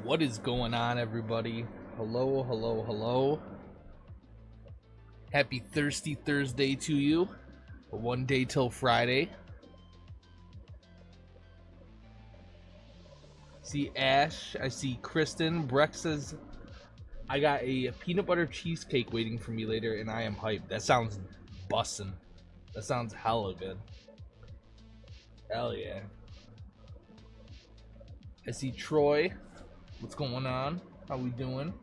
What is going on, everybody? Hello, hello, hello. Happy Thirsty Thursday to you. One day till Friday. See Ash, I see Kristen. Breck says, I got a peanut butter cheesecake waiting for me later, and I am hyped. That sounds bussin'. That sounds hella good. Hell yeah. I see Troy. What's going on? How we doing?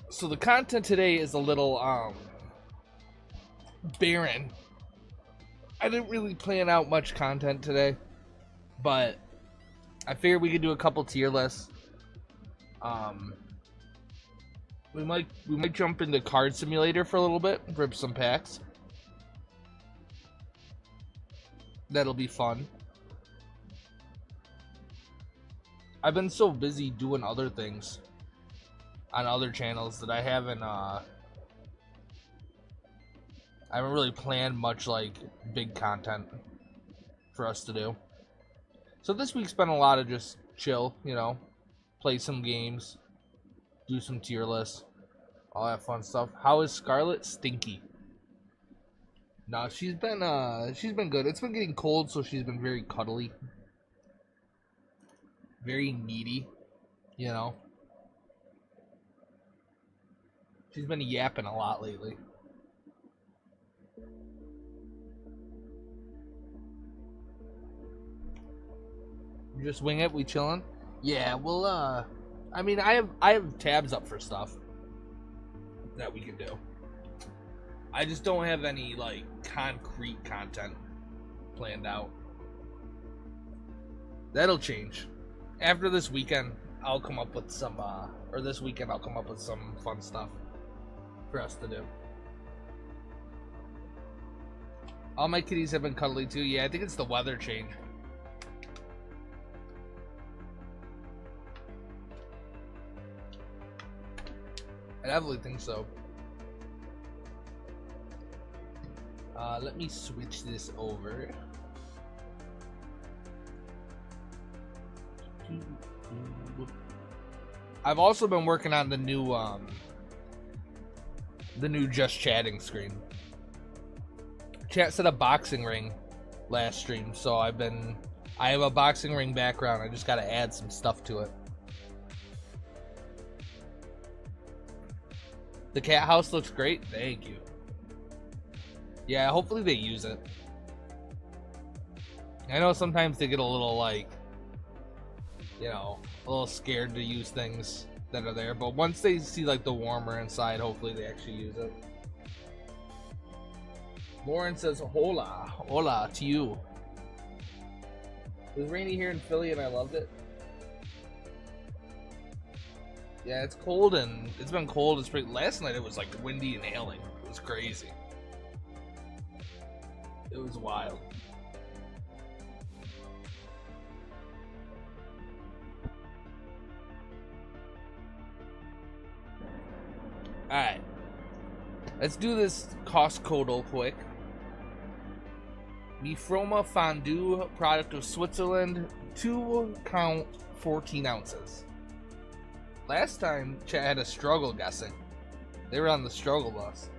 So the content today is a little barren. I didn't really plan out much content today, but I figured we could do a couple tier lists. We might jump into Card Simulator for a little bit, rip some packs. That'll be fun. I've been so busy doing other things on other channels that I haven't really planned much like big content for us to do. So this week's been a lot of just chill, you know, play some games, do some tier lists, all that fun stuff. How is Scarlet? Stinky. No, she's been good. It's been getting cold, so she's been very cuddly, very needy, you know. She's been yapping a lot lately. You just wing it, we chillin'? Yeah, well, I mean, I have tabs up for stuff that we can do. I just don't have any like concrete content planned out. That'll change. After this weekend, I'll come up with some or this weekend I'll come up with some fun stuff for us to do. All my kitties have been cuddly too. Yeah, I think it's the weather change. I definitely think so. Let me switch this over. I've also been working on the new just chatting screen. Chat said a boxing ring last stream, so I have a boxing ring background. I just gotta add some stuff to it. The cat house looks great. Thank you. Yeah, hopefully they use it. I know sometimes they get a little like, you know, a little scared to use things that are there, but once they see like the warmer inside, hopefully they actually use it. Lauren says, hola, hola to you. It was rainy here in Philly and I loved it. Yeah, it's cold and it's been cold. It's pretty. Last night it was like windy and hailing. It was crazy. It was wild. Alright. Let's do this cost codal quick. Mifroma fondue, product of Switzerland, 2 count, 14 ounces. Last time, chat had a struggle guessing. They were on the struggle bus.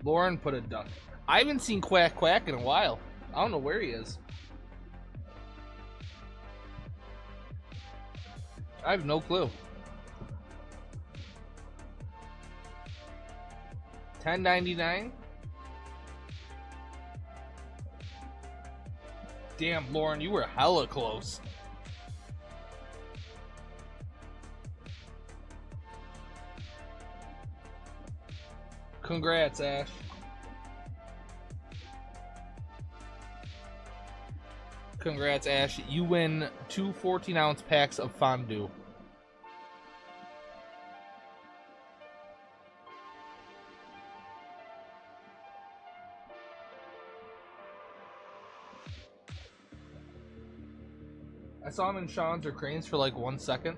Lauren put a duck. I haven't seen Quack Quack in a while. I don't know where he is. I have no clue. $10.99. Damn, Lauren, you were hella close. Congrats, Ash. Congrats, Ash. You win 2 14-ounce packs of fondue. I saw him in Sean's or Crane's for like 1 second.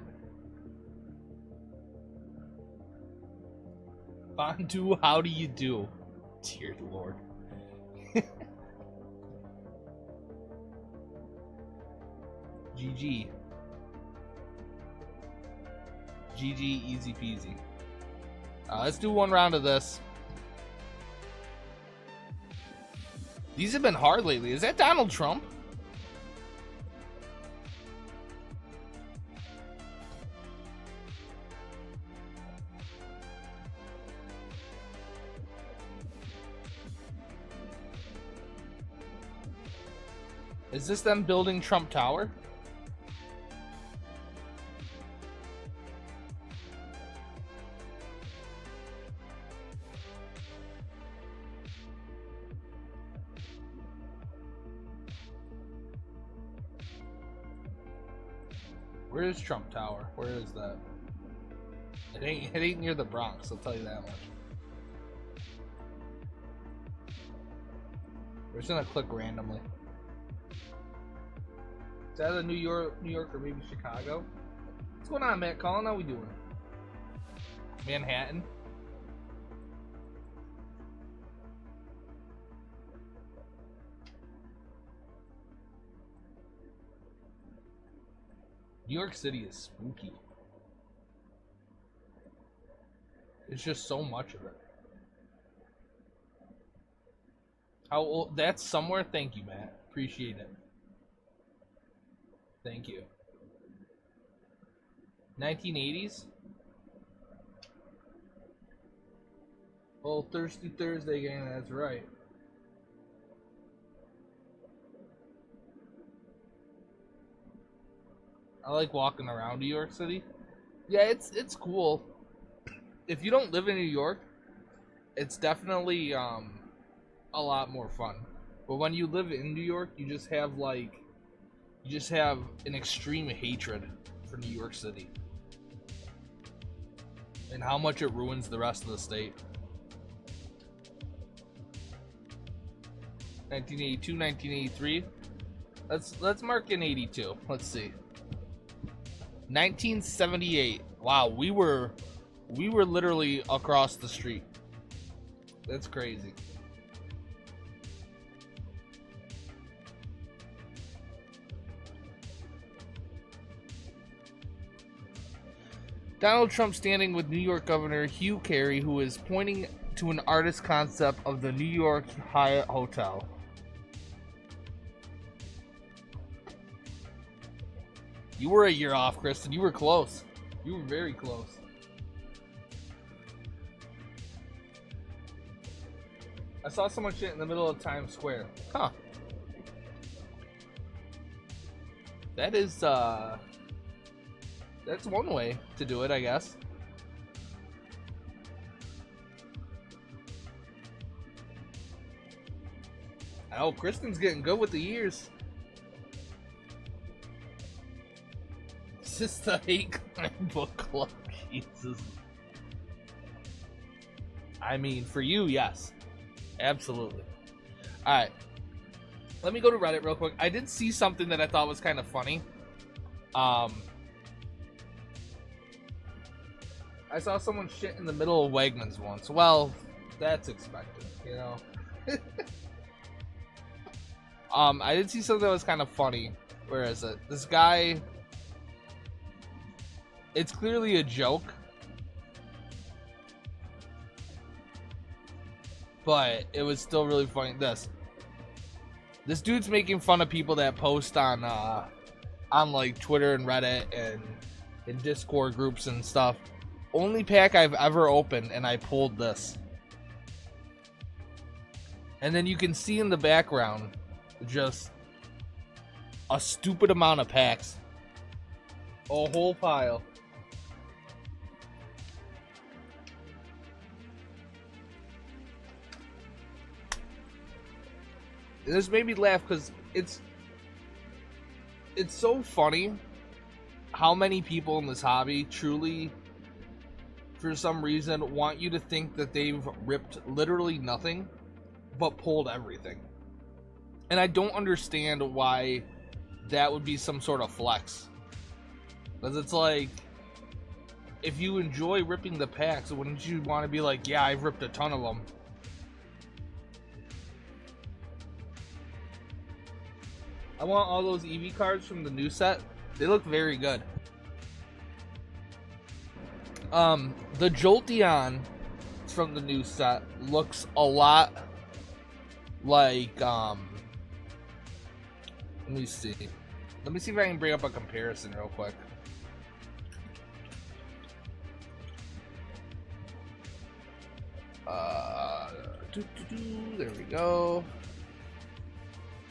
Bandu, how do you do? Dear Lord. GG. GG, easy peasy. Let's do one round of this. These have been hard lately. Is that Donald Trump? Is this them building Trump Tower? Where is Trump Tower? Where is that? It ain't near the Bronx, I'll tell you that much. We're just gonna click randomly. Is that New York or maybe Chicago? What's going on, Matt Collin? How we doing? Manhattan? New York City is spooky. It's just so much of it. How old? That's somewhere. Thank you, Matt. Appreciate it. Thank you. 1980s? Oh, Thirsty Thursday gang, that's right. I like walking around New York City. Yeah, it's cool. If you don't live in New York, it's definitely a lot more fun. But when you live in New York, you just have an extreme hatred for New York City and how much it ruins the rest of the state. 1982, 1983. Let's mark in 82. Let's see. 1978. Wow, we were literally across the street. That's crazy. Donald Trump standing with New York Governor Hugh Carey, who is pointing to an artist concept of the New York Hyatt Hotel. You were a year off, Kristen. You were close. You were very close. I saw someone shit in the middle of Times Square. Huh. That is, that's one way to do it, I guess. Oh, Kristen's getting good with the years. Is this the Hate Crime Book Club? Jesus. I mean, for you, yes. Absolutely. Alright. Let me go to Reddit real quick. I did see something that I thought was kind of funny. I saw someone shit in the middle of Wegmans once. Well, that's expected, you know. I did see something that was kind of funny. Where is it? This guy... It's clearly a joke. But it was still really funny. This dude's making fun of people that post on like Twitter and Reddit and in Discord groups and stuff. Only pack I've ever opened, and I pulled this. And then you can see in the background just a stupid amount of packs. A whole pile. This made me laugh because it's so funny how many people in this hobby truly, for some reason, want you to think that they've ripped literally nothing but pulled everything. And I don't understand why that would be some sort of flex. Because it's like, if you enjoy ripping the packs, wouldn't you want to be like, yeah, I've ripped a ton of them? I want all those Eevee cards from the new set. They look very good. The Jolteon from the new set looks a lot like, let me see. Let me see if I can bring up a comparison real quick. There we go.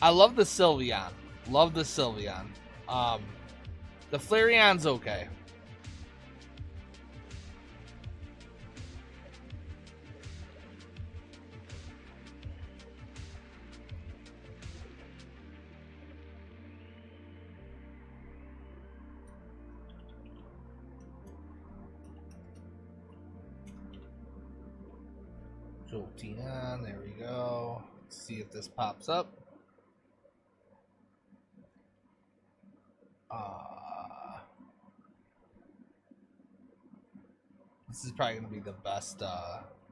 I love the Sylveon. Love the Sylveon. The Flareon's okay. Jolteon, there we go. Let's see if this pops up. This is probably going to be the best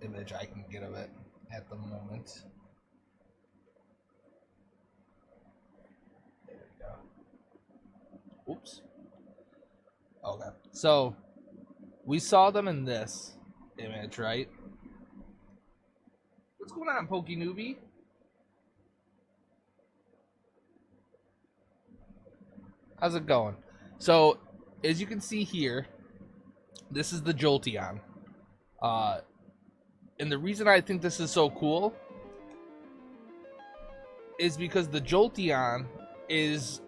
image I can get of it at the moment. There we go. Oops. Okay. So, we saw them in this image, right? What's going on, Pokenewbie? How's it going? So, as you can see here, this is the Jolteon. And the reason I think this is so cool is because the Jolteon it's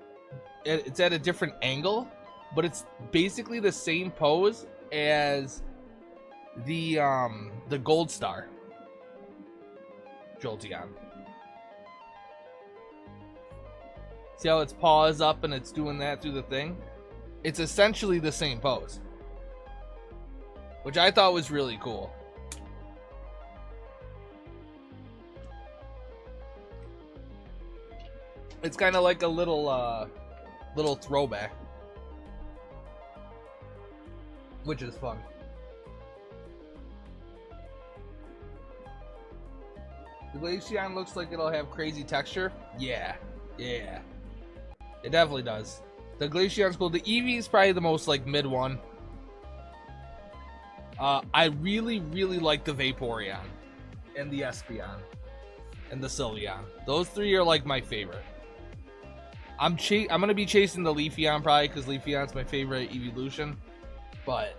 at a different angle, but it's basically the same pose as the Gold Star Jolteon. See how its paw is up and it's doing that through the thing? It's essentially the same pose, which I thought was really cool. It's kind of like a little throwback, which is fun. The Glaceon looks like it'll have crazy texture. Yeah. It definitely does. The Glaceon's cool. The Eevee is probably the most like mid one. I really like the Vaporeon and the Espeon and the Sylveon. Those three are like my favorite. I'm gonna be chasing the Leafeon probably because Leafeon's my favorite evolution, but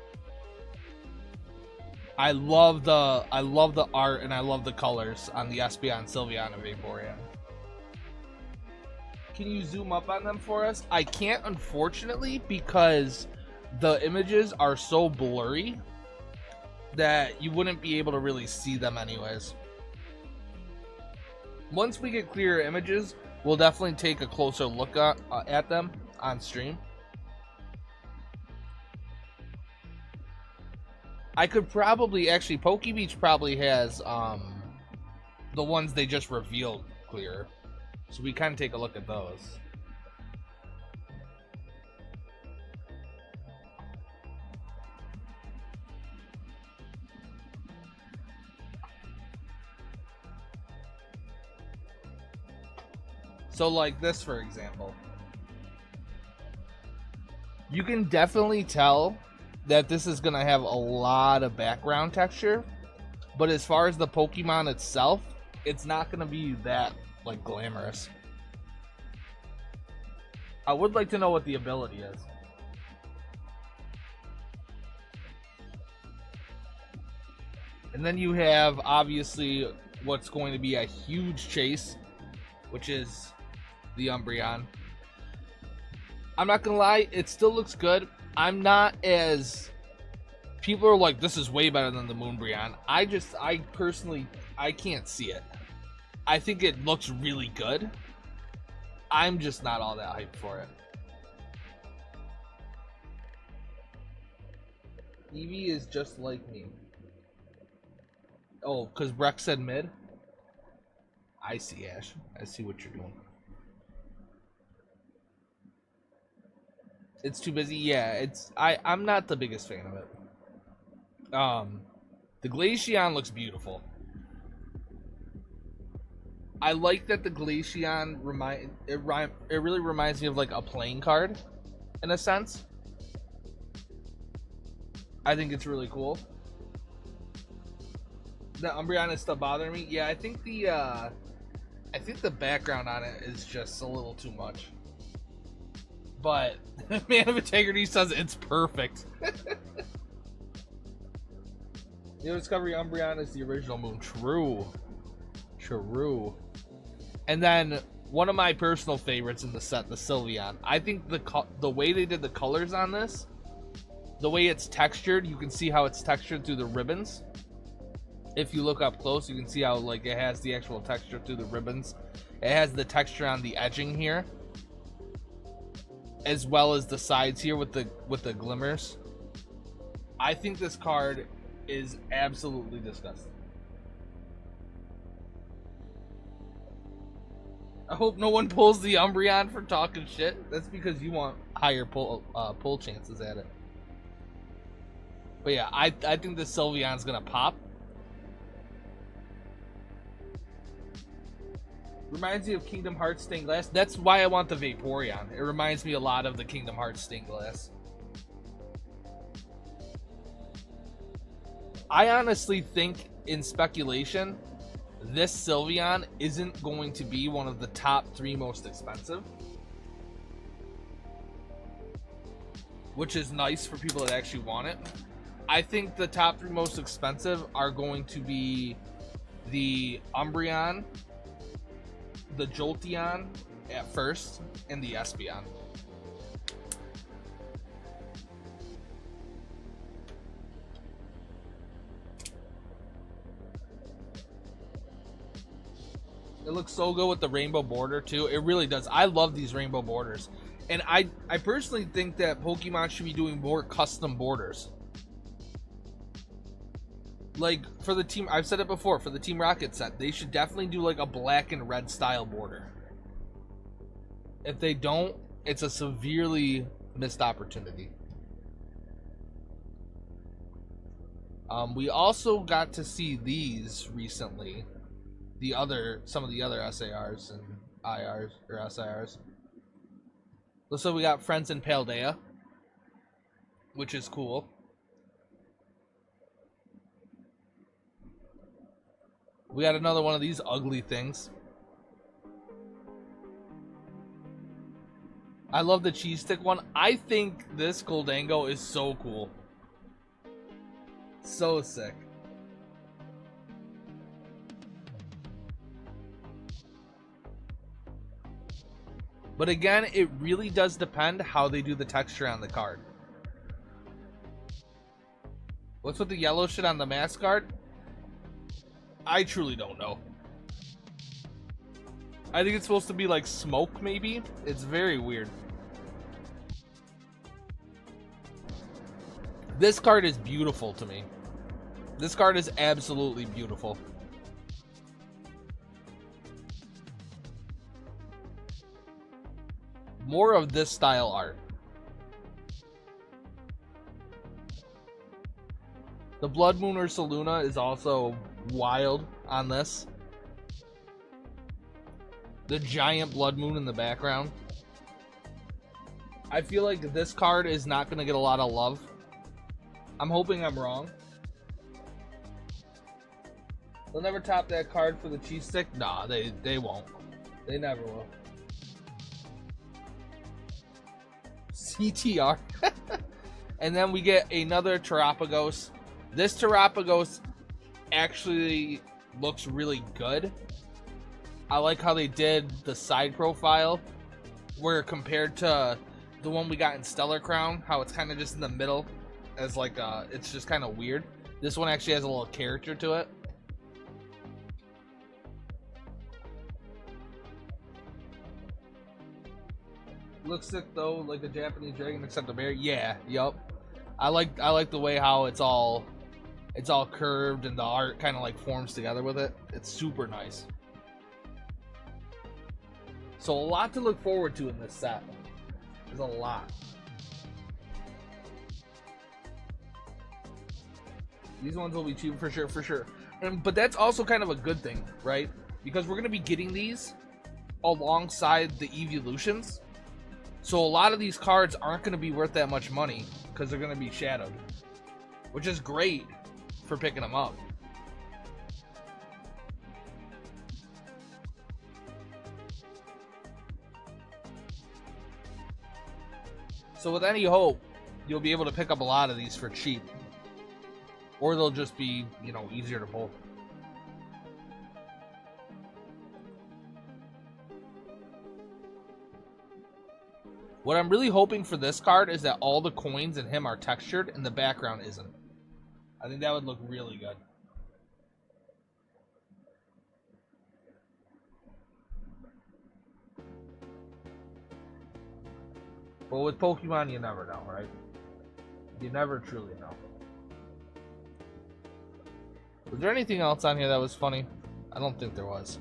I love the art and I love the colors on the Espeon, Sylveon, and Vaporeon. Can you zoom up on them for us? I can't, unfortunately, because the images are so blurry that you wouldn't be able to really see them anyways. Once we get clearer images, we'll definitely take a closer look at them on stream. I could probably, actually, Pokebeach probably has the ones they just revealed clearer. So we kind of take a look at those. So like this, for example. You can definitely tell that this is going to have a lot of background texture. But as far as the Pokemon itself, it's not going to be that like glamorous. I would like to know what the ability is. And then you have obviously what's going to be a huge chase, which is the Umbreon. I'm not gonna lie, it still looks good. I'm not as... People are like, this is way better than the Moonbreon. I personally, I can't see it. I think it looks really good. I'm just not all that hyped for it. Eevee is just like me. Oh, because Breck said mid? I see, Ash. I see what you're doing. It's too busy. Yeah, I'm not the biggest fan of it. The Glaceon looks beautiful. I like that the Glaceon it really reminds me of like a playing card, in a sense. I think it's really cool. The Umbreon is still bothering me. Yeah, I think the background on it is just a little too much. But Man of Integrity says it's perfect. The Discovery Umbreon is the original Moon. True. And then one of my personal favorites in the set, the Sylveon. I think the way they did the colors on this, the way it's textured, you can see how it's textured through the ribbons. If you look up close, you can see how like it has the actual texture through the ribbons. It has the texture on the edging here, as well as the sides here with the glimmers. I think this card is absolutely disgusting. I hope no one pulls the Umbreon for talking shit. That's because you want higher pull chances at it. But yeah, I think the Sylveon's gonna pop. Reminds me of Kingdom Hearts stained glass. That's why I want the Vaporeon. It reminds me a lot of the Kingdom Hearts stained glass. I honestly think, in speculation, this Sylveon isn't going to be one of the top 3 most expensive. Which is nice for people that actually want it. I think the top 3 most expensive are going to be the Umbreon, the Jolteon at first, and the Espeon. It looks so good with the rainbow border too. It really does. I love these rainbow borders. And I personally think that Pokemon should be doing more custom borders. Like, for the team, I've said it before, for the Team Rocket set, they should definitely do like a black and red style border. If they don't, it's a severely missed opportunity. We also got to see these recently. Some of the other SARs and IRs, or SIRs. So we got Friends in Paldea, which is cool. We got another one of these ugly things. I love the cheese stick one. I think this Goldango is so cool. So sick. But again, it really does depend how they do the texture on the card. What's with the yellow shit on the mask card? I truly don't know. I think it's supposed to be like smoke, maybe? It's very weird. This card is beautiful to me. This card is absolutely beautiful. More of this style art. The Blood Moon Ursaluna is also wild on this. The giant Blood Moon in the background. I feel like this card is not going to get a lot of love. I'm hoping I'm wrong. They'll never top that card for the cheese stick? Nah, they won't. They never will. CTR. And then we get another Terapagos. This Terapagos actually looks really good. I like how they did the side profile, where compared to the one we got in Stellar Crown, how it's kind of just in the middle, as like it's just kind of weird. This one actually has a little character to it. Looks sick though, like a Japanese dragon except a bear. Yeah, yup. I like the way how it's all curved and the art kind of like forms together with it. It's super nice. So a lot to look forward to in this set. There's a lot. These ones will be cheap for sure, for sure. But that's also kind of a good thing, right? Because we're going to be getting these alongside the evolutions. So a lot of these cards aren't going to be worth that much money because they're going to be shadowed, which is great for picking them up. So with any hope, you'll be able to pick up a lot of these for cheap. Or they'll just be, you know, easier to pull. What I'm really hoping for this card is that all the coins in him are textured and the background isn't. I think that would look really good. But with Pokemon, you never know, right? You never truly know. Was there anything else on here that was funny? I don't think there was.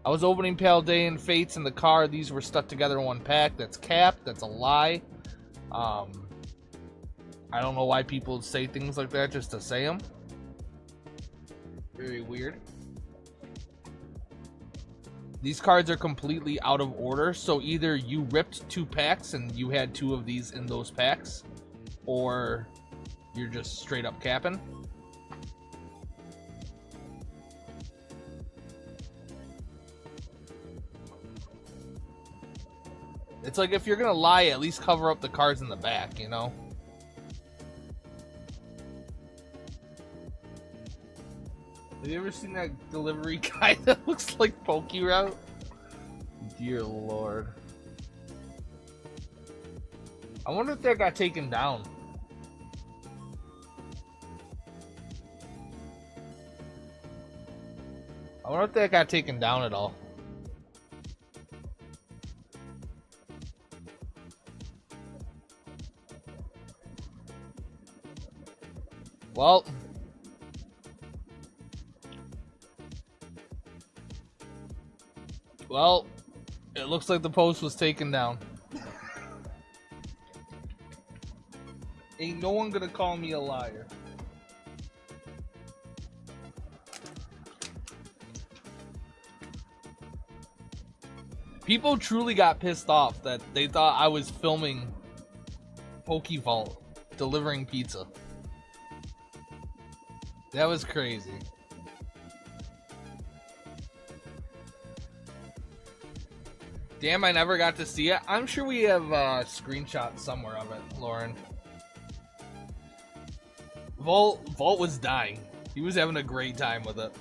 I was opening Paldean Fates in the car. These were stuck together in one pack. That's cap. That's a lie. I don't know why people say things like that just to say them. Very weird. These cards are completely out of order. So either you ripped 2 packs and you had 2 of these in those packs, or you're just straight up capping. It's like, if you're gonna lie, at least cover up the cards in the back, you know? Have you ever seen that delivery guy that looks like Pokeroute? Dear Lord. I wonder if that got taken down. I wonder if that got taken down at all. Well, it looks like the post was taken down. Ain't no one gonna call me a liar. People truly got pissed off that they thought I was filming Pokevault delivering pizza. That was crazy. Damn, I never got to see it. I'm sure we have screenshots somewhere of it, Lauren. Vault was dying. He was having a great time with it.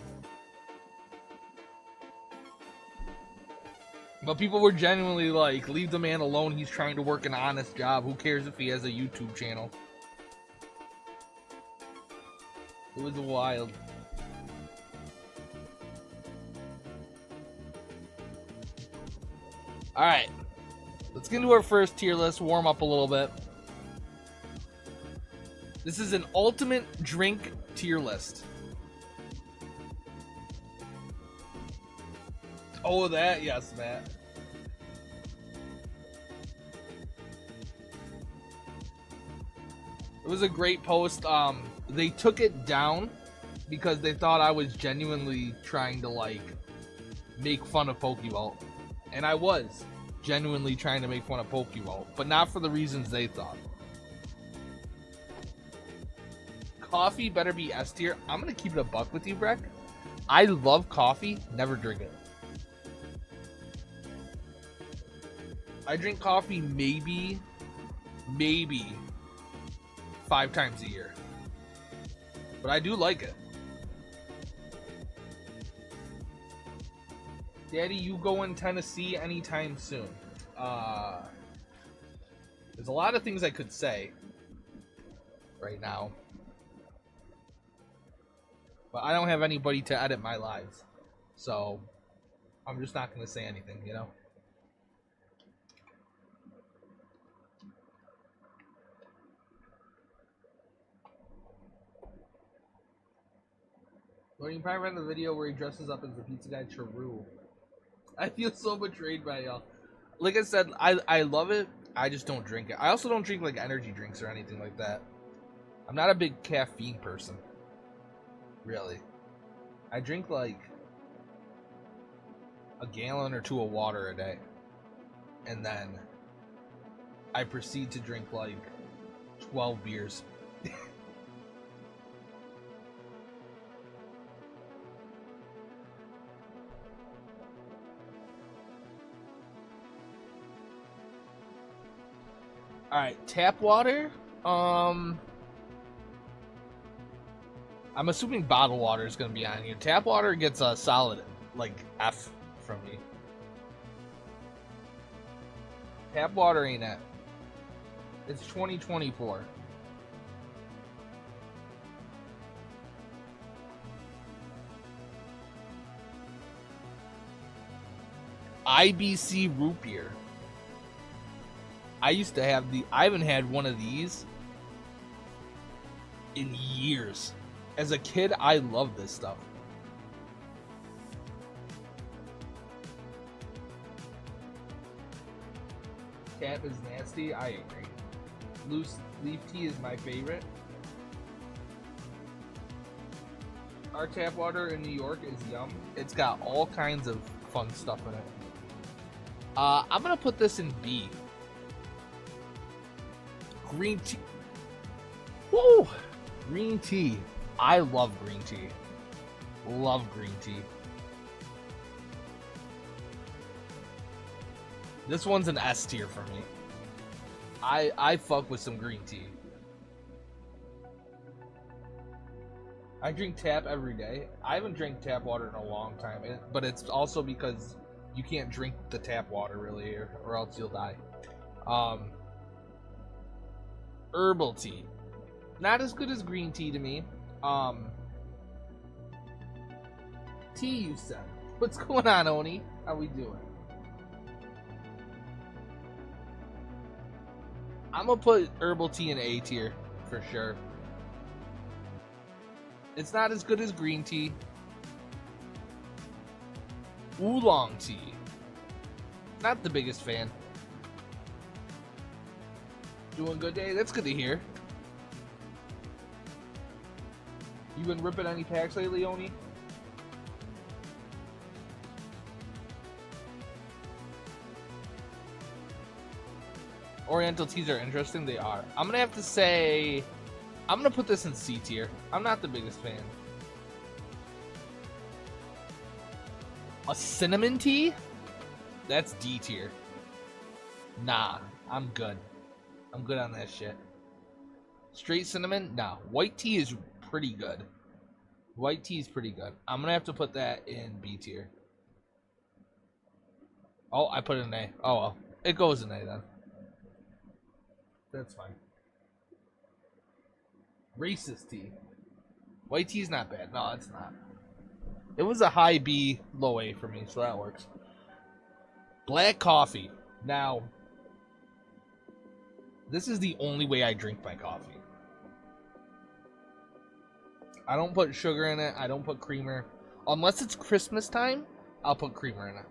But people were genuinely like, leave the man alone. He's trying to work an honest job. Who cares if he has a YouTube channel? It was wild. Alright. Let's get into our first tier list. Warm up a little bit. This is an ultimate drink tier list. Oh, that? Yes, Matt. It was a great post. They took it down because they thought I was genuinely trying to, like, make fun of Pokevault. And I was genuinely trying to make fun of Pokevault, but not for the reasons they thought. Coffee better be S tier. I'm going to keep it a buck with you, Breck. I love coffee, never drink it. I drink coffee maybe 5 times a year. But I do like it. Daddy, you go in Tennessee anytime soon? There's a lot of things I could say right now. But I don't have anybody to edit my lives. So I'm just not going to say anything, you know? Well, you probably read the video where he dresses up as the pizza guy, Chiru. I feel so betrayed by y'all. Like I said, I love it. I just don't drink it. I also don't drink like energy drinks or anything like that. I'm not a big caffeine person, really. I drink like a gallon or two of water a day, and then I proceed to drink like 12 beers. Alright, tap water. I'm assuming bottled water is going to be on here. Tap water gets a solid, like, F from me. Tap water ain't it. It's 2024. IBC root beer. I used to have I haven't had one of these in years. As a kid, I loved this stuff. Tap is nasty. I agree. Loose leaf tea is my favorite. Our tap water in New York is yum. It's got all kinds of fun stuff in it. I'm gonna put this in B. Green tea. Woo! Green tea. I love green tea. Love green tea. This one's an S tier for me. I fuck with some green tea. I drink tap every day. I haven't drank tap water in a long time, but it's also because you can't drink the tap water really, or else you'll die. Herbal tea. Not as good as green tea to me. Tea, you said. What's going on, Oni? How we doing? I'm gonna put herbal tea in A tier for sure. It's not as good as green tea. Oolong tea. Not the biggest fan. Doing good day? That's good to hear. You been ripping any packs lately, Oni? Oriental teas are interesting. They are. I'm gonna have to say, I'm gonna put this in C tier. I'm not the biggest fan. A cinnamon tea? That's D tier. Nah, I'm good. I'm good on that shit. Straight cinnamon? Nah. White tea is pretty good. White tea is pretty good. I'm gonna have to put that in B tier. Oh, I put it in A. Oh well. It goes in A then. That's fine. Racist tea. White tea's not bad. No, it's not. It was a high B, low A for me, so that works. Black coffee. Now, this is the only way I drink my coffee. I don't put sugar in it. I don't put creamer. Unless it's Christmas time, I'll put creamer in it.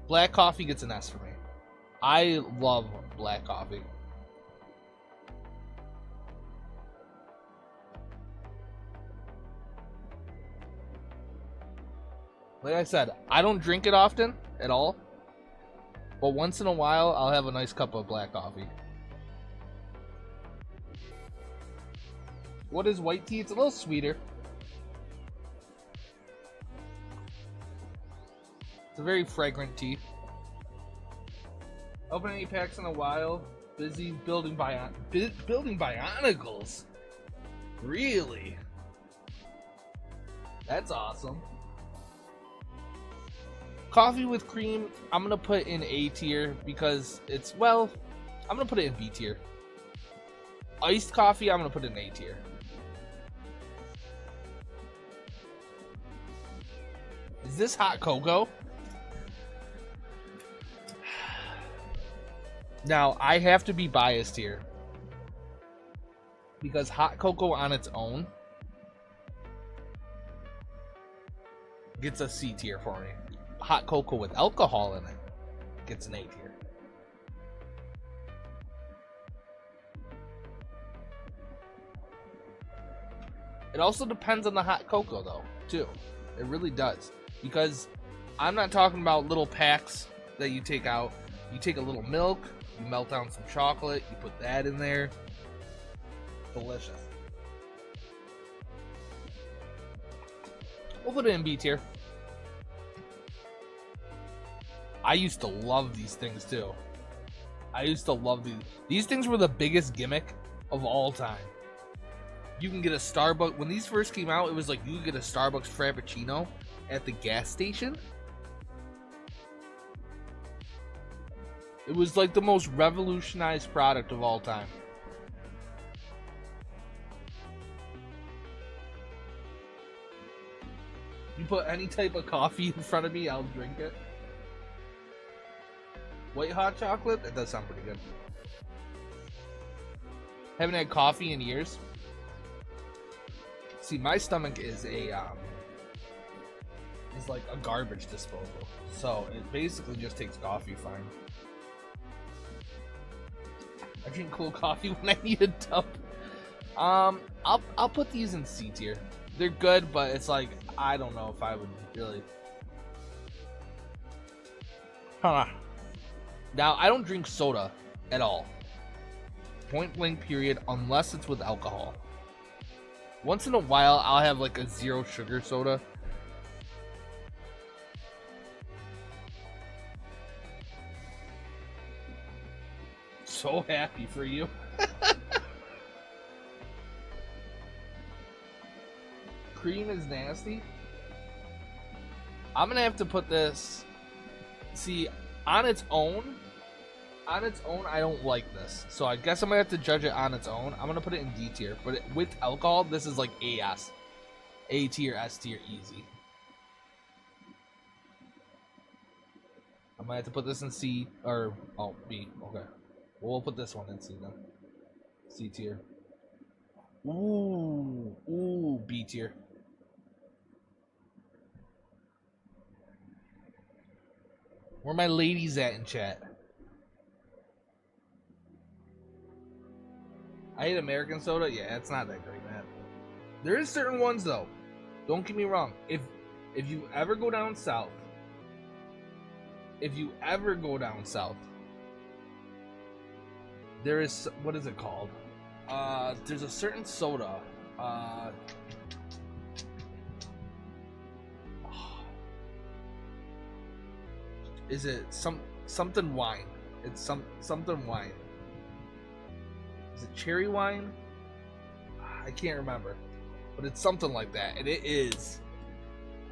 Black coffee gets an S for me. I love black coffee. Like I said, I don't drink it often at all. But once in a while, I'll have a nice cup of black coffee. What is white tea? It's a little sweeter. It's a very fragrant tea. Open any packs in a while. Busy building Bionicles. Really? That's awesome. Coffee with cream, I'm going to put in A tier because it's, well, I'm going to put it in B tier. Iced coffee, I'm going to put in A tier. Is this hot cocoa? Now, I have to be biased here. Because hot cocoa on its own gets a C tier for me. Hot cocoa with alcohol in it gets an A tier. It also depends on the hot cocoa, though, too. It really does. Because I'm not talking about little packs that you take out. You take a little milk, you melt down some chocolate, you put that in there. Delicious. We'll put it in B tier. I used to love these things, too. I used to love these. These things were the biggest gimmick of all time. You can get a Starbucks. When these first came out, it was like you could get a Starbucks Frappuccino at the gas station. It was like the most revolutionized product of all time. You put any type of coffee in front of me, I'll drink it. White hot chocolate? That does sound pretty good. Haven't had coffee in years. See, my stomach is like a garbage disposal. So it basically just takes coffee fine. I drink cool coffee when I need a dump. I'll put these in C tier. They're good, but it's like I don't know if I would really. Now I don't drink soda at all. Point blank period, unless it's with alcohol. Once in a while, I'll have like a 0 sugar soda. So happy for you. Cream is nasty. I'm gonna have to put this. See, on its own, I don't like this. So I guess I'm gonna have to judge it on its own. I'm gonna put it in D tier, but with alcohol, this is like A tier, S tier, easy. I'm gonna have to put this in C or B. Okay, well, we'll put this one in C then. C tier. Ooh, B tier. Where my ladies at in chat? I hate American soda. Yeah, it's not that great, man. There is certain ones though. Don't get me wrong. If you ever go down south, there is, what is it called? There's a certain soda. Is it something wine? It's something wine. Is it cherry wine? I can't remember, but it's something like that, and it is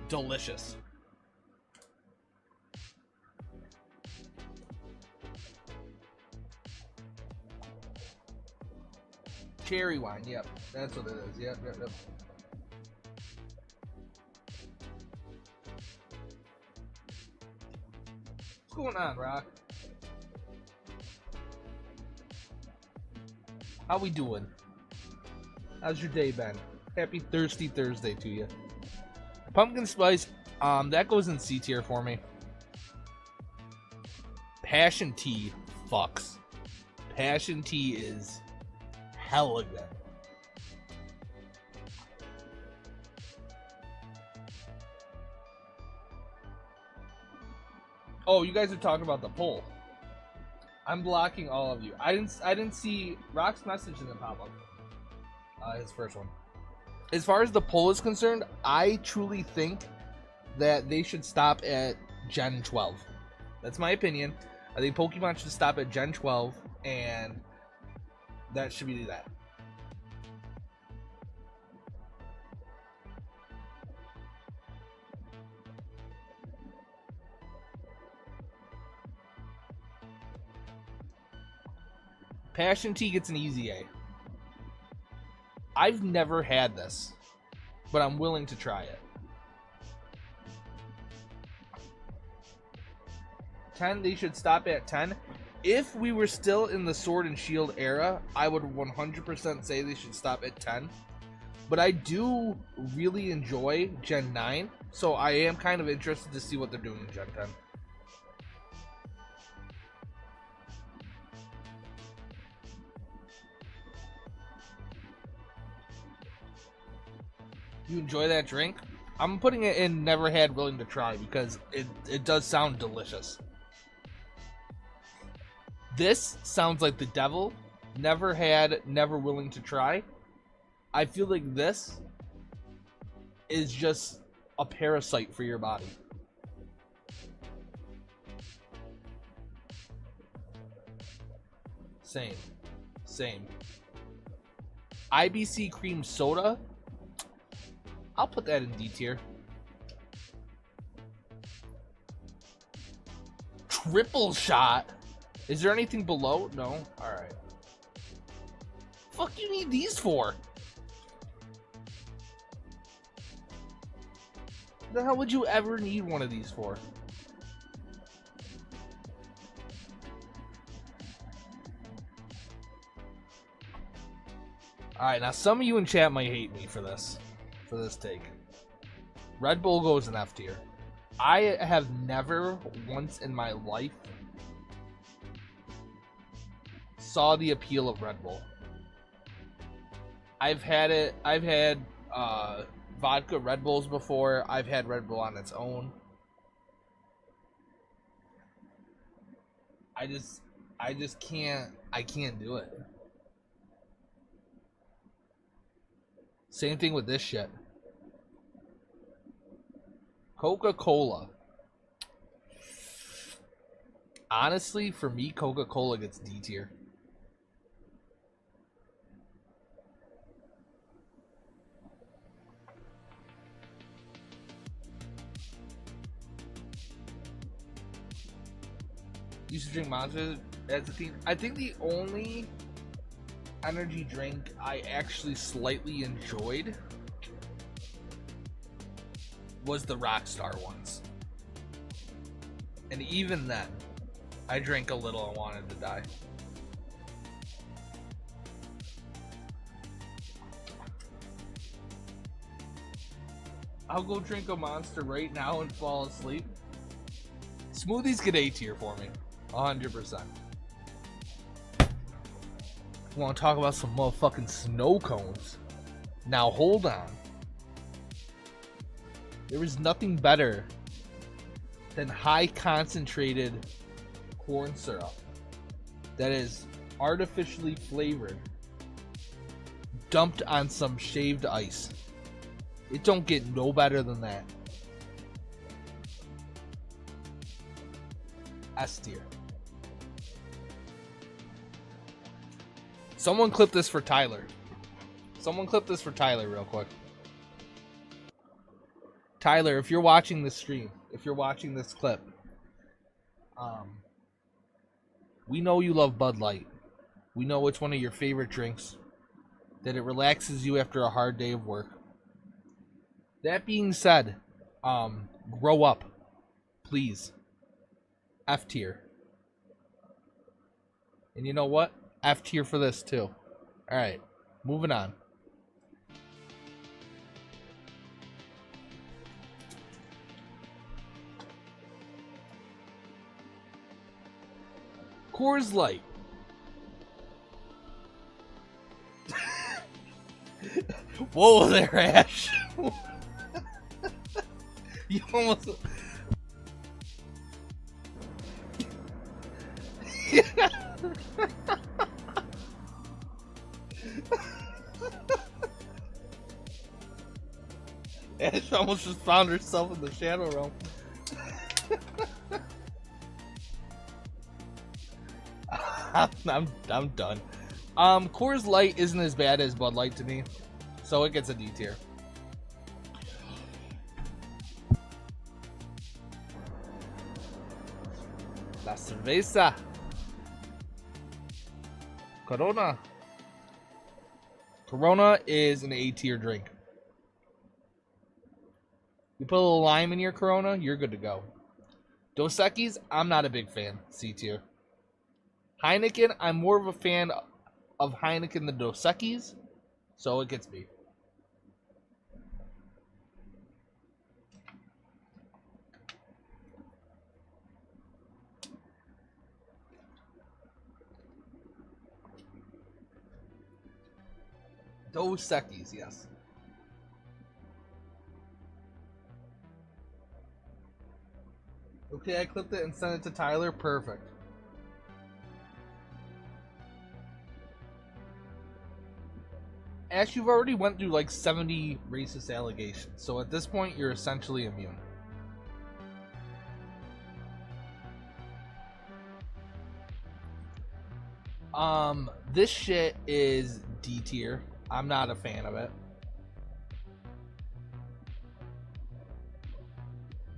delicious. Cherry wine, yep, that's what it is. Yep. What's going on, Rock? How we doing? How's your day been? Happy Thirsty Thursday to you. Pumpkin spice, that goes in C tier for me. Passion tea fucks. Passion tea is hella good. Oh, you guys are talking about the poll. I'm blocking all of you. I didn't see Rock's message in the pop-up. His first one. As far as the poll is concerned, I truly think that they should stop at Gen 12. That's my opinion. I think Pokemon should stop at Gen 12, and that should be that. Passion tea gets an easy A. I've never had this, but I'm willing to try it. 10, they should stop at 10. If we were still in the Sword and Shield era, I would 100% say they should stop at 10. But I do really enjoy Gen 9, so I am kind of interested to see what they're doing in Gen 10. You enjoy that drink? I'm putting it in never had, willing to try because it does sound delicious. This sounds like the devil. Never had, never willing to try. I feel like this is just a parasite for your body. Same. IBC cream soda. I'll put that in D tier. Triple shot. Is there anything below? No? Alright. Fuck you need these for? The hell would you ever need one of these for? Alright, now some of you in chat might hate me for this take. Red Bull goes in F tier. I have never once in my life saw the appeal of Red Bull. I've had vodka Red Bulls before. I've had Red Bull on its own. I just can't do it. Same thing with this shit. Coca-Cola. Honestly, for me, Coca-Cola gets D tier. Used to drink Monster as a teen. I think the only energy drink I actually slightly enjoyed was the Rockstar ones. And even then, I drank a little and wanted to die. I'll go drink a Monster right now and fall asleep. Smoothies get A tier for me. 100%. Want to talk about some motherfucking snow cones? Now hold on. There is nothing better than high concentrated corn syrup that is artificially flavored, dumped on some shaved ice. It don't get no better than that. S tier. Someone clip this for Tyler. Someone clip this for Tyler real quick. Tyler, if you're watching this stream, if you're watching this clip, we know you love Bud Light. We know it's one of your favorite drinks, that it relaxes you after a hard day of work. That being said, grow up, please. F tier. And you know what? F tier for this too. Alright, moving on. Coors Light. Whoa there, Ash. You almost... Ash almost just found herself in the shadow realm. I'm done. Coors Light isn't as bad as Bud Light to me, so it gets a D tier. La cerveza. Corona. Corona is an A tier drink. You put a little lime in your Corona, you're good to go. Dos Equis, I'm not a big fan. C tier. Heineken, I'm more of a fan of Heineken than Dos Equis, so it gets B. Dos Equis, yes. Okay, I clipped it and sent it to Tyler. Perfect. Ash, you've already went through like 70 racist allegations, so at this point, you're essentially immune. This shit is D tier. I'm not a fan of it.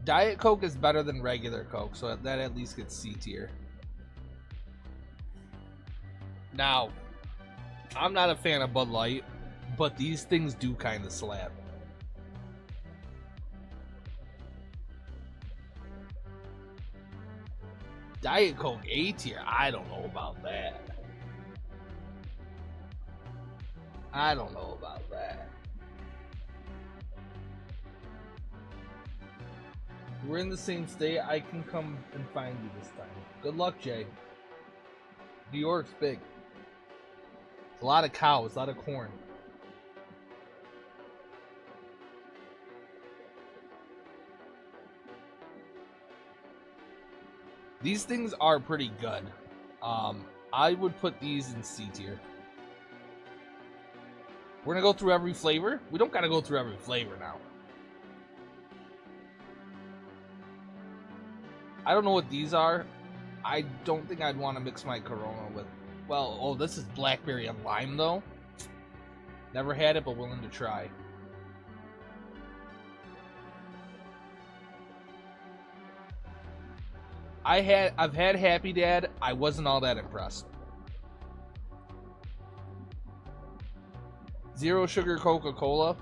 Diet Coke is better than regular Coke, so that at least gets C tier. Now, I'm not a fan of Bud Light, but these things do kind of slap. Diet Coke A tier, I don't know about that. I don't know about that. We're in the same state. I can come and find you this time. Good luck, Jay. New York's big. A lot of cows, a lot of corn. These things are pretty good. I would put these in C tier. We're gonna go through every flavor. We don't gotta go through every flavor now. I don't know what these are. I don't think I'd want to mix my Corona with. Well, oh, this is blackberry and lime though. Never had it, but willing to try. I've had Happy Dad. I wasn't all that impressed. Zero sugar Coca-Cola.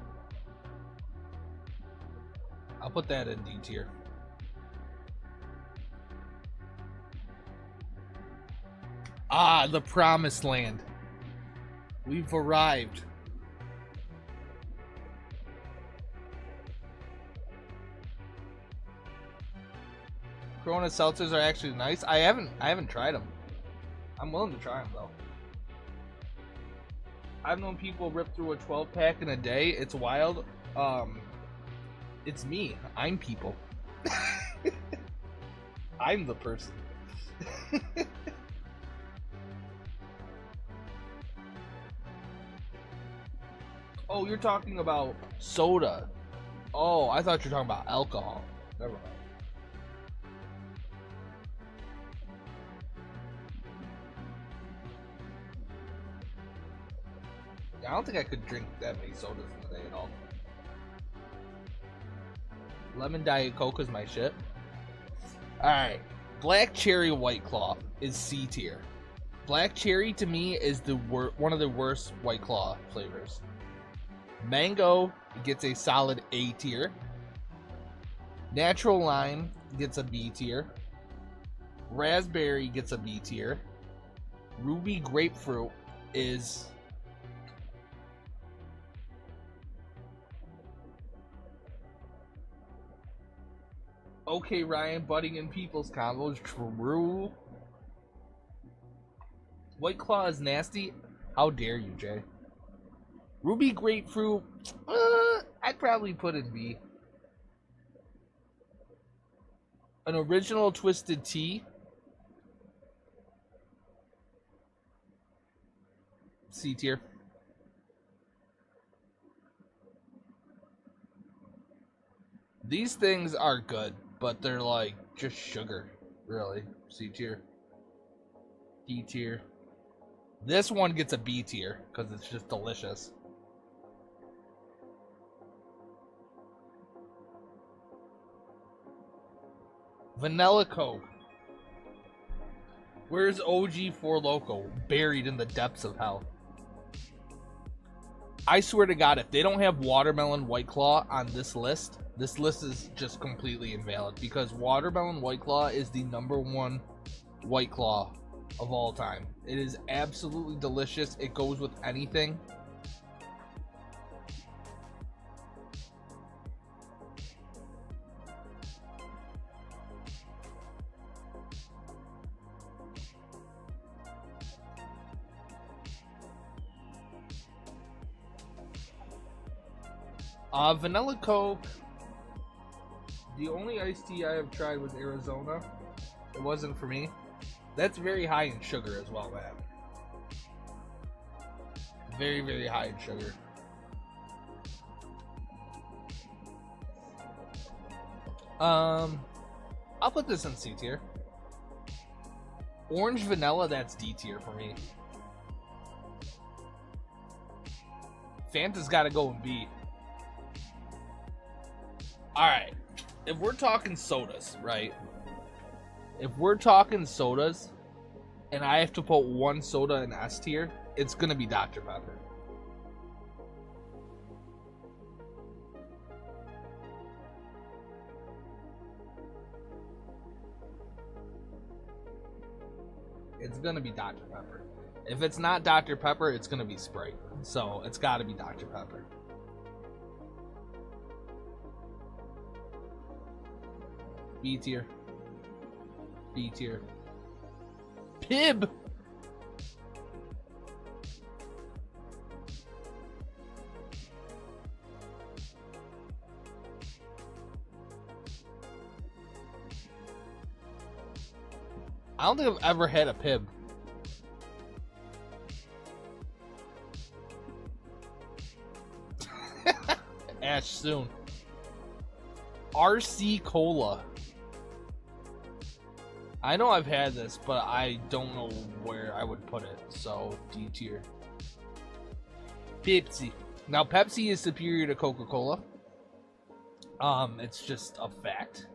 I'll put that in D tier. Ah, the promised land. We've arrived. Corona seltzers are actually nice. I haven't tried them. I'm willing to try them though. I've known people rip through a 12-pack in a day. It's wild. It's me. I'm people. I'm the person. Oh, you're talking about soda. Oh, I thought you were talking about alcohol. Never mind. I don't think I could drink that many sodas in a day at all. Lemon Diet Coke is my shit. Alright. Black Cherry White Claw is C tier. Black Cherry to me is the one of the worst White Claw flavors. Mango gets a solid A tier. Natural Lime gets a B tier. Raspberry gets a B tier. Ruby Grapefruit is... Okay, Ryan, butting in people's combos. True. White Claw is nasty. How dare you, Jay? Ruby Grapefruit, I'd probably put in B. An original Twisted Tea. C tier. These things are good, but they're like just sugar, really. C tier. D tier. This one gets a B tier because it's just delicious. Vanilla Coke. Where's OG Four Loko? Buried in the depths of hell. I swear to God, if they don't have Watermelon White Claw on this list is just completely invalid because Watermelon White Claw is the #1 White Claw of all time. It is absolutely delicious. It goes with anything. Vanilla Coke The only iced tea I have tried was Arizona. It wasn't for me. That's very high in sugar as well, man. Very, very high in sugar. I'll put this in C tier. Orange vanilla, that's D tier for me. Fanta's gotta go in B. Alright. If we're talking sodas, right? If we're talking sodas, and I have to put one soda in S tier, it's gonna be Dr. Pepper. It's gonna be Dr. Pepper. If it's not Dr. Pepper, it's gonna be Sprite. So it's gotta be Dr. Pepper. B tier. B tier. Pib! I don't think I've ever had a Pib. Ash soon. RC Cola. I know I've had this, but I don't know where I would put it. So D tier. Pepsi. Now Pepsi is superior to Coca-Cola. It's just a fact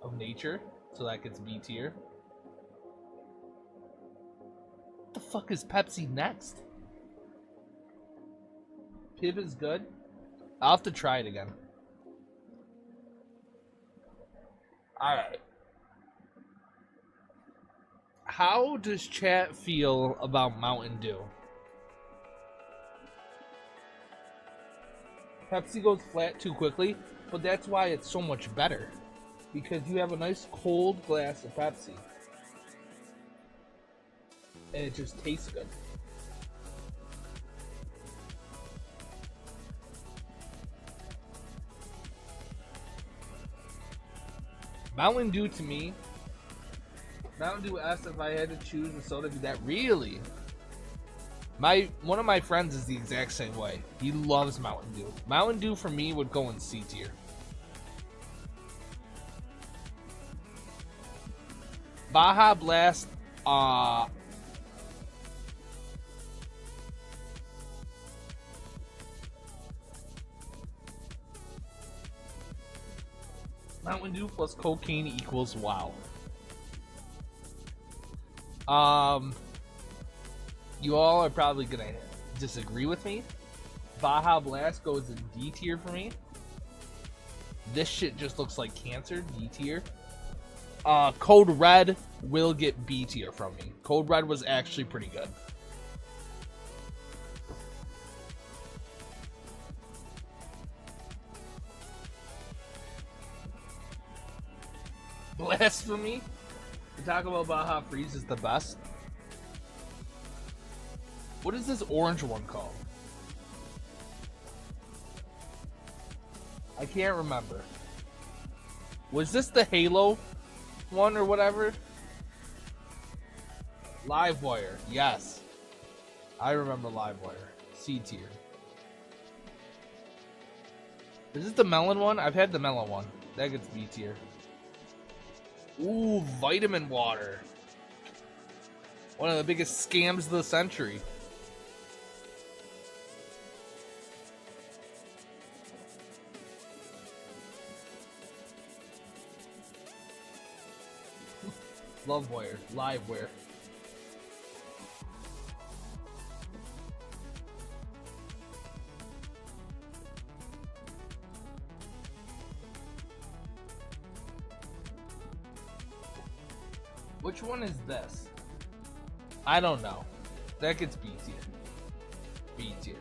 of nature, so that gets B tier. What the fuck is Pepsi next? Pib is good. I'll have to try it again. Alright. How does chat feel about Mountain Dew? Pepsi goes flat too quickly, but that's why it's so much better. Because you have a nice cold glass of Pepsi. And it just tastes good. Mountain Dew to me, Mountain Dew S, if I had to choose a soda, be that really? One of my friends is the exact same way. He loves Mountain Dew. Mountain Dew for me would go in C tier. Baja Blast, Mountain Dew plus cocaine equals wow. You all are probably gonna disagree with me. Baja Blast goes in D tier for me. This shit just looks like cancer, D tier. Code Red will get B tier from me. Code Red was actually pretty good. Blasphemy? You talk about Baja Freeze is the best. What is this orange one called? I can't remember. Was this the Halo one or whatever? Livewire, yes. I remember Livewire. C tier. Is this the melon one? I've had the melon one. That gets B tier. Ooh, vitamin water. One of the biggest scams of the century. Lovewire, Livewire. Which one is this? I don't know. That gets B tier. B tier.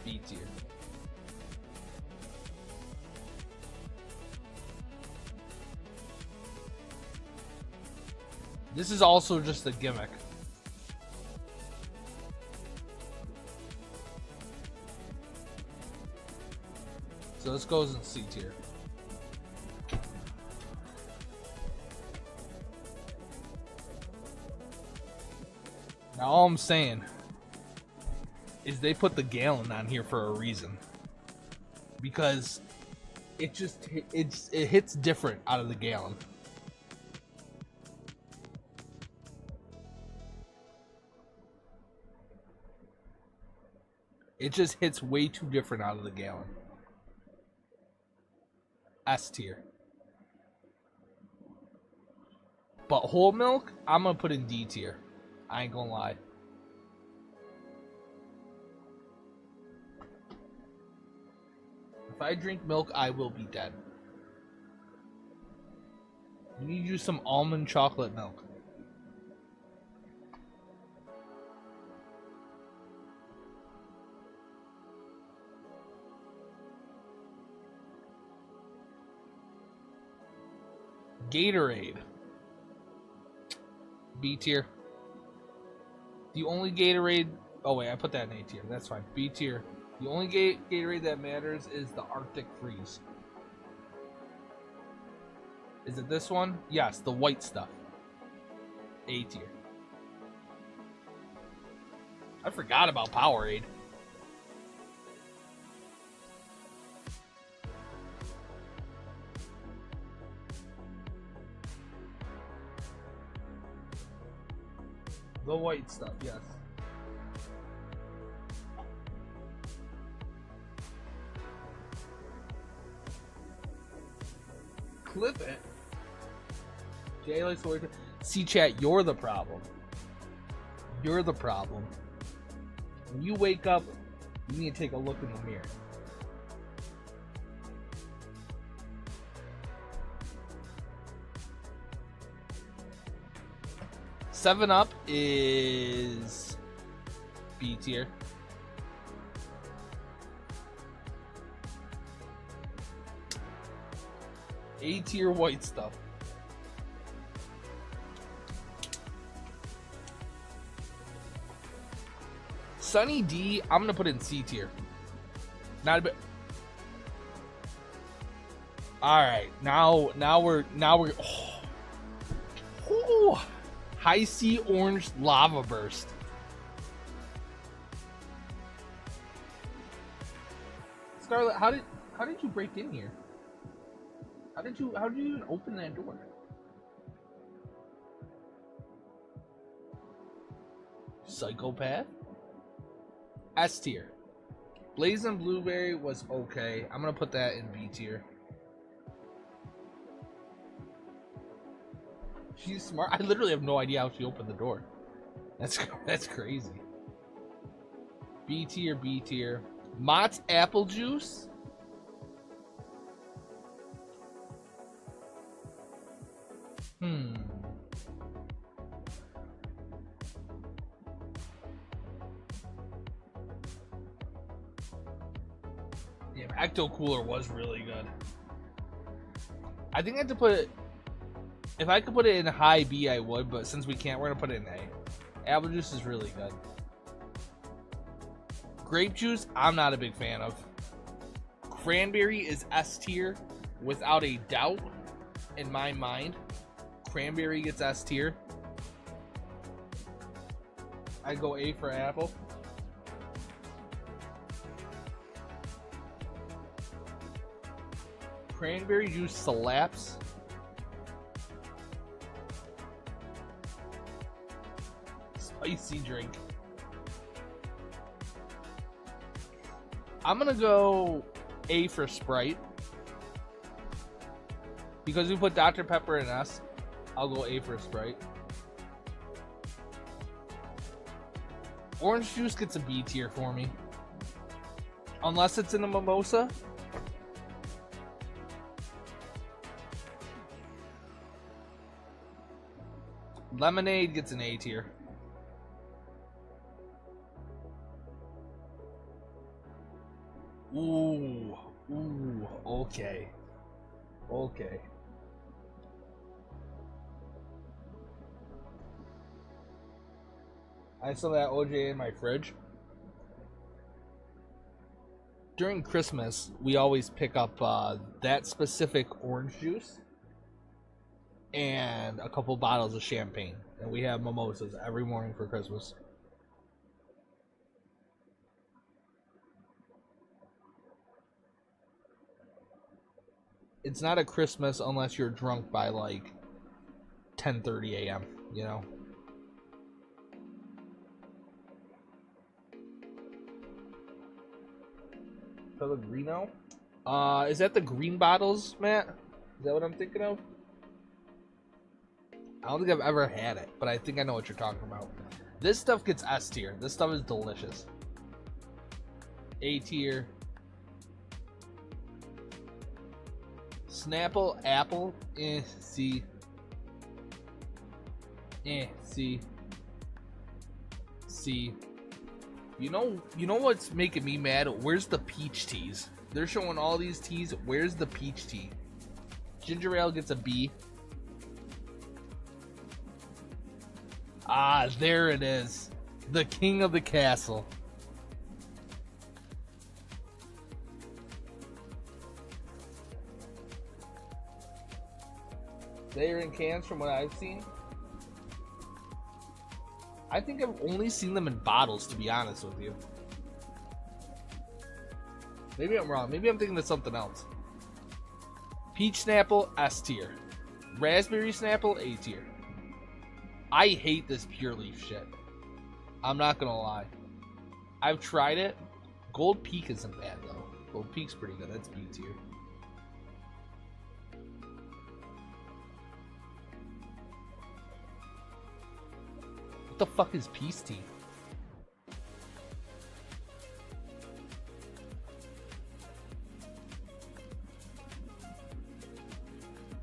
B tier. This is also just a gimmick. So this goes in C tier. Now all I'm saying is they put the gallon on here for a reason. Because it hits different out of the gallon. It just hits way too different out of the gallon. S tier. But whole milk, I'm gonna put in D tier. I ain't gonna lie. If I drink milk, I will be dead. You need to use some almond chocolate milk. Gatorade. B tier. The only Gatorade... Oh wait, I put that in A tier. That's fine. B tier. The only Gatorade that matters is the Arctic Freeze. Is it this one? Yes, the white stuff. A tier. I forgot about Powerade. The white stuff, yes. Clip it. Jay likes to work. See, chat, you're the problem. You're the problem. When you wake up, you need to take a look in the mirror. Seven Up is B tier. A tier white stuff. Sunny D, I'm gonna put in C tier. Not a bit. All right, now we're. Oh. High C Orange Lava Burst. Scarlet, how did you break in here? How did you even open that door? Psychopath. S tier. Blazing Blueberry was okay. I'm gonna put that in B tier. She's smart. I literally have no idea how she opened the door. That's crazy. B tier, B tier. Mott's apple juice. Yeah, Ecto Cooler was really good. I think I had to put it. If I could put it in high B, I would, but since we can't, we're gonna put it in A. Apple juice is really good. Grape juice, I'm not a big fan of. Cranberry is S tier, without a doubt, in my mind. Cranberry gets S tier. I go A for apple. Cranberry juice slaps. Spicy drink. I'm gonna go A for Sprite. Because we put Dr. Pepper in S, I'll go A for Sprite. Orange juice gets a B tier for me. Unless it's in a mimosa. Lemonade gets an A tier. Ooh, okay. Okay. I saw that OJ in my fridge. During Christmas, we always pick up that specific orange juice and a couple bottles of champagne. And we have mimosas every morning for Christmas. it's not a Christmas unless you're drunk by like 10:30 a.m., you know? Pellegrino? Is that the green bottles, Matt? Is that what I'm thinking of? I don't think I've ever had it, but I think I know what you're talking about. This stuff gets S tier. This stuff is delicious. A tier. Snapple apple. C. C. C. You know what's making me mad? Where's the peach teas? They're showing all these teas. Where's the peach tea? Ginger ale gets a B. Ah, there it is. The king of the castle. They're in cans from what I've seen. I think I've only seen them in bottles, to be honest with you. Maybe I'm wrong. Maybe I'm thinking of something else. Peach Snapple, S tier. Raspberry Snapple, A tier. I hate this Pure Leaf shit. I'm not gonna lie. I've tried it. Gold Peak isn't bad though. Gold Peak's pretty good. That's B tier. What the fuck is Peace Tea?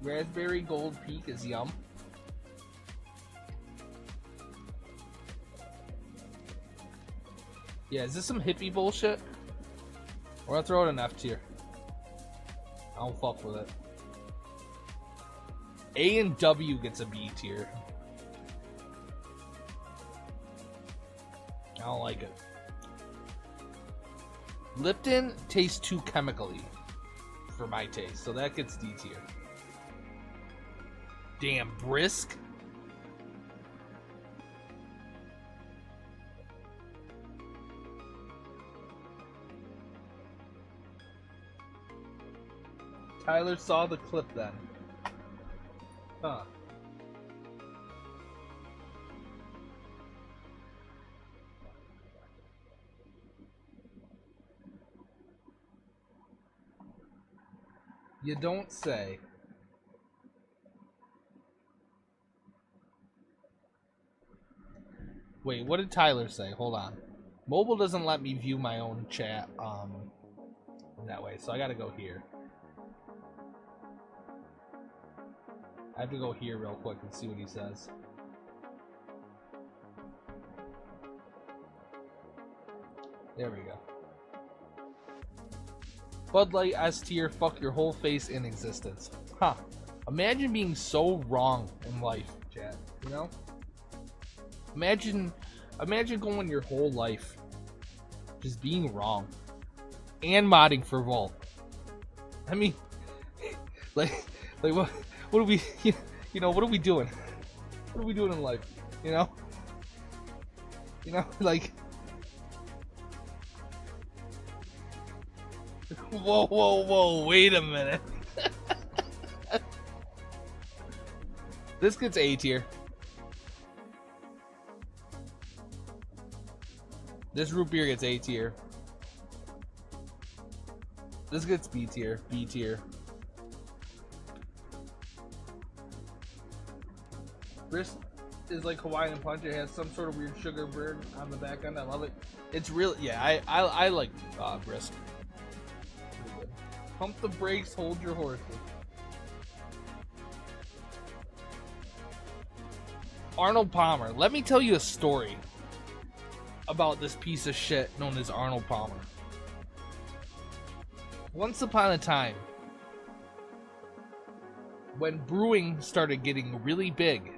Raspberry Gold Peak is yum. Yeah, is this some hippie bullshit? We're gonna throw it in F tier. I don't fuck with it. A and W gets a B tier. I don't like it. Lipton tastes too chemically for my taste, so that gets D tier. Damn, Brisk. Tyler saw the clip then. Huh. You don't say. Wait, what did Tyler say? Hold on. Mobile doesn't let me view my own chat that way, so I gotta go here. I have to go here real quick and see what he says. There we go. Bud Light S tier, fuck your whole face in existence. Huh. Imagine being so wrong in life, chat. You know? Imagine going your whole life just being wrong. And modding for Vault. I mean, like what are we, you know, what are we doing? What are we doing in life? You know, like, whoa, wait a minute. This gets A tier. This root beer gets A tier. This gets B tier, B tier. Brisk is like Hawaiian Punch. It has some sort of weird sugar burn on the back end. I love it. It's real. Yeah, I like Brisk. Pretty good. Pump the brakes. Hold your horses. Arnold Palmer. Let me tell you a story about this piece of shit known as Arnold Palmer. Once upon a time, when brewing started getting really big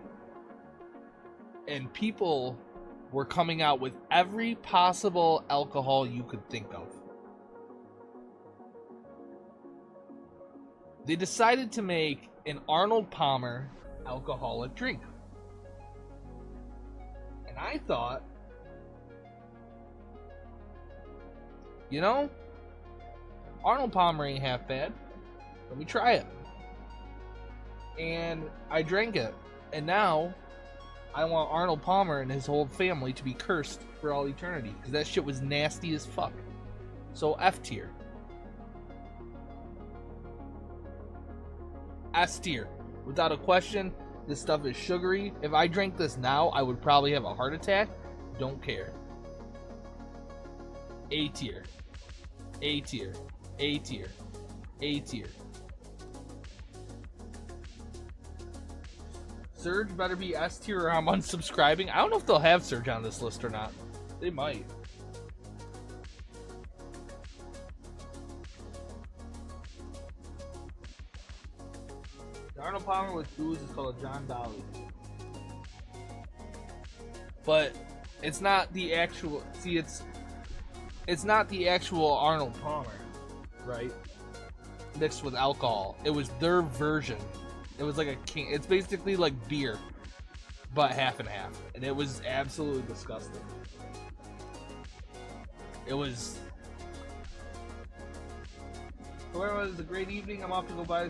and people were coming out with every possible alcohol you could think of, they decided to make an Arnold Palmer alcoholic drink. And I thought, you know, Arnold Palmer ain't half bad. Let me try it. And I drank it. And now I want Arnold Palmer and his whole family to be cursed for all eternity. Because that shit was nasty as fuck. So F tier. S tier. Without a question, this stuff is sugary. If I drank this now, I would probably have a heart attack. Don't care. A tier. A tier. A tier. A tier. Surge better be S tier or I'm unsubscribing. I don't know if they'll have Surge on this list or not. They might. Arnold Palmer with booze is called a John Dolly. But it's not the actual. See, it's not the actual Arnold Palmer, right? Mixed with alcohol. It was their version. It was like a king. It's basically like beer, but half and half, and it was absolutely disgusting. It was. Whoever was a great evening. I'm off to go buy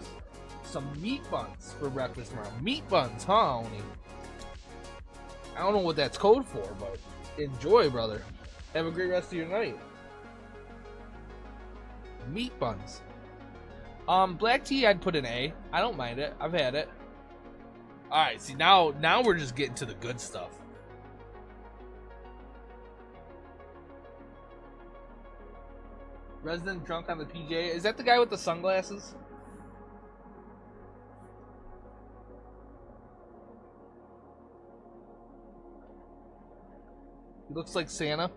some meat buns for breakfast tomorrow. Meat buns, huh, Oni? I don't know what that's code for, but enjoy, brother. Have a great rest of your night. Meat buns. Black tea, I'd put an A. I don't mind it. I've had it. Alright, see, now we're just getting to the good stuff. Resident drunk on the PJ. Is that the guy with the sunglasses? He looks like Santa.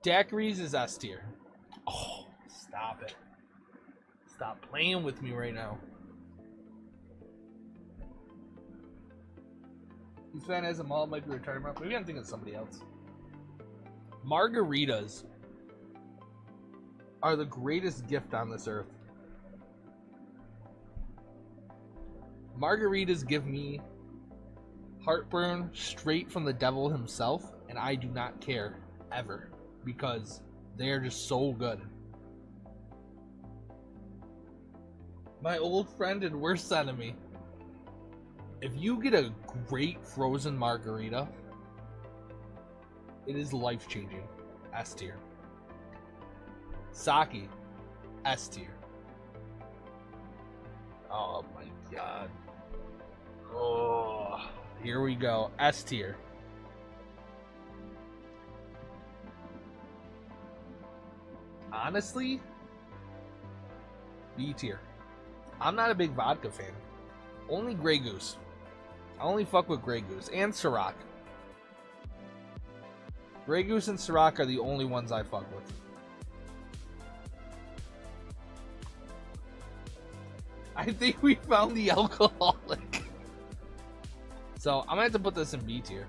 Daiquiris is S tier. Oh, stop it. Stop playing with me right now. This fan has a mall, might be retirement. Maybe I'm thinking of somebody else. Margaritas are the greatest gift on this earth. Margaritas give me heartburn straight from the devil himself, and I do not care ever because they are just so good. My old friend and worst enemy. If you get a great frozen margarita, it is life-changing. S tier. Sake, S tier. Oh my god. Oh, here we go. S tier. Honestly, B tier. I'm not a big vodka fan. Only Grey Goose. I only fuck with Grey Goose and Ciroc. Grey Goose and Ciroc are the only ones I fuck with. I think we found the alcoholic. So I'm gonna have to put this in B tier.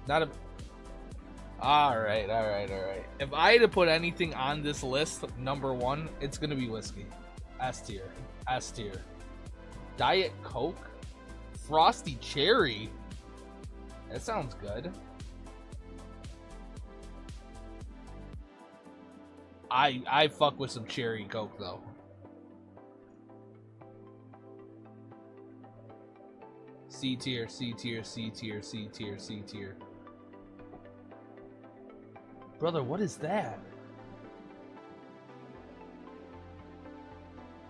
Not a. Alright. If I had to put anything on this list, number one, it's gonna be whiskey. S tier. S tier. Diet Coke? Frosty Cherry? That sounds good. I fuck with some cherry Coke though. C tier, C tier, C tier, C tier, C tier. Brother, what is that?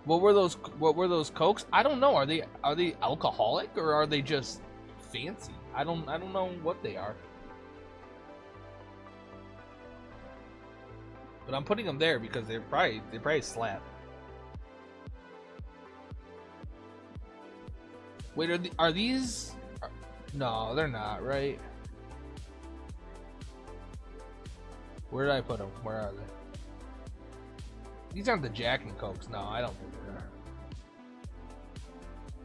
What were those Cokes? I don't know. Are they alcoholic or are they just fancy? I don't know what they are. But I'm putting them there because they probably slap. Wait, are these? No, they're not, right? Where did I put them? Where are they? These aren't the Jack and Cokes. No, I don't think they are.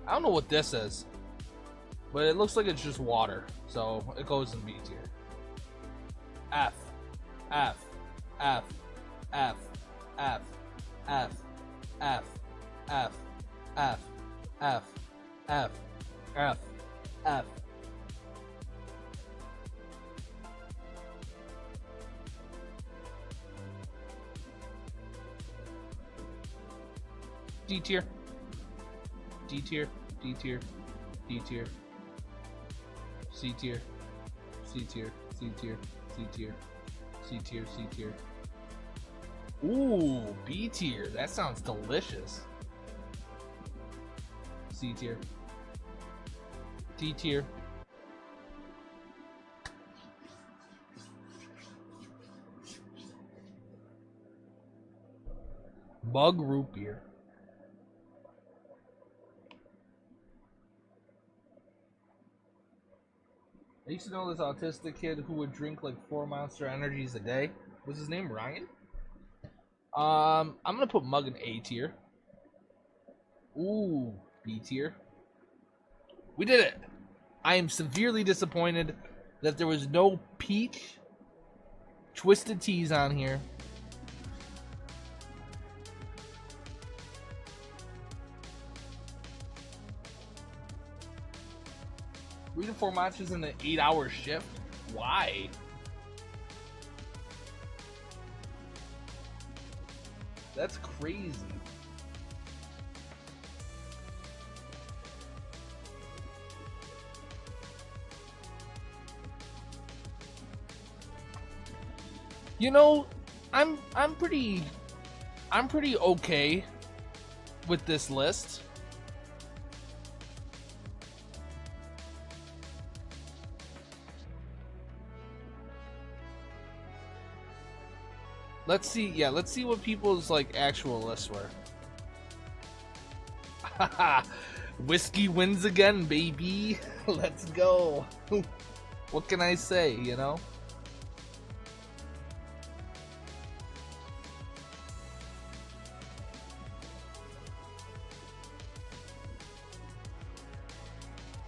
I don't know what this is, but it looks like it's just water, so it goes in B tier. F, F, F, F, F, F, F, F, F, F, F, F, F. D tier. D tier. D tier. D tier. C tier. C tier. C tier. C tier. C tier. C tier. Ooh, B tier. That sounds delicious. C tier. D tier. Mug root beer. I used to know this autistic kid who would drink like 4 Monster Energies a day. Was his name Ryan? I'm gonna put Mug in A tier. Ooh, B tier. We did it! I am severely disappointed that there was no peach twisted teas on here. Reading 4 matches in an 8-hour shift? Why? That's crazy. You know, I'm pretty okay with this list. Let's see what people's like actual lists were. Whiskey wins again, baby. Let's go. What can I say, you know?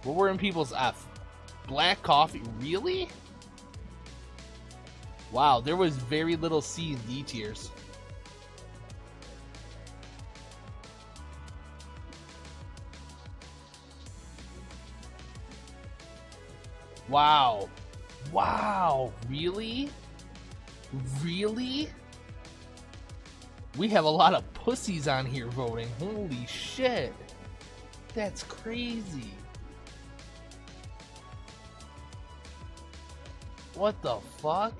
What were in people's F? Black coffee, really? Wow, there was very little C and D tiers. Wow. Wow, really? Really? We have a lot of pussies on here voting. Holy shit. That's crazy. What the fuck?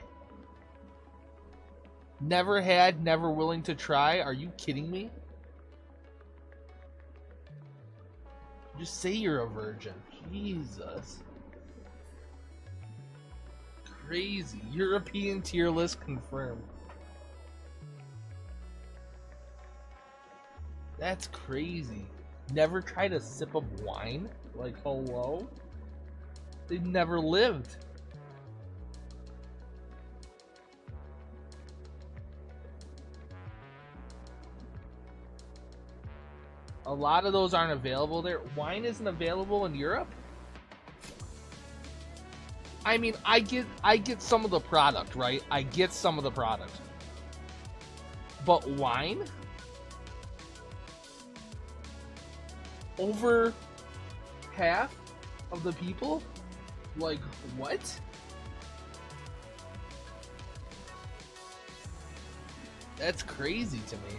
Never had, never willing to try? Are you kidding me? Just say you're a virgin. Jesus. Crazy. European tier list confirmed. That's crazy. Never tried a sip of wine? Like, hello? They never lived. A lot of those aren't available there. Wine isn't available in Europe? I mean, I get some of the product, right? I get some of the product. But wine? Over half of the people? Like, what? That's crazy to me.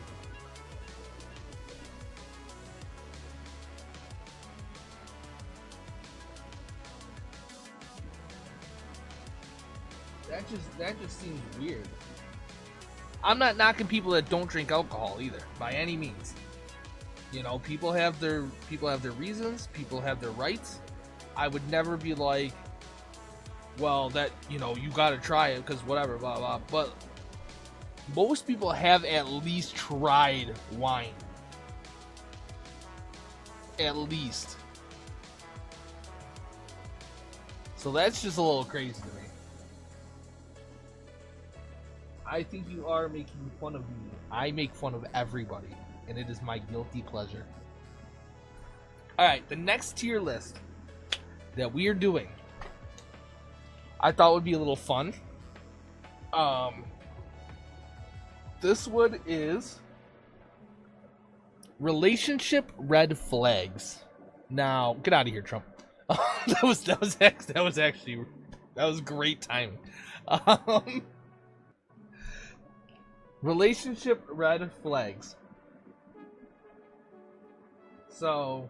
That just seems weird. I'm not knocking people that don't drink alcohol either, by any means. You know, people have their reasons, people have their rights. I would never be like, well, that, you know, you gotta try it because whatever, blah blah. But most people have at least tried wine. At least. So that's just a little crazy to me. I think you are making fun of me. I make fun of everybody, and it is my guilty pleasure. Alright, the next tier list that we are doing, I thought would be a little fun. This one is Relationship red flags. Now, get out of here, Trump. that was great timing. Relationship red flags. So,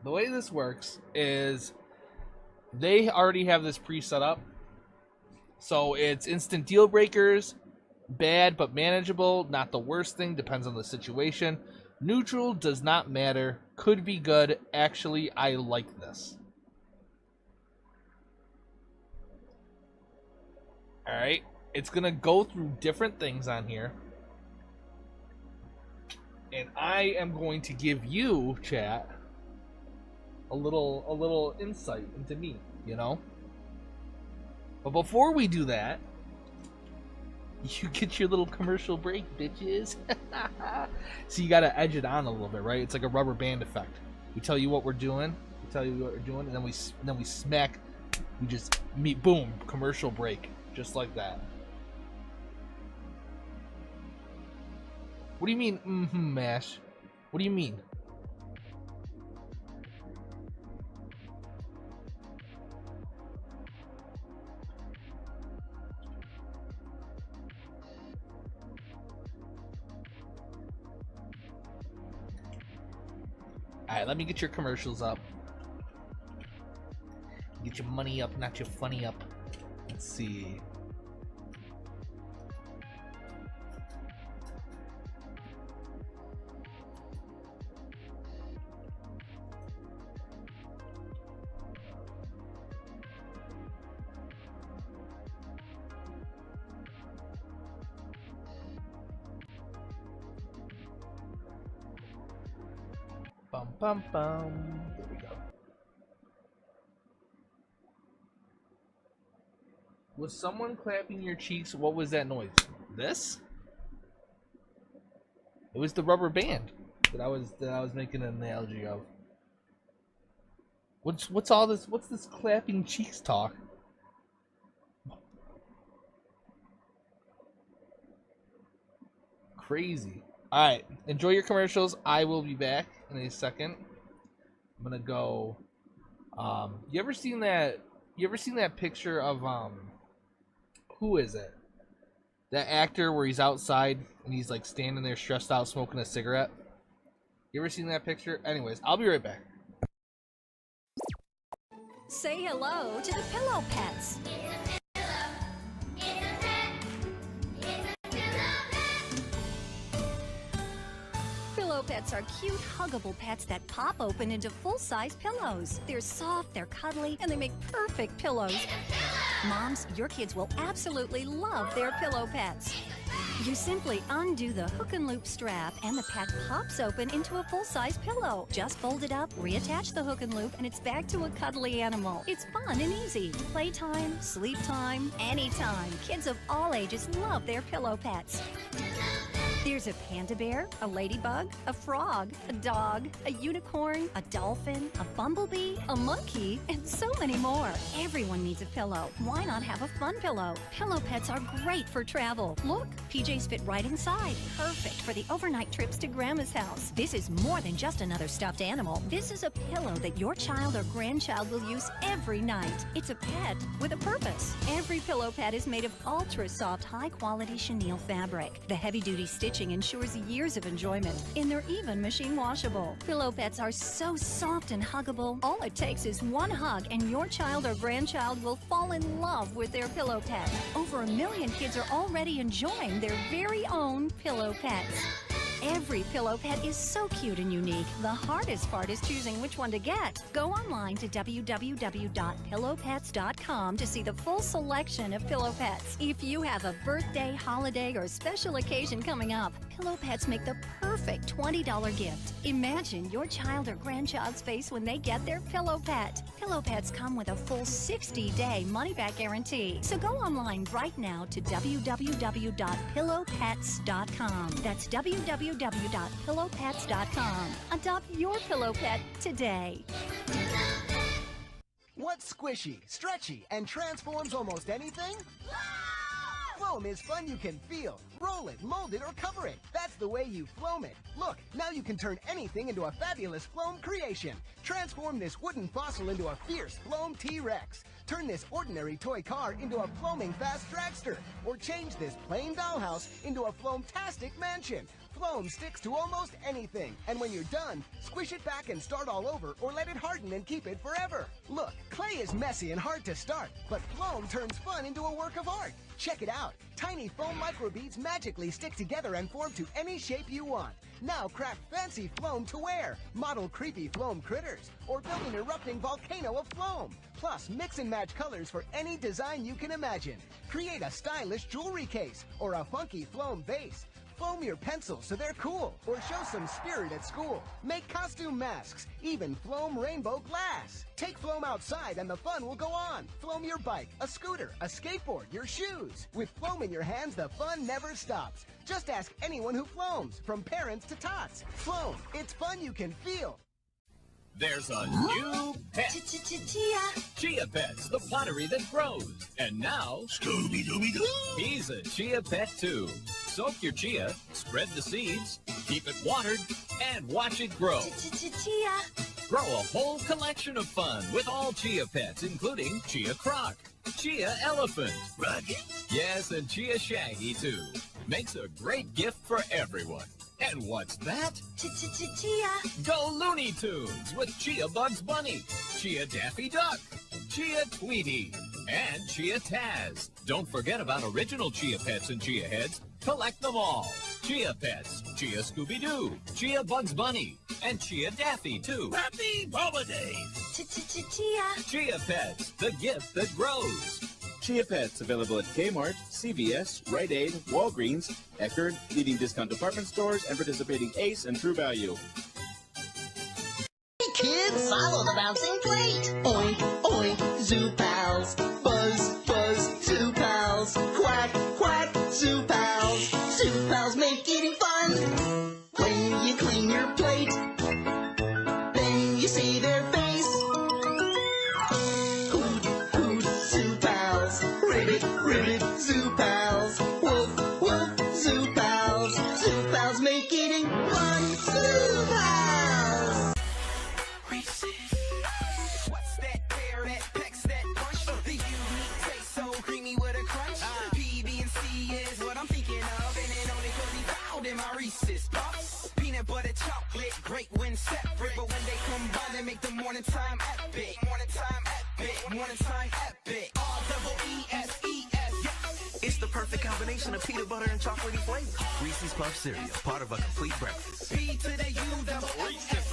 the way this works is they already have this pre-set up. So it's instant deal breakers, bad but manageable, not the worst thing, depends on the situation. Neutral, does not matter, could be good, actually I like this. Alright, it's going to go through different things on here. And I am going to give you, chat, a little insight into me, you know? But before we do that, you get your little commercial break, bitches. So you gotta edge it on a little bit, right? It's like a rubber band effect. We tell you what we're doing, and then we smack. We just boom, commercial break, just like that. What do you mean, Mash? What do you mean? Alright, let me get your commercials up. Get your money up, not your funny up. Let's see. Bum bum bum. There we go. Was someone clapping your cheeks? What was that noise? This? It was the rubber band that I was making an analogy of. What's all this? What's this clapping cheeks talk? Crazy. All right, enjoy your commercials. I will be back in a second. I'm gonna go. You ever seen that? You ever seen that picture of who is it? That actor where he's outside and he's like standing there stressed out smoking a cigarette. You ever seen that picture? Anyways, I'll be right back. Say hello to the Pillow Pets. Pillow Pets are cute, huggable pets that pop open into full-size pillows. They're soft, they're cuddly, and they make perfect pillows. Moms, your kids will absolutely love their Pillow Pets. You simply undo the hook and loop strap and the pet pops open into a full-size pillow. Just fold it up, reattach the hook and loop, and it's back to a cuddly animal. It's fun and easy. Playtime, sleep time, anytime. Kids of all ages love their Pillow Pets. There's a panda bear, a ladybug, a frog, a dog, a unicorn, a dolphin, a bumblebee, a monkey, and so many more. Everyone needs a pillow. Why not have a fun pillow? Pillow Pets are great for travel. Look, PJs fit right inside. Perfect for the overnight trips to Grandma's house. This is more than just another stuffed animal. This is a pillow that your child or grandchild will use every night. It's a pet with a purpose. Every Pillow Pet is made of ultra-soft, high-quality chenille fabric. The heavy-duty stitching ensures years of enjoyment, and they're even machine washable. Pillow Pets are so soft and huggable. All it takes is one hug and your child or grandchild will fall in love with their Pillow Pet. Over 1 million kids are already enjoying their very own Pillow Pets. Every Pillow Pet is so cute and unique. The hardest part is choosing which one to get. Go online to www.pillowpets.com to see the full selection of Pillow Pets. If you have a birthday, holiday, or special occasion coming up, Pillow Pets make the perfect $20 gift. Imagine your child or grandchild's face when they get their Pillow Pet. Pillow Pets come with a full 60-day money-back guarantee. So go online right now to www.pillowpets.com. That's www.pillowpets.com. Adopt your Pillow Pet today. What's squishy, stretchy, and transforms almost anything? Floam is fun you can feel. Roll it, mold it, or cover it. That's the way you Floam it. Look, now you can turn anything into a fabulous Floam creation. Transform this wooden fossil into a fierce Floam T-Rex. Turn this ordinary toy car into a Floaming fast dragster. Or change this plain dollhouse into a Floamtastic mansion. Floam sticks to almost anything, and when you're done, squish it back and start all over, or let it harden and keep it forever. Look, clay is messy and hard to start, but Floam turns fun into a work of art. Check it out. Tiny foam microbeads magically stick together and form to any shape you want. Now craft fancy Floam to wear, model creepy Floam critters, or build an erupting volcano of Floam. Plus, mix and match colors for any design you can imagine. Create a stylish jewelry case, or a funky Floam vase. Foam your pencils so they're cool, or show some spirit at school. Make costume masks, even Floam rainbow glass. Take Floam outside and the fun will go on. Floam your bike, a scooter, a skateboard, your shoes. With Floam in your hands, the fun never stops. Just ask anyone who Floams, from parents to tots. Floam, it's fun you can feel. There's a new pet. Chia Pets, the pottery that grows. And now, Scooby-Dooby-Doo. He's a Chia Pet too. Soak your chia, spread the seeds, keep it watered, and watch it grow. Grow a whole collection of fun with all Chia Pets, including Chia Croc, Chia Elephant, Rocket, yes, and Chia Shaggy too. Makes a great gift for everyone. And what's that? Chia. Go Looney Tunes with Chia Bugs Bunny, Chia Daffy Duck, Chia Tweety, and Chia Taz. Don't forget about original Chia Pets and Chia Heads. Collect them all. Chia Pets, Chia Scooby-Doo, Chia Bugs Bunny, and Chia Daffy too. Happy holidays! Chia. Chia Pets, the gift that grows. Chia Pets available at Kmart, CVS, Rite Aid, Walgreens, Eckerd, leading discount department stores, and participating Ace and True Value. Hey kids, follow the bouncing plate. Oink, oink, Zoo Pals. Buzz, buzz, Zoo Pals. Quack, quack, Zoo Pals. Zoo Pals make eating fun. When you clean your plate, then you see their face. Hoot, hoot, Zoo Pals. Ribbit, ribbit, Zoo Pals. Woof, woof, Zoo Pals. Zoo Pals make eating fun. Zoo Pals. What's that pear, that pecs, that punch? The unique taste so creamy with a crunch. PB&C is what I'm thinking of, and it only could be found in my Reese's Puffs. Peanut butter chocolate, great when separate, but when they combine, they make the morning time epic. Morning time epic. Morning time epic. R-double-E-S-E-S. Yes. It's the perfect combination of peanut butter and chocolatey flavors. Reese's Puff cereal, part of a complete breakfast. P to the U double Reese's.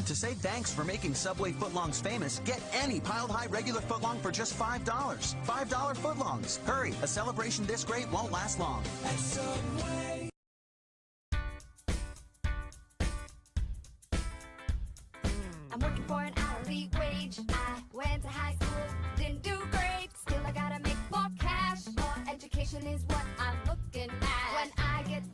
To say thanks for making Subway footlongs famous, get any piled high regular footlong for just $5. $5 footlongs. Hurry, a celebration this great won't last long. At Subway. I'm working for an hourly wage. I went to high school, didn't do great. Still, I gotta make more cash. More education is what I'm looking at. When I get a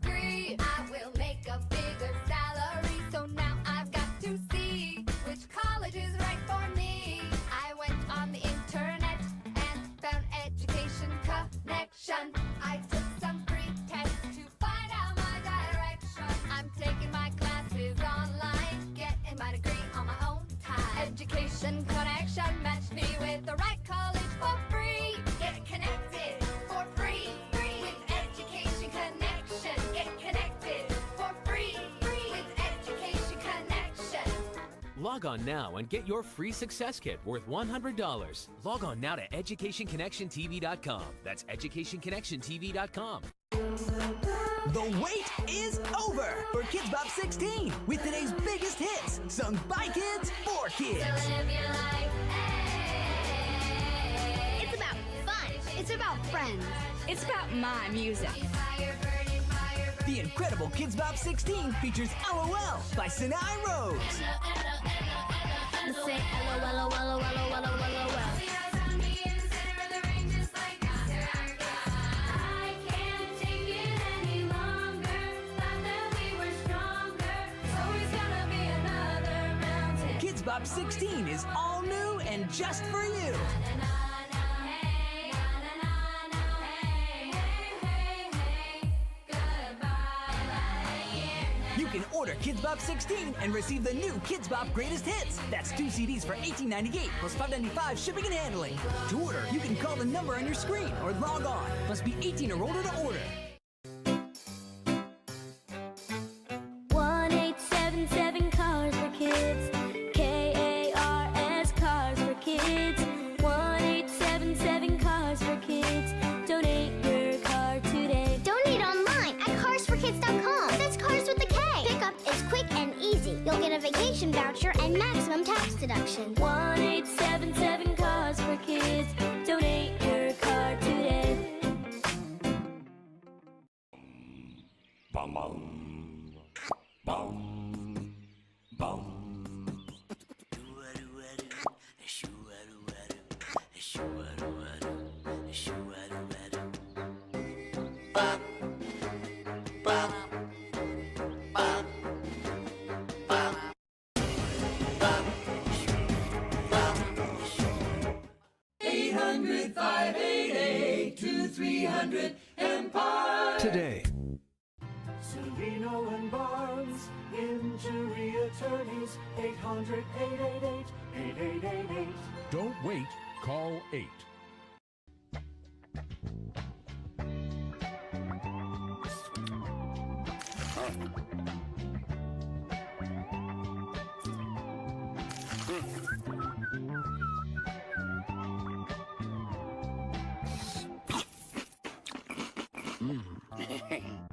degree, I will make a bigger salary. So now I've got to see which college is right for me. I went on the internet and found Education Connection. I took some free tests to find out my direction. I'm taking my classes online, getting my degree on my own time. Education Connection matched me with the right college for free. Get connected for free. With Education Connection. Get connected for free. With Education Connection. Log on now and get your free success kit worth $100. Log on now to educationconnectiontv.com. That's educationconnectiontv.com. The wait is over for Kids Bop 16 with today's biggest hits, sung by kids for kids. It's about fun. It's about friends. It's about my music. The incredible Kids Bop 16 features LOL by Sinai Rose. Say LOL, LOL, LOL, LOL, LOL, LOL. Bop 16 is all new and just for you. You can order Kids Bop 16 and receive the new Kids Bop Greatest Hits. That's 2 CDs for $18.98 plus $5.95 shipping and handling. To order, you can call the number on your screen or log on. Must be 18 or older to order. 1877 Cars for Kids. K-A-R-S Cars for Kids. 1877 Cars for Kids. Donate your car today. Donate online at carsforkids.com. That's cars with a K. Pickup is quick and easy. You'll get a vacation voucher and maximum tax deduction. 1877 Cars for Kids. Donate your car today. Bum bum bum. Bop, bop, bop, bop, bop, bop. 800-588-2300 Empire. Today. Savino and Barnes, injury attorneys, 800-888-8888. Don't wait, call 8.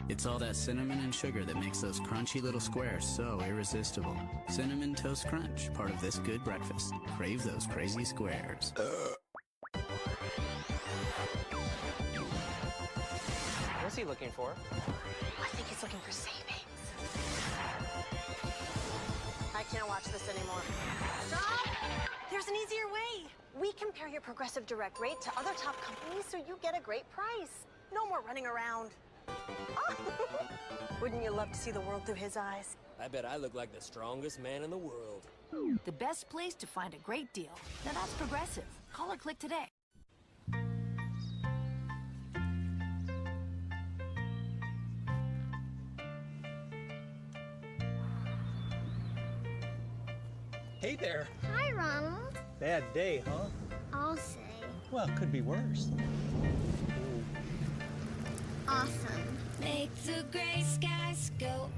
It's all that cinnamon and sugar that makes those crunchy little squares so irresistible. Cinnamon Toast Crunch, part of this good breakfast. Crave those crazy squares. What's he looking for? I think he's looking for savings. I can't watch this anymore. Stop! There's an easier way. We compare your Progressive Direct rate to other top companies so you get a great price. No more running around. Wouldn't you love to see the world through his eyes? I bet I look like the strongest man in the world. The best place to find a great deal. Now that's Progressive. Call or click today. Hey there. Hi, Ronald. Bad day, huh? I'll say. Well, could be worse. Awesome. Make the gray skies go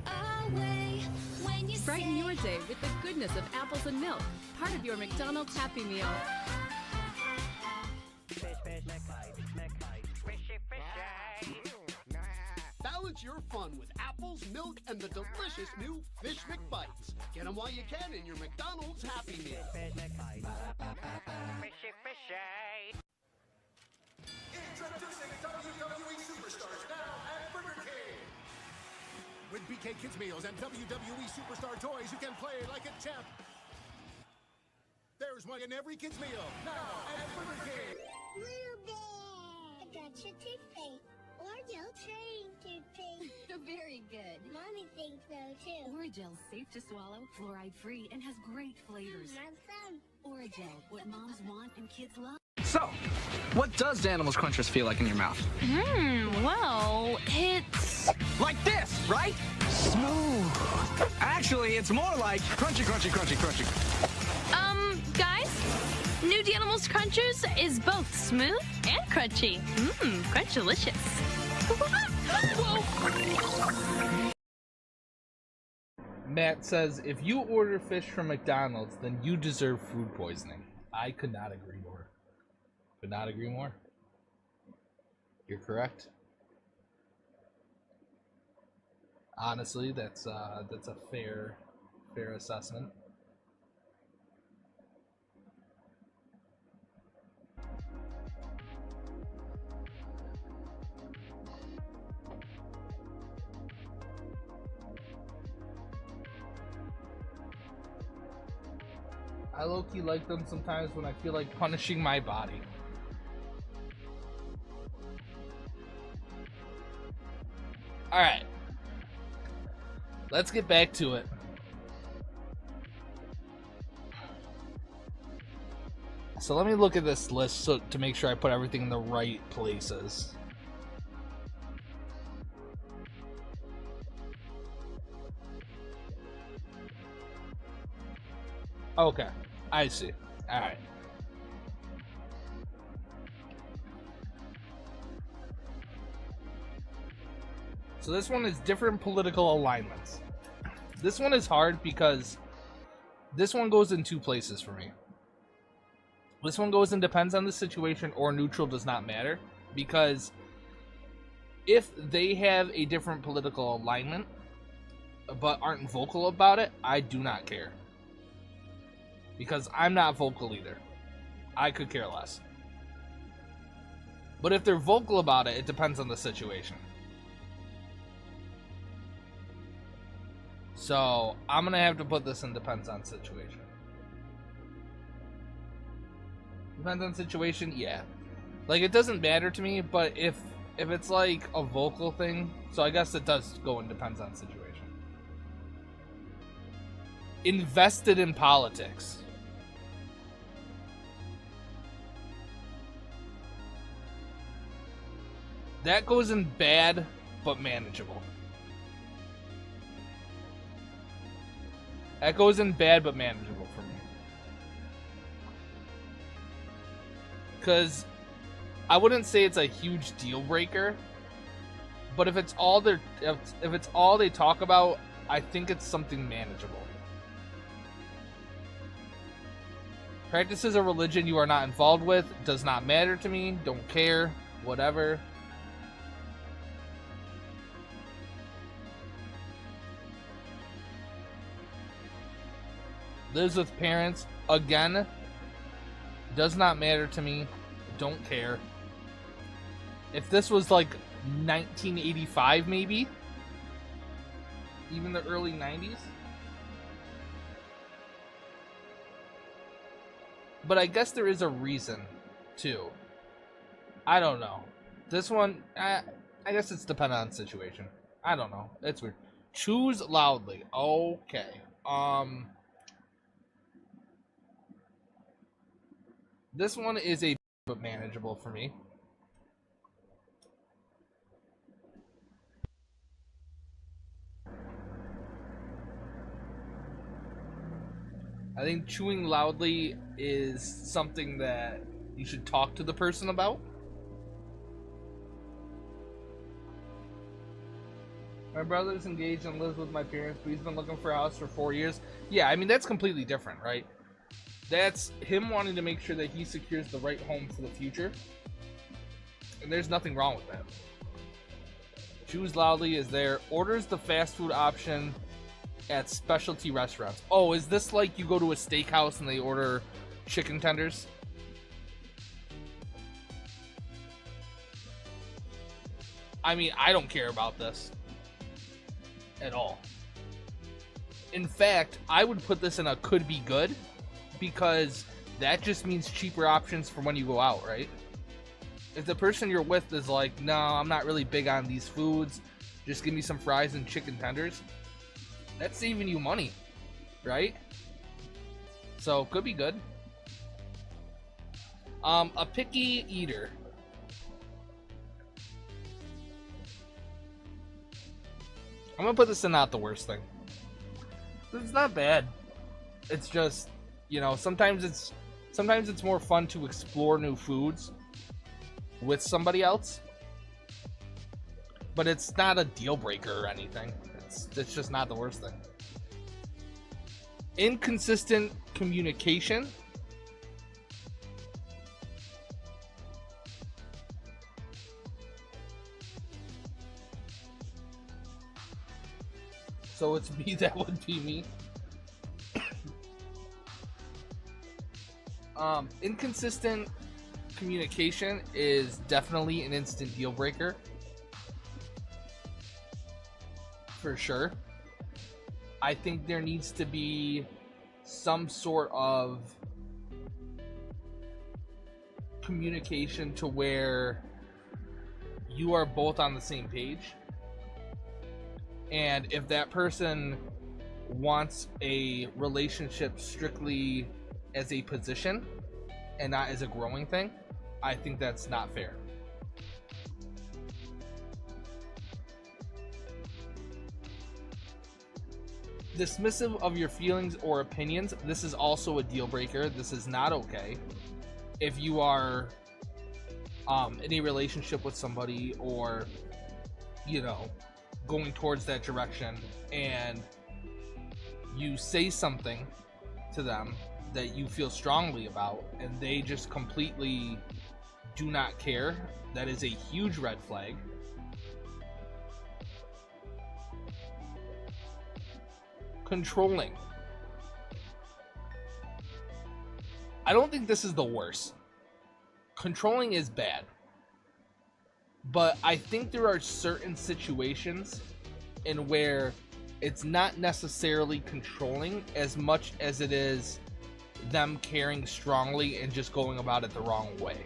away when you Brighten your day with the goodness of apples and milk, part of your McDonald's Happy Meal. Balance your fun with apples, milk, and the delicious new Fish McBites. Get them while you can in your McDonald's Happy Meal. Introducing WWE Superstars now at Burger King. With BK Kids Meals and WWE Superstar toys, you can play like a champ. There's one in every kids meal now at Burger King. Little bear. I got your toothpaste. Orajel trained toothpaste. Very good. Mommy thinks so too. Oragel's safe to swallow, fluoride-free, and has great flavors. Oragel, what moms want and kids love. So, what does Danimals Crunchers feel like in your mouth? Well, it's... Like this, right? Smooth. Actually, it's more like crunchy, crunchy, crunchy, crunchy. Guys, new Danimals Crunchers is both smooth and crunchy. Crunch-delicious. Whoa. Matt says, if you order fish from McDonald's, then you deserve food poisoning. I could not agree more. Could not agree more. You're correct. Honestly, that's a fair assessment. I low-key like them sometimes when I feel like punishing my body. Alright. Let's get back to it. So let me look at this list to make sure I put everything in the right places. Okay, I see. All right. So this one is different political alignments. This one is hard because this one goes in two places for me. This one goes in depends on the situation or neutral does not matter, because if they have a different political alignment but aren't vocal about it, I do not care. Because I'm not vocal either. I could care less. But if they're vocal about it, it depends on the situation. So I'm gonna have to put this in depends on situation. Depends on situation, yeah. Like, it doesn't matter to me, but if it's like a vocal thing, so I guess it does go in depends on situation. Invested in politics. That goes in bad, but manageable. That goes in bad, but manageable for me. Because I wouldn't say it's a huge deal breaker, but if it's all they talk about, I think it's something manageable. Practices a religion you are not involved with, does not matter to me, don't care, whatever. Lives with parents, again, does not matter to me, don't care. If this was like 1985 maybe, even the early 90s. But I guess there is a reason too. I don't know. This one, I guess it's dependent on situation. I don't know. It's weird. Choose loudly. Okay. This one is a bit manageable for me. I think chewing loudly is something that you should talk to the person about. My brother's engaged and lives with my parents, but he's been looking for a house for 4 years. Yeah, I mean, that's completely different, right? That's him wanting to make sure that he secures the right home for the future. And there's nothing wrong with that. Choose loudly is there. Orders the fast food option at specialty restaurants. Oh, is this like you go to a steakhouse and they order chicken tenders? I mean, I don't care about this at all. In fact, I would put this in a could be good, because that just means cheaper options for when you go out, right? If the person you're with is like, no, I'm not really big on these foods, just give me some fries and chicken tenders, that's saving you money, right? So, could be good. A picky eater. I'm gonna put this in not the worst thing. It's not bad. It's just, you know, sometimes it's more fun to explore new foods with somebody else. But it's not a deal breaker or anything. It's just not the worst thing. Inconsistent communication. So it's me, that would be me. Inconsistent communication is definitely an instant deal breaker. For sure. I think there needs to be some sort of communication to where you are both on the same page. And if that person wants a relationship strictly as a position, and not as a growing thing, I think that's not fair. Dismissive of your feelings or opinions, this is also a deal breaker. This is not okay. If you are in a relationship with somebody, or, you know, going towards that direction, and you say something to them that you feel strongly about, and they just completely do not care, that is a huge red flag. Controlling. I don't think this is the worst. Controlling is bad. But I think there are certain situations in where it's not necessarily controlling as much as it is them caring strongly and just going about it the wrong way.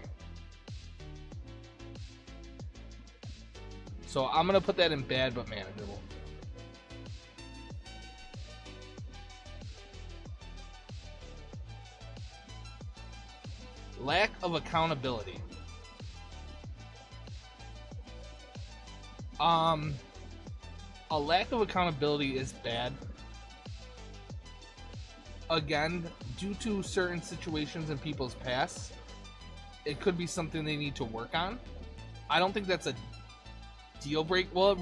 So I'm going to put that in bad but manageable. Lack of accountability. A lack of accountability is bad. Again, due to certain situations in people's past, it could be something they need to work on. I don't think that's a deal break. Well,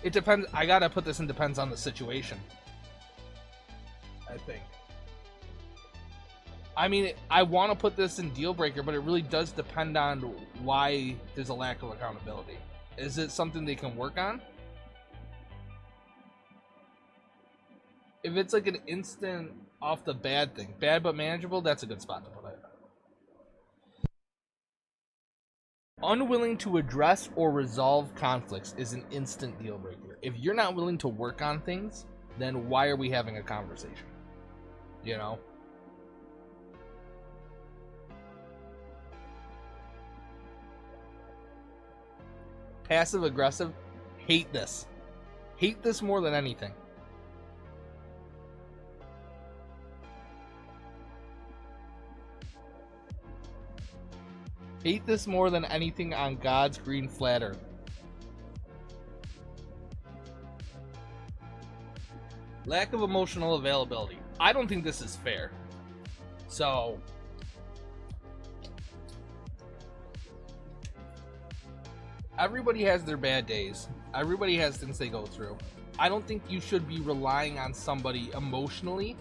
it depends. I gotta put this in depends on the situation, I think. I mean, I want to put this in deal breaker, but it really does depend on why there's a lack of accountability. Is it something they can work on? If it's like an instant off the bad thing, bad but manageable, that's a good spot to put it. Unwilling to address or resolve conflicts is an instant deal breaker. If you're not willing to work on things, then why are we having a conversation? You know? Passive aggressive, hate this. Hate this more than anything. Hate this more than anything on God's green flat earth. Lack of emotional availability. I don't think this is fair. So everybody has their bad days. Everybody has things they go through. I don't think you should be relying on somebody emotionally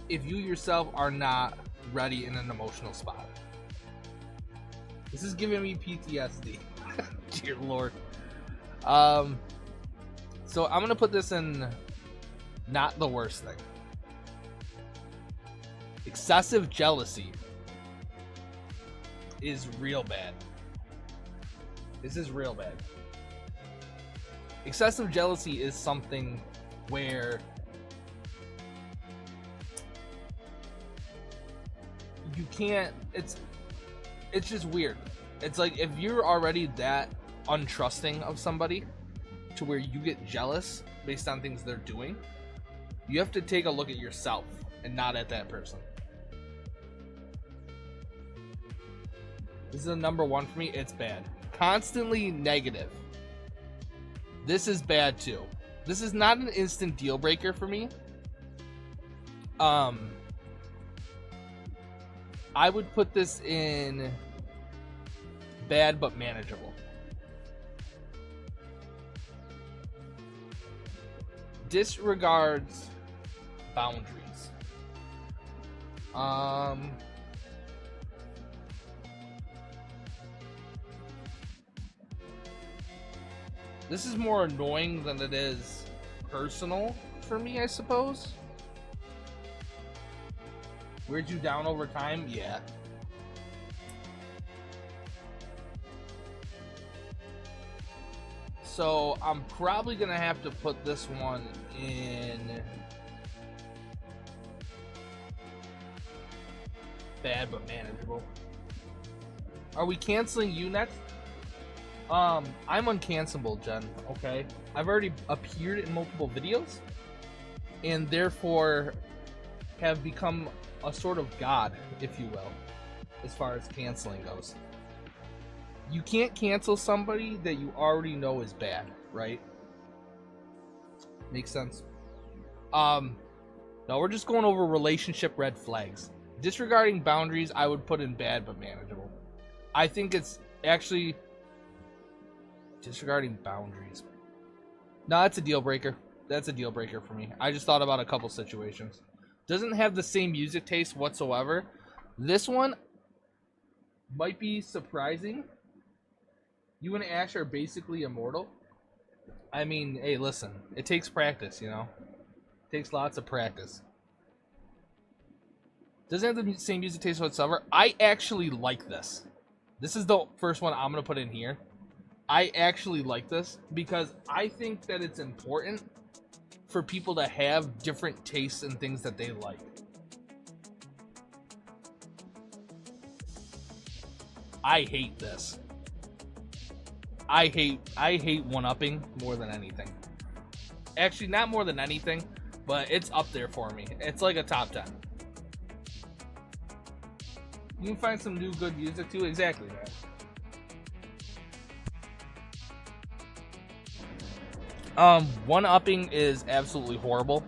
if you yourself are not ready in an emotional spot. This is giving me PTSD. Dear Lord. So I'm gonna put this in not the worst thing. Excessive jealousy is real bad. This is real bad. Excessive jealousy is something where you can't, it's just weird. It's like if you're already that untrusting of somebody to where you get jealous based on things they're doing, you have to take a look at yourself and not at that person. This is a number one for me. It's bad. Constantly negative. This is bad too. This is not an instant deal breaker for me. I would put this in bad but manageable. Disregards boundaries. This is more annoying than it is personal for me, I suppose. Weird you down over time? Yeah. So I'm probably gonna have to put this one in bad but manageable. Are we canceling you next? I'm uncancelable, Jen, okay? I've already appeared in multiple videos and therefore have become a sort of god, if you will. as far as canceling goes. You can't cancel somebody that you already know is bad, right? Makes sense. No, we're just going over relationship red flags. Disregarding boundaries, I would put in bad but manageable. I think it's actually disregarding boundaries. No, that's a deal breaker. That's a deal breaker for me. I just thought about a couple situations. Doesn't have the same music taste whatsoever. This one might be surprising. You and Ash are basically immortal. I mean, hey, listen. It takes practice, you know? It takes lots of practice. Doesn't have the same music taste whatsoever. I actually like this. This is the first one I'm going to put in here. I actually like this because I think that it's important for people to have different tastes and things that they like. I hate this. I hate one-upping more than anything. Actually, not more than anything, but it's up there for me. It's like a top 10. You can find some new good music too. Exactly, man. One-upping is absolutely horrible.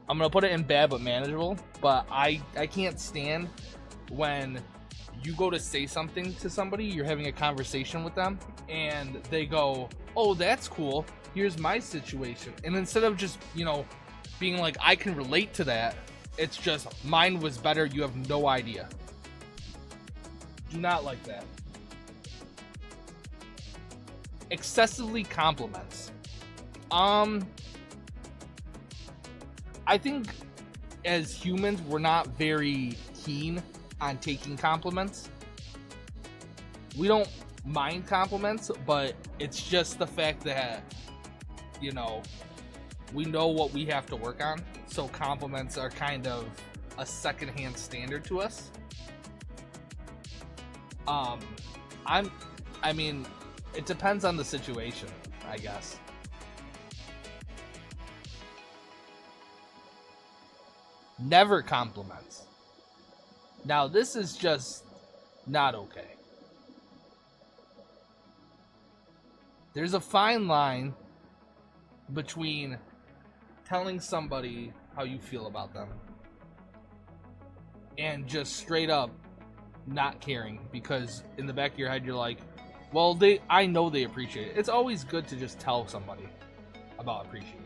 I'm gonna put it in bad but manageable, but I can't stand when you go to say something to somebody, you're having a conversation with them, and they go, oh, that's cool, here's my situation. And instead of just, you know, being like, I can relate to that, it's just, mine was better, you have no idea. Do not like that. Excessively compliments. I think as humans, we're not very keen on taking compliments. We don't mind compliments, but it's just the fact that, you know, we know what we have to work on, so compliments are kind of a secondhand standard to us. I mean, it depends on the situation, I guess. Never compliments. Now, this is just not okay. There's a fine line between telling somebody how you feel about them and just straight up not caring, because in the back of your head you're like, well, I know they appreciate it. It's always good to just tell somebody about appreciation.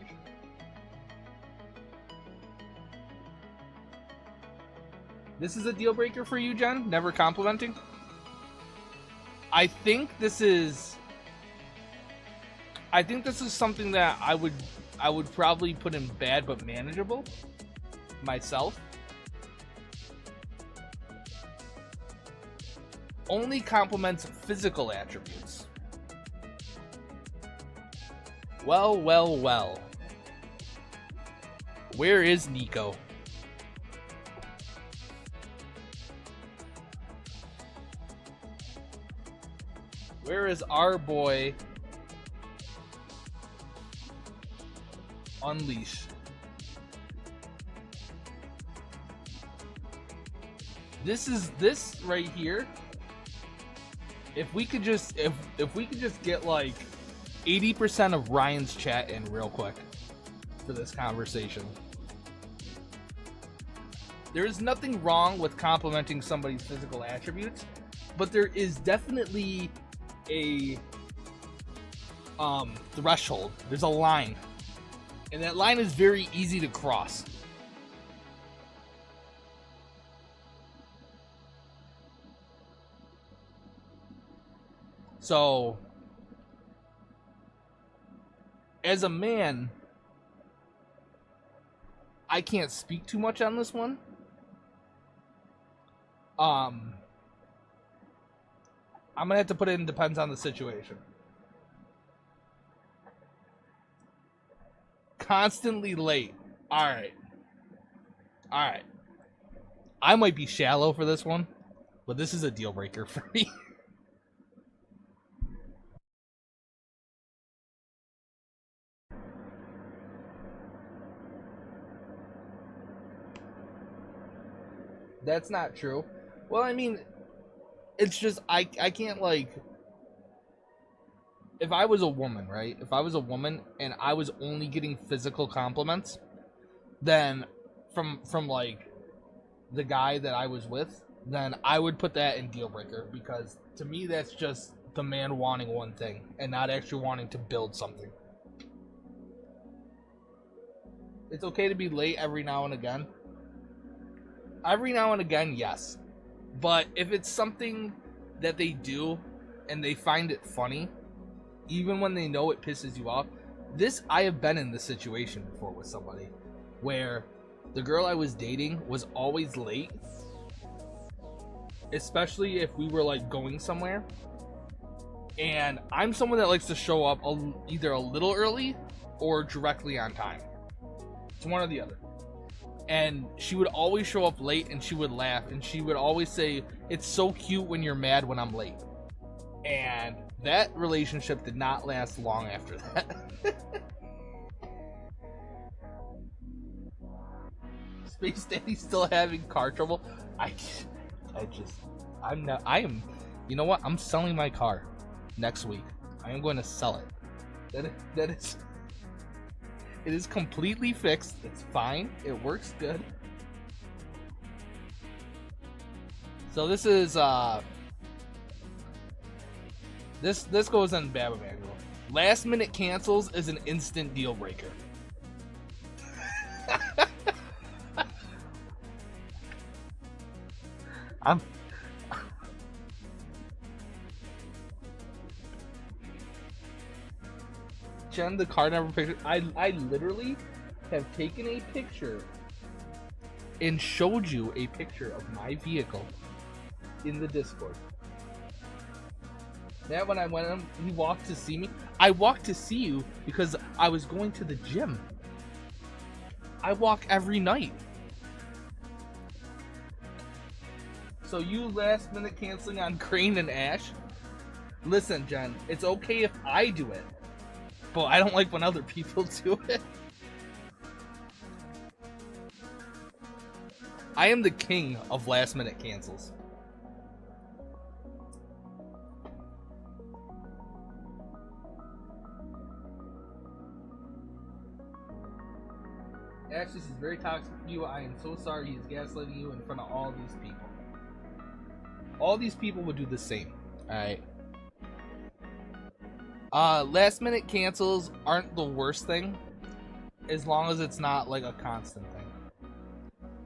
This is a deal breaker for you, Jen? Never complimenting? I think this is something that I would probably put in bad but manageable myself. Only compliments physical attributes. Well, well, well. Where is Nico? Where is our boy Unleash? This right here. If we could just get like 80% of Ryan's chat in real quick for this conversation. There is nothing wrong with complimenting somebody's physical attributes, but there is definitely a threshold. There's a line, and that line is very easy to cross. So, as a man, I can't speak too much on this one. I'm gonna have to put it in depends on the situation. Constantly late. Alright. Alright. I might be shallow for this one, but this is a deal breaker for me. That's not true. Well, I mean, it's just, I can't, like, if I was a woman, right? If I was a woman and I was only getting physical compliments, then from like, the guy that I was with, then I would put that in deal breaker, because to me that's just the man wanting one thing and not actually wanting to build something. It's okay to be late every now and again. Every now and again, yes. But if it's something that they do and they find it funny, even when they know it pisses you off, I have been in this situation before with somebody where the girl I was dating was always late, especially if we were like going somewhere. And I'm someone that likes to show up either a little early or directly on time. It's one or the other. And she would always show up late, and she would laugh, and she would always say, "It's so cute when you're mad when I'm late." And that relationship did not last long after that. Space Daddy still having car trouble? You know what? I'm selling my car next week. I am going to sell it. It is completely fixed. It's fine. It works good. So this is this goes in Baba Manual. Last minute cancels is an instant deal breaker. Jen, the car number picture. I literally have taken a picture and showed you a picture of my vehicle in the Discord. That when I went in, he walked to see me. I walked to see you because I was going to the gym. I walk every night. So you last minute canceling on Crane and Ash? Listen, Jen, it's okay if I do it, but I don't like when other people do it. I am the king of last minute cancels. Ash, this is very toxic for you. I am so sorry he is gaslighting you in front of all these people. All these people would do the same. Alright. Last minute cancels aren't the worst thing, as long as it's not like a constant thing.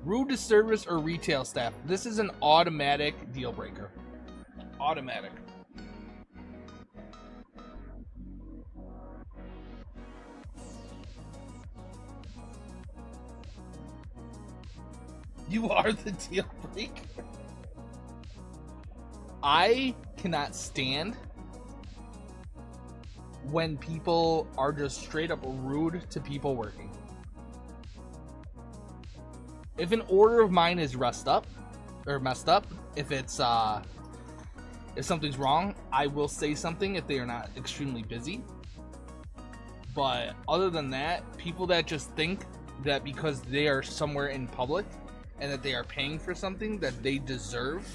Rude to service or retail staff. This is an automatic deal breaker. Automatic. You are the deal breaker. I cannot stand when people are just straight up rude to people working. If an order of mine is messed up, if it's if something's wrong, I will say something if they are not extremely busy. But other than that, people that just think that because they are somewhere in public and that they are paying for something that they deserve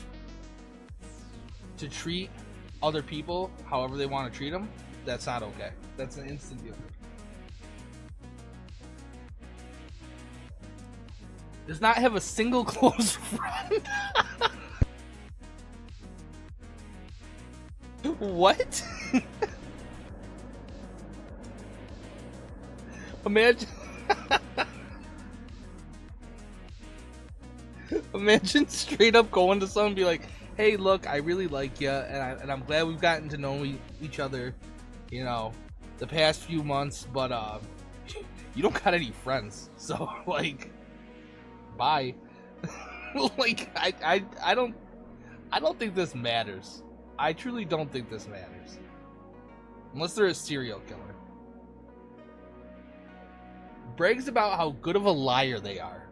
to treat other people however they want to treat them, that's not okay. That's an instant deal. Does not have a single close friend. What? Imagine. Imagine straight up going to someone and be like, "Hey, look, I really like you, and I'm glad we've gotten to know each other, you know, the past few months, but you don't got any friends, so like, bye." Like, I don't think this matters. I truly don't think this matters, unless they're a serial killer. Brags about how good of a liar they are.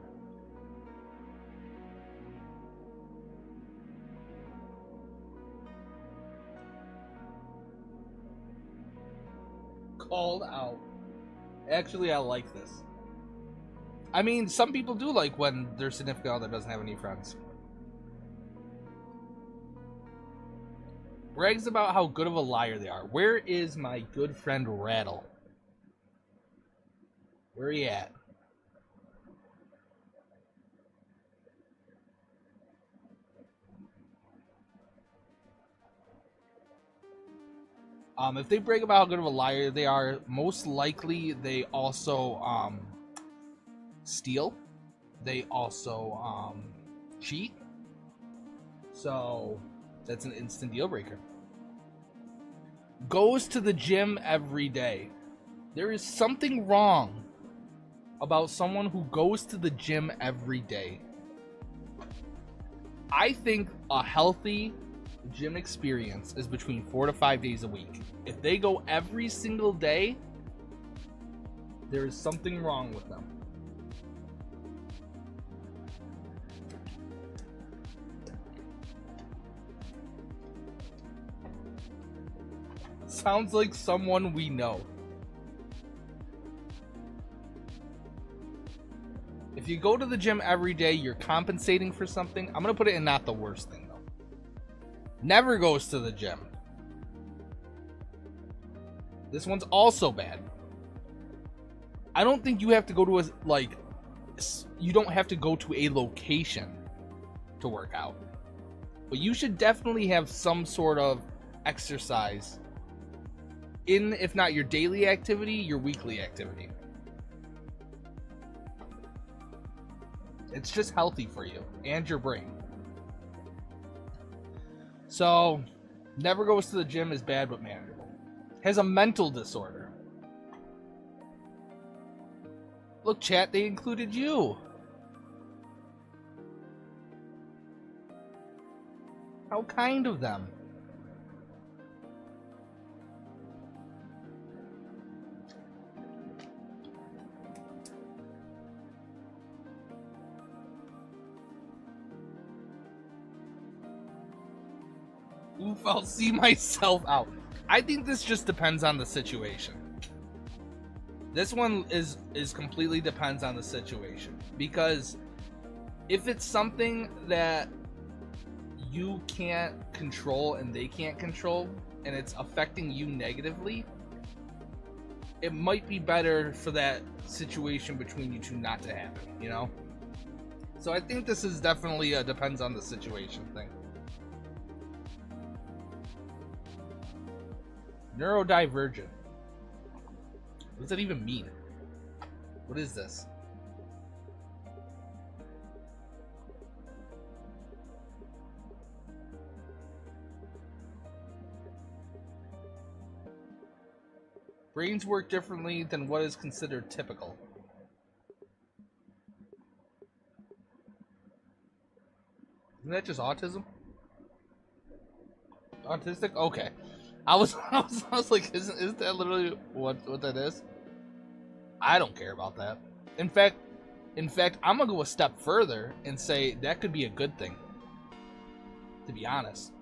Called out. Actually, I like this. I mean, some people do like when their significant other doesn't have any friends. Brags about how good of a liar they are. Where is my good friend Rattle? Where are you at? If they brag about how good of a liar they are, most likely they also steal. They also cheat. So that's an instant deal breaker. Goes to the gym every day. There is something wrong about someone who goes to the gym every day. I think a healthy gym experience is between 4 to 5 days a week. If they go every single day, there is something wrong with them. Sounds like someone we know. If you go to the gym every day, you're compensating for something. I'm going to put it in not the worst thing, though. Never goes to the gym. This one's also bad. I don't think you have to go to you don't have to go to a location to work out. But you should definitely have some sort of exercise in, if not your daily activity, your weekly activity. It's just healthy for you and your brain. So, never goes to the gym is bad but manageable. Has a mental disorder. Look, chat, they included you. How kind of them. Oof, I'll see myself out. I think this just depends on the situation. This one is completely depends on the situation. Because if it's something that you can't control and they can't control, and it's affecting you negatively, it might be better for that situation between you two not to happen, you know? So I think this is definitely a depends on the situation thing. Neurodivergent. What does that even mean? What is this? Brains work differently than what is considered typical. Isn't that just autism? Autistic? Okay. I was like, isn't that literally what that is? I don't care about that. In fact, I'm gonna go a step further and say that could be a good thing. To be honest.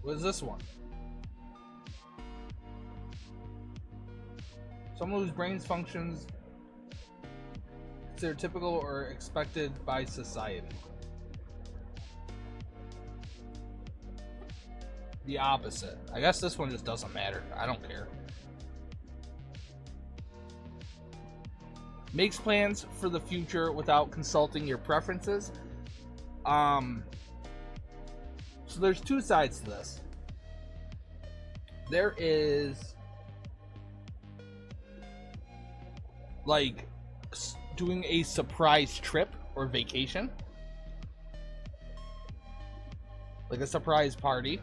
What is this one? Someone whose brain's functions considered typical or expected by society. The opposite. I guess this one just doesn't matter. I don't care. Makes plans for the future without consulting your preferences. So there's two sides to this. There is like doing a surprise trip or vacation, like a surprise party,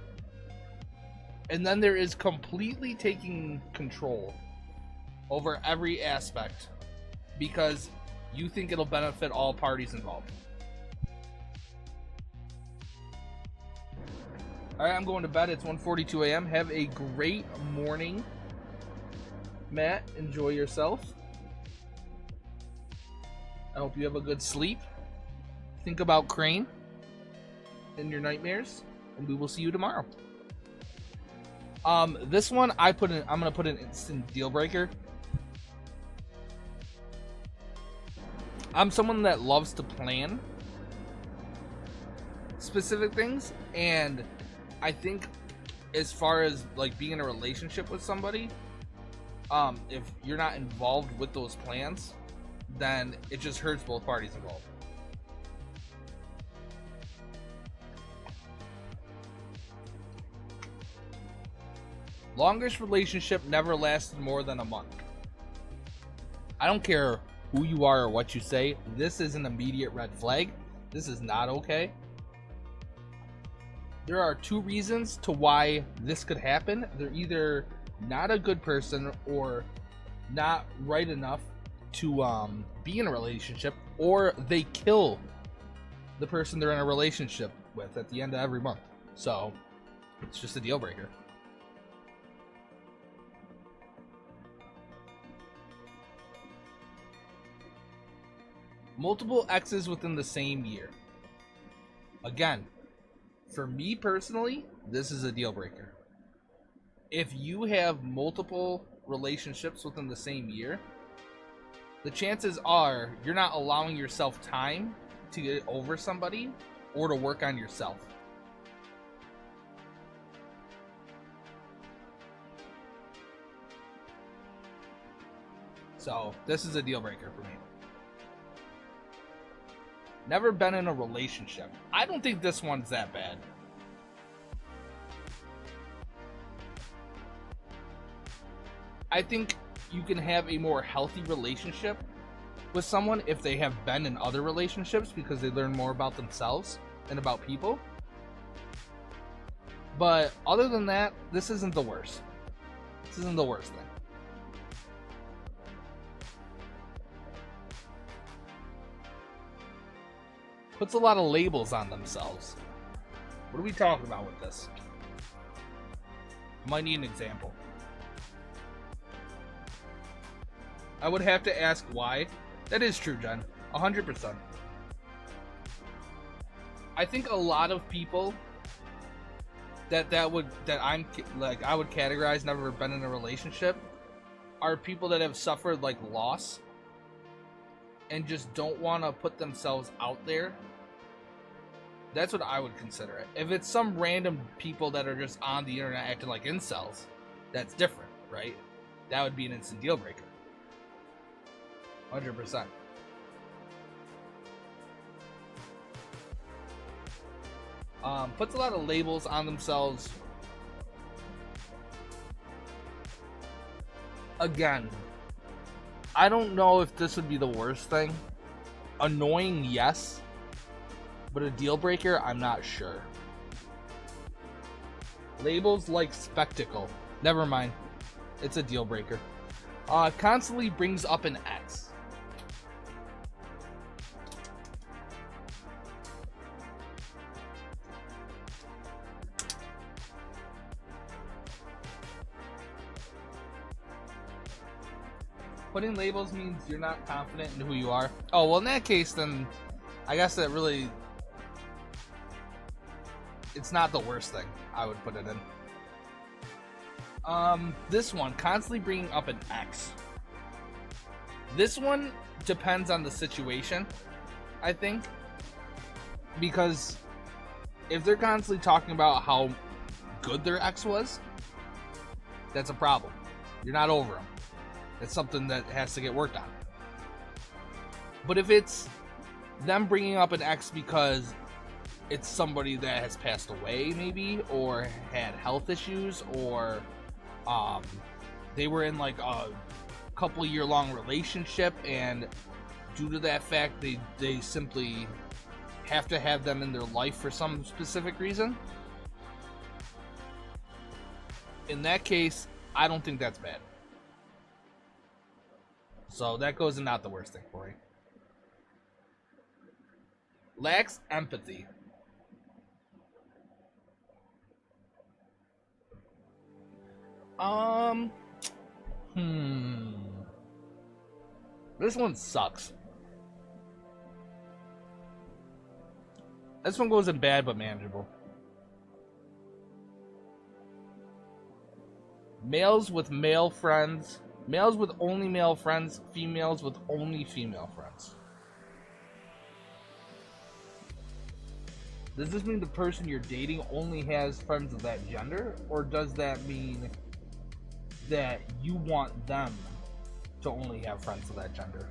and then there is completely taking control over every aspect because you think it'll benefit all parties involved. Alright, I'm going to bed. It's 1:42 a.m. Have a great morning, Matt. Enjoy yourself. I hope you have a good sleep. Think about Crane in your nightmares, and we will see you tomorrow. This one I'm gonna put an instant deal breaker. I'm someone that loves to plan specific things, and I think as far as like being in a relationship with somebody, if you're not involved with those plans, then it just hurts both parties involved. Longest relationship never lasted more than a month. I don't care who you are or what you say, this is an immediate red flag. This is not okay. There are two reasons to why this could happen. They're either not a good person or not right enough to be in a relationship, or they kill the person they're in a relationship with at the end of every month. So it's just a deal breaker. Multiple exes within the same year. Again, for me personally, this is a deal breaker. If you have multiple relationships within the same year, the chances are you're not allowing yourself time to get over somebody or to work on yourself. So, this is a deal breaker for me. Never been in a relationship. I don't think this one's that bad. I think you can have a more healthy relationship with someone if they have been in other relationships, because they learn more about themselves and about people. But other than that, this isn't the worst. This isn't the worst thing. Puts a lot of labels on themselves. What are we talking about with this? Might need an example. I would have to ask why. That is true, Jen. 100%. I think a lot of people that I would categorize never been in a relationship are people that have suffered like loss and just don't want to put themselves out there. That's what I would consider it. If it's some random people that are just on the internet acting like incels, that's different, right? That would be an instant deal breaker. 100%. Puts a lot of labels on themselves. Again, I don't know if this would be the worst thing. Annoying, yes. But a deal breaker, I'm not sure. Labels like spectacle. Never mind. It's a deal breaker. Constantly brings up an ex. Putting labels means you're not confident in who you are. Oh, well, in that case, then I guess that really... it's not the worst thing I would put it in. This one, constantly bringing up an ex. This one depends on the situation, I think. Because if they're constantly talking about how good their ex was, that's a problem. You're not over them. It's something that has to get worked on. But if it's them bringing up an ex because it's somebody that has passed away, maybe, or had health issues, or they were in like a couple year long relationship, and due to that fact they simply have to have them in their life for some specific reason, in that case, I don't think that's bad. So that goes in not the worst thing for you. Lacks empathy. This one sucks. This one goes in bad but manageable. Males with male friends. Males with only male friends. Females with only female friends. Does this mean the person you're dating only has friends of that gender? Or does that mean that you want them to only have friends of that gender?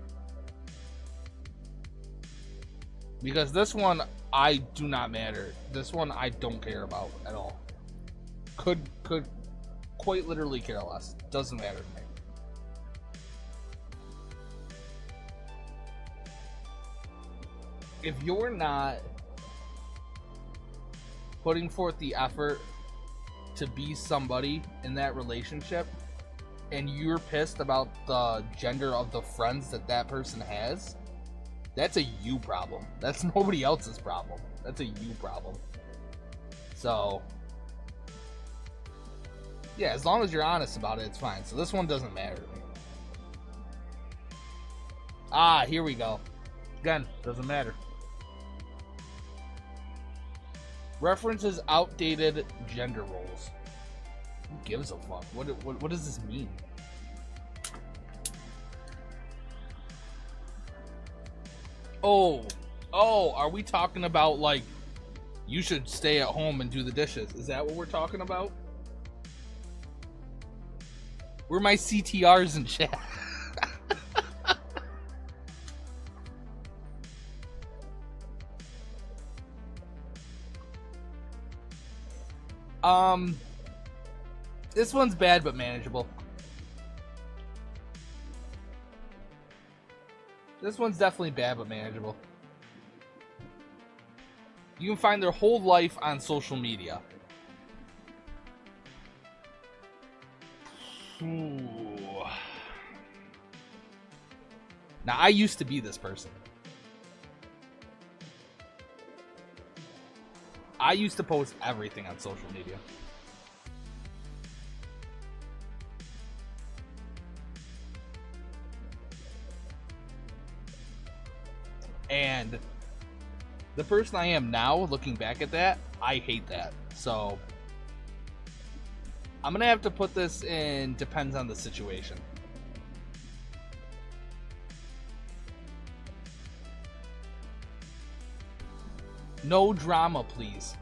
Because this one, I do not matter. This one, I don't care about at all. Could quite literally care less. Doesn't matter to me. If you're not putting forth the effort to be somebody in that relationship, and you're pissed about the gender of the friends that person has, that's a you problem. That's nobody else's problem. That's a you problem. So, yeah, as long as you're honest about it, it's fine. So this one doesn't matter to me. Ah, here we go. Again, doesn't matter. References outdated gender roles. Who gives a fuck? What does this mean? Oh, are we talking about, like, you should stay at home and do the dishes? Is that what we're talking about? Where are my CTRs in chat? This one's bad but manageable. This one's definitely bad but manageable. You can find their whole life on social media. Ooh. Now, I used to be this person. I used to post everything on social media. And the person I am now, looking back at that, I hate that. So I'm gonna have to put this in depends on the situation. No drama, please.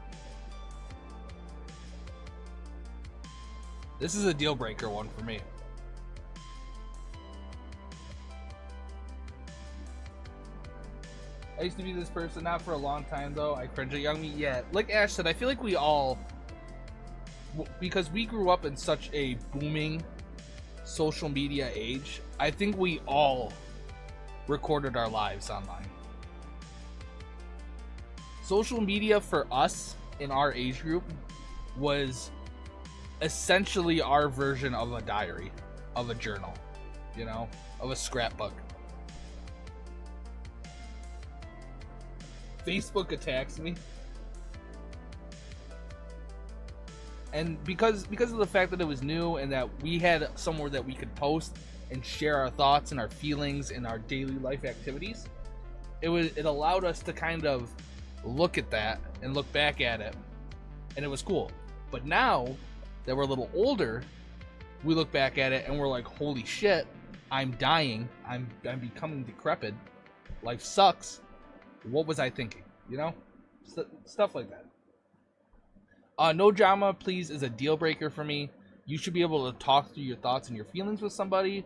This is a deal breaker one for me. I used to be this person, not for a long time though. I cringe at young me. Yeah, like Ash said, I feel like we all, because we grew up in such a booming social media age, I think we all recorded our lives online. Social media for us in our age group was essentially our version of a diary, of a journal, you know, of a scrapbook. Facebook attacks me. And because of the fact that it was new and that we had somewhere that we could post and share our thoughts and our feelings and our daily life activities, it allowed us to kind of look at that and look back at it, and it was cool. But now that we're a little older, we look back at it and we're like, holy shit, I'm dying, I'm becoming decrepit, life sucks. What was I thinking? You know? Stuff like that. No drama, please, is a deal breaker for me. You should be able to talk through your thoughts and your feelings with somebody.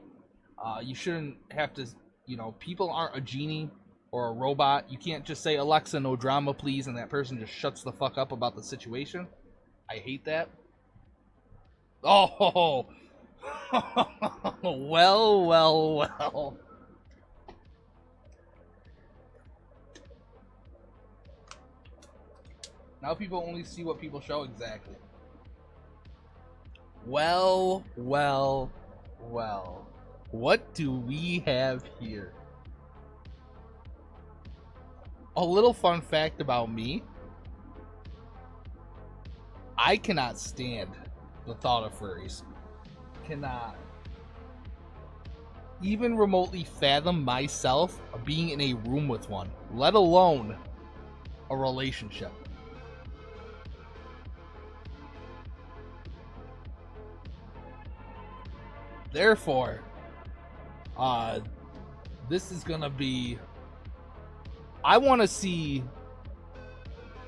You shouldn't have to, you know, people aren't a genie or a robot. You can't just say, Alexa, no drama, please, and that person just shuts the fuck up about the situation. I hate that. Oh, well. Now people only see what people show. Exactly. Well. What do we have here? A little fun fact about me. I cannot stand the thought of furries. Cannot even remotely fathom myself being in a room with one, let alone a relationship. Therefore, this is gonna be. I want to see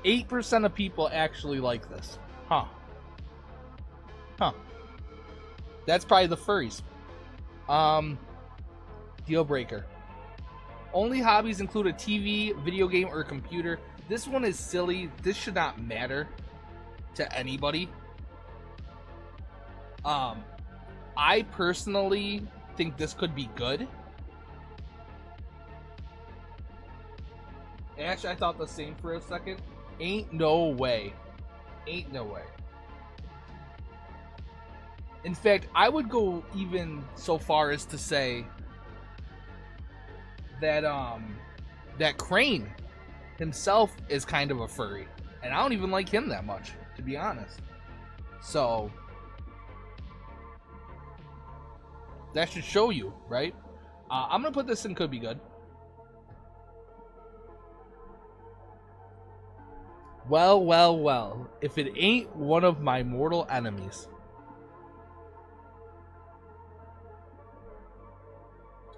8% of people actually like this. Huh. That's probably the furries. Deal breaker. Only hobbies include a TV, video game, or computer. This one is silly. This should not matter to anybody. I personally think this could be good. Actually, I thought the same for a second. Ain't no way. Ain't no way. In fact, I would go even so far as to say that that Crane himself is kind of a furry, and I don't even like him that much, to be honest. So that should show you, right? I'm gonna put this in could be good. Well, if it ain't one of my mortal enemies.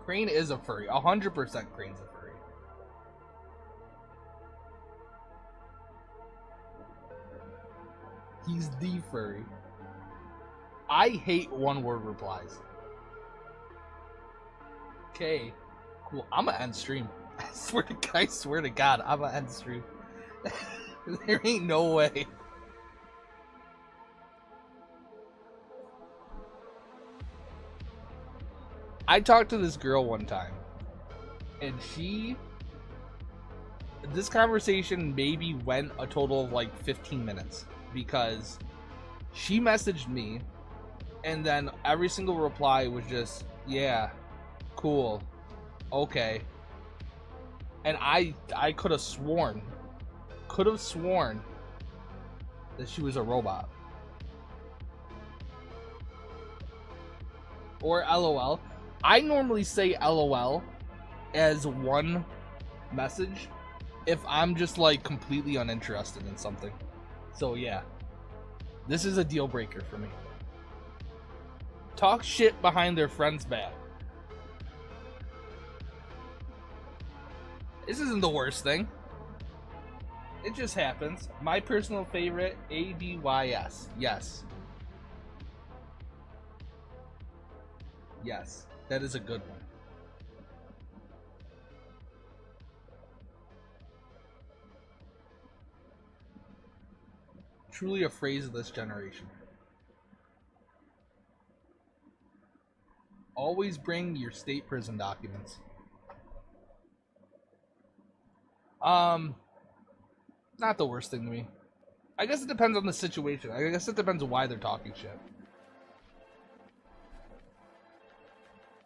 Crane is a furry. 100% Crane's a furry. He's the furry. I hate one-word replies. Okay, cool. I'm gonna end stream. I swear to God, I'm gonna end stream. There ain't no way. I talked to this girl one time, and this conversation maybe went a total of like 15 minutes, because she messaged me, and then every single reply was just, yeah, cool, okay. And I could have sworn that she was a robot. Or LOL. I normally say LOL as one message if I'm just like completely uninterested in something. So yeah, this is a deal breaker for me. Talk shit behind their friend's back. This isn't the worst thing. It just happens. My personal favorite, ABYS. Yes. Yes, that is a good one. Truly a phrase of this generation. Always bring your state prison documents. Not the worst thing to me. I guess it depends on the situation. I guess it depends on why they're talking shit.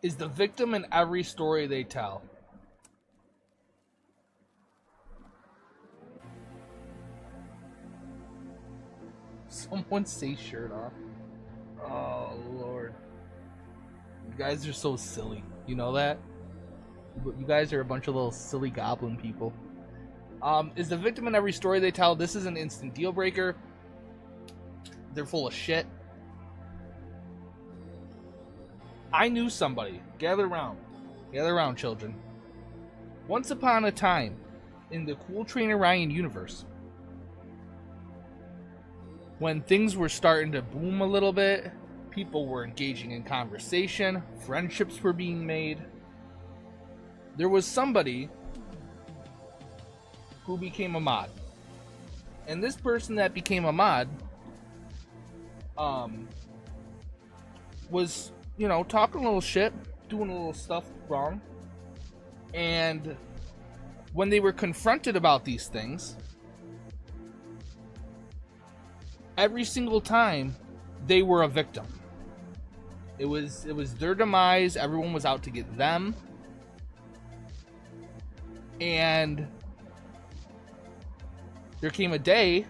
Is the victim in every story they tell. Someone say shirt off. Oh, Lord. You guys are so silly. You know that? You guys are a bunch of little silly goblin people. Is the victim in every story they tell. This is an instant deal breaker. They're full of shit. I knew somebody. Gather around. Gather around, children. Once upon a time, in the Cool Trainer Ryan universe, when things were starting to boom a little bit, people were engaging in conversation, friendships were being made, there was somebody who became a mod. And this person that became a mod was, you know, talking a little shit, doing a little stuff wrong. And when they were confronted about these things, every single time they were a victim. It was their demise. Everyone was out to get them. And there came a day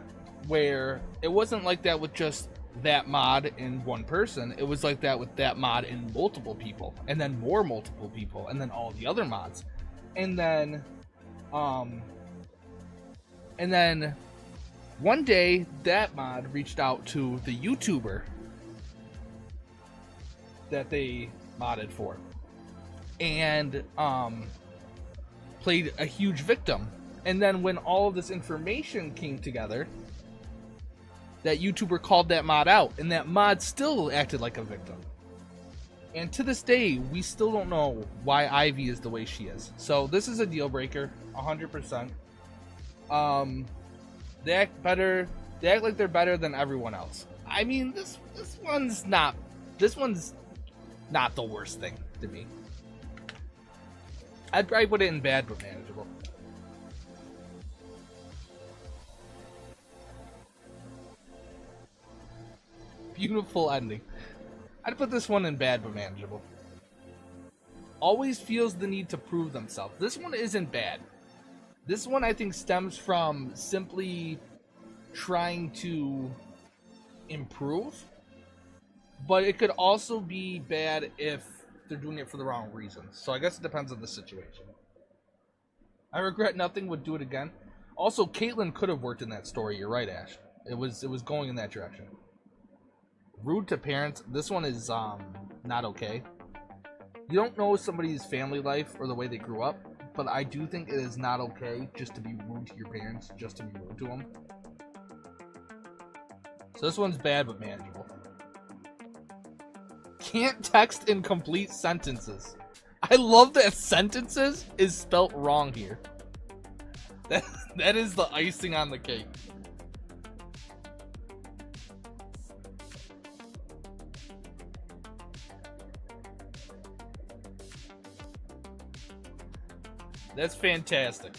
where it wasn't like that with just that mod and one person. It was like that with that mod and multiple people, and then more multiple people, and then all the other mods. And then one day that mod reached out to the YouTuber that they modded for, and played a huge victim. And then when all of this information came together, that YouTuber called that mod out, and that mod still acted like a victim. And to this day, we still don't know why Ivy is the way she is. So this is a deal breaker, 100%. They act better. They act like they're better than everyone else. I mean, this one's not. This one's not the worst thing to me. I'd probably put it in bad but manageable. Beautiful ending. I'd put this one in bad but manageable. Always feels the need to prove themselves. This one isn't bad. This one I think stems from simply trying to improve. But it could also be bad if they're doing it for the wrong reasons. So I guess it depends on the situation. I regret nothing, would do it again. Also, Caitlyn could have worked in that story. You're right, Ash. It was going in that direction. Rude to parents. This one is not okay. You don't know somebody's family life or the way they grew up, but I do think it is not okay just to be rude to your parents, just to be rude to them. So this one's bad but manageable. Can't text in complete sentences. I love that sentences is spelt wrong here. That is the icing on the cake. That's fantastic.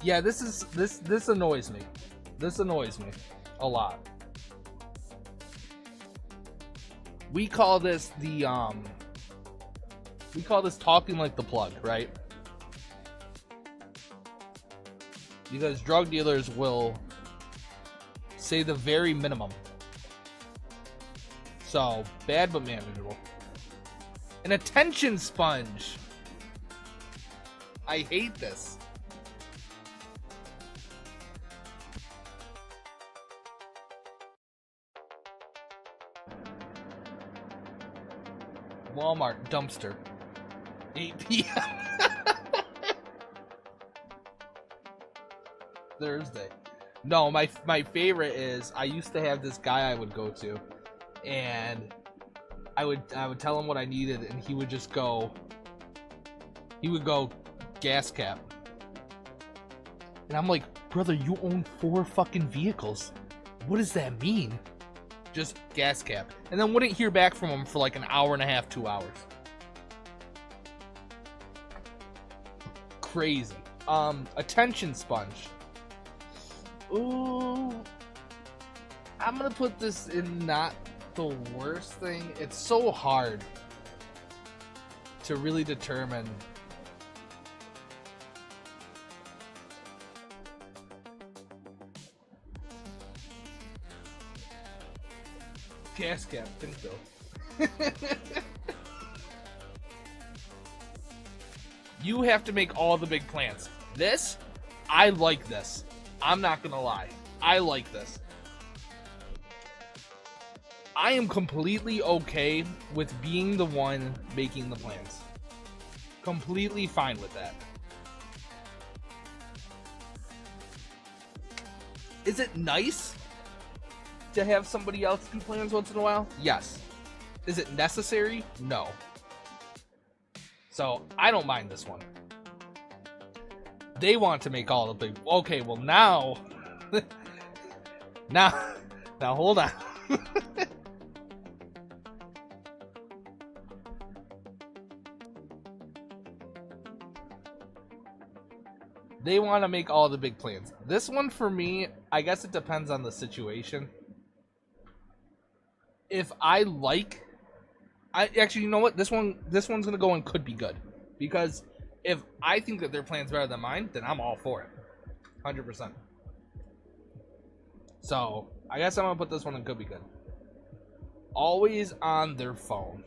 Yeah, this annoys me. This annoys me a lot. We call this the we call this talking like the plug, right? Because drug dealers will say the very minimum. So, bad but manageable. An attention sponge. I hate this. Walmart dumpster. 8 p.m. Thursday. No, my favorite is I used to have this guy I would go to, and I would tell him what I needed, and he would just go. He would go gas cap, and I'm like, brother, you own 4 fucking vehicles. What does that mean? Just gas cap, and then wouldn't hear back from him for like an hour and a half, 2 hours. Crazy. Attention sponge. Ooh, I'm gonna put this in not the worst thing. It's so hard to really determine. Gas cap, think so. You have to make all the big plans. This, I like this. I'm not gonna lie. I like this. I am completely okay with being the one making the plans. Completely fine with that. Is it nice to have somebody else do plans once in a while? Yes. Is it necessary? No. So, I don't mind this one. They want to make all the big... Okay, well now... now hold on. They want to make all the big plans. This one for me, I guess it depends on the situation. If I like... actually, you know what? This one's gonna go and could be good, because if I think that their plan's better than mine, then I'm all for it, 100%. So I guess I'm gonna put this one in could be good. Always on their phone.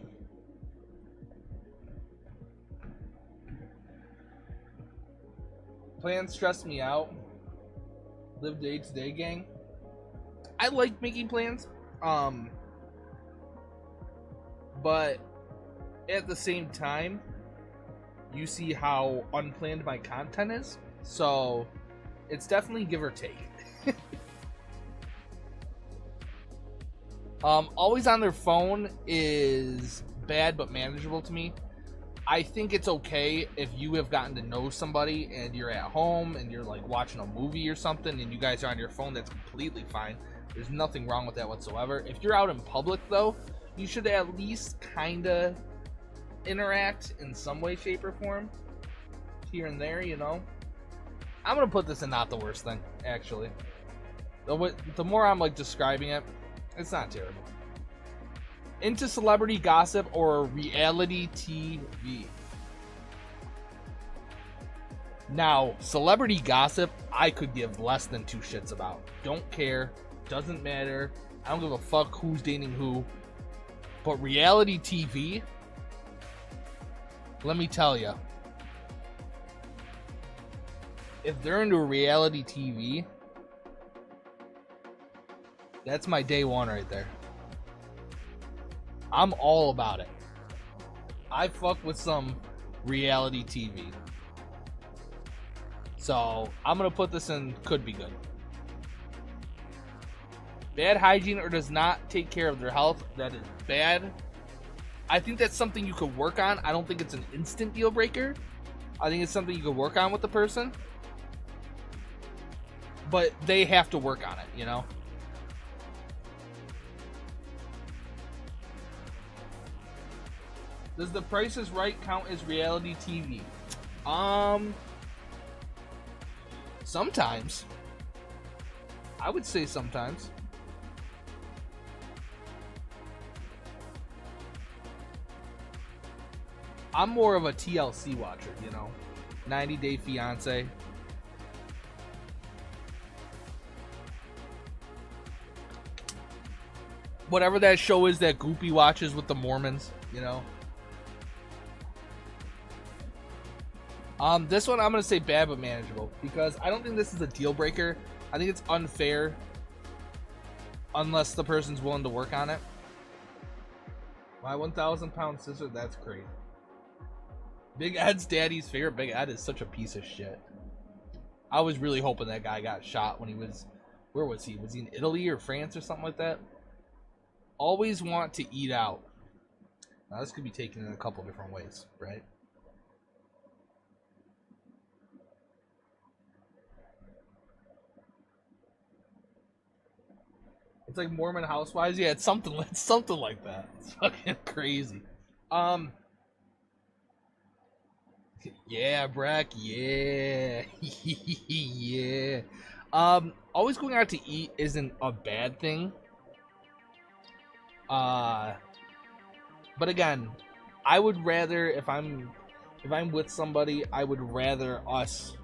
Plans stress me out. Live day to day, gang. I like making plans, but at the same time, you see how unplanned my content is, so it's definitely give or take. Always on their phone is bad but manageable to me. I think it's okay if you have gotten to know somebody and you're at home and you're like watching a movie or something and you guys are on your phone. That's completely fine. There's nothing wrong with that whatsoever. If you're out in public though, you should at least kinda interact in some way, shape, or form here and there, you know. I'm gonna put this in not the worst thing, actually. The more I'm like describing it, it's not terrible. Into celebrity gossip or reality TV. Now, celebrity gossip, I could give less than 2 shits about. Don't care. Doesn't matter. I don't give a fuck who's dating who. But reality TV, let me tell you, if they're into reality TV, that's my day one right there. I'm all about it. I fuck with some reality TV. So, I'm gonna put this in could be good. Bad hygiene or does not take care of their health, that is bad. I think that's something you could work on. I don't think it's an instant deal breaker. I think it's something you could work on with the person. But they have to work on it, you know? Does The Price is Right count as reality TV? Sometimes. I would say sometimes. I'm more of a TLC watcher, you know? 90 Day Fiancé. Whatever that show is that Goopy watches with the Mormons, you know? This one I'm going to say bad but manageable because I don't think this is a deal breaker. I think it's unfair unless the person's willing to work on it. My 1,000-pound sister, that's crazy. Big Ed's daddy's favorite. Big Ed is such a piece of shit. I was really hoping that guy got shot when he was... Where was he? Was he in Italy or France or something like that? Always want to eat out. Now this could be taken in a couple different ways, right? It's like Mormon Housewives. Yeah, it's something like that. It's fucking crazy. Yeah, Breck. Yeah. Yeah. Always going out to eat isn't a bad thing. But again, I would rather if I'm with somebody, I would rather us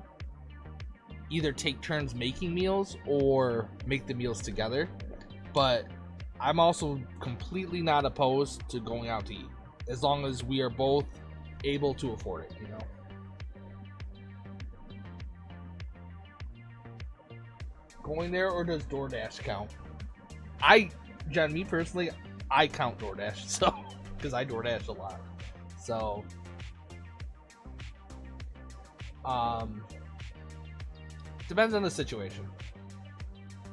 either take turns making meals or make the meals together. But I'm also completely not opposed to going out to eat as long as we are both able to afford it, you know. Going there, or does DoorDash count? Me personally, I count DoorDash, so because I DoorDash a lot. So depends on the situation.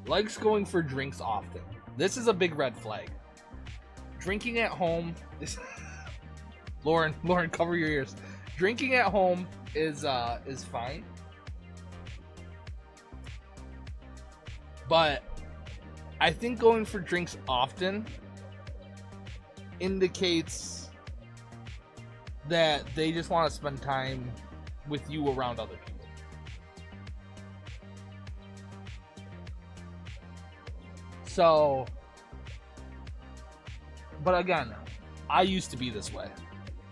Likes going for drinks often. This is a big red flag. Drinking at home is Lauren, cover your ears. Drinking at home is fine. But I think going for drinks often indicates that they just want to spend time with you around other people. So, but again, I used to be this way.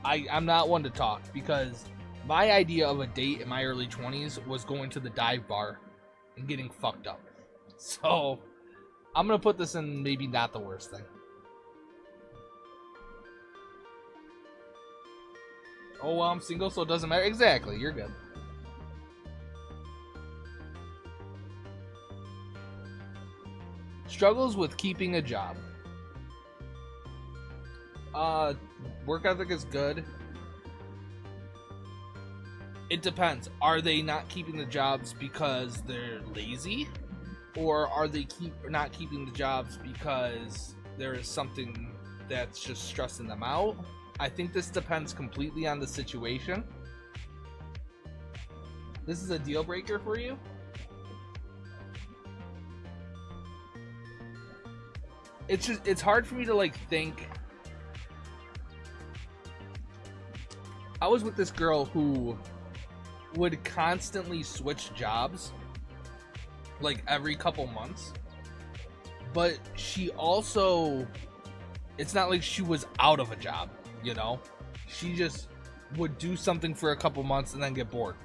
I'm not one to talk because my idea of a date in my early 20s was going to the dive bar and getting fucked up. So, I'm going to put this in maybe not the worst thing. Oh, well, I'm single, so it doesn't matter. Exactly, you're good. Struggles with keeping a job. Work ethic is good. It depends. Are they not keeping the jobs because they're lazy? Or are they not keeping the jobs because there is something that's just stressing them out? I think this depends completely on the situation. This is a deal breaker for you? It's hard for me to like think. I was with this girl who would constantly switch jobs like every couple months, but she also, it's not like she was out of a job, you know? She just would do something for a couple months and then get bored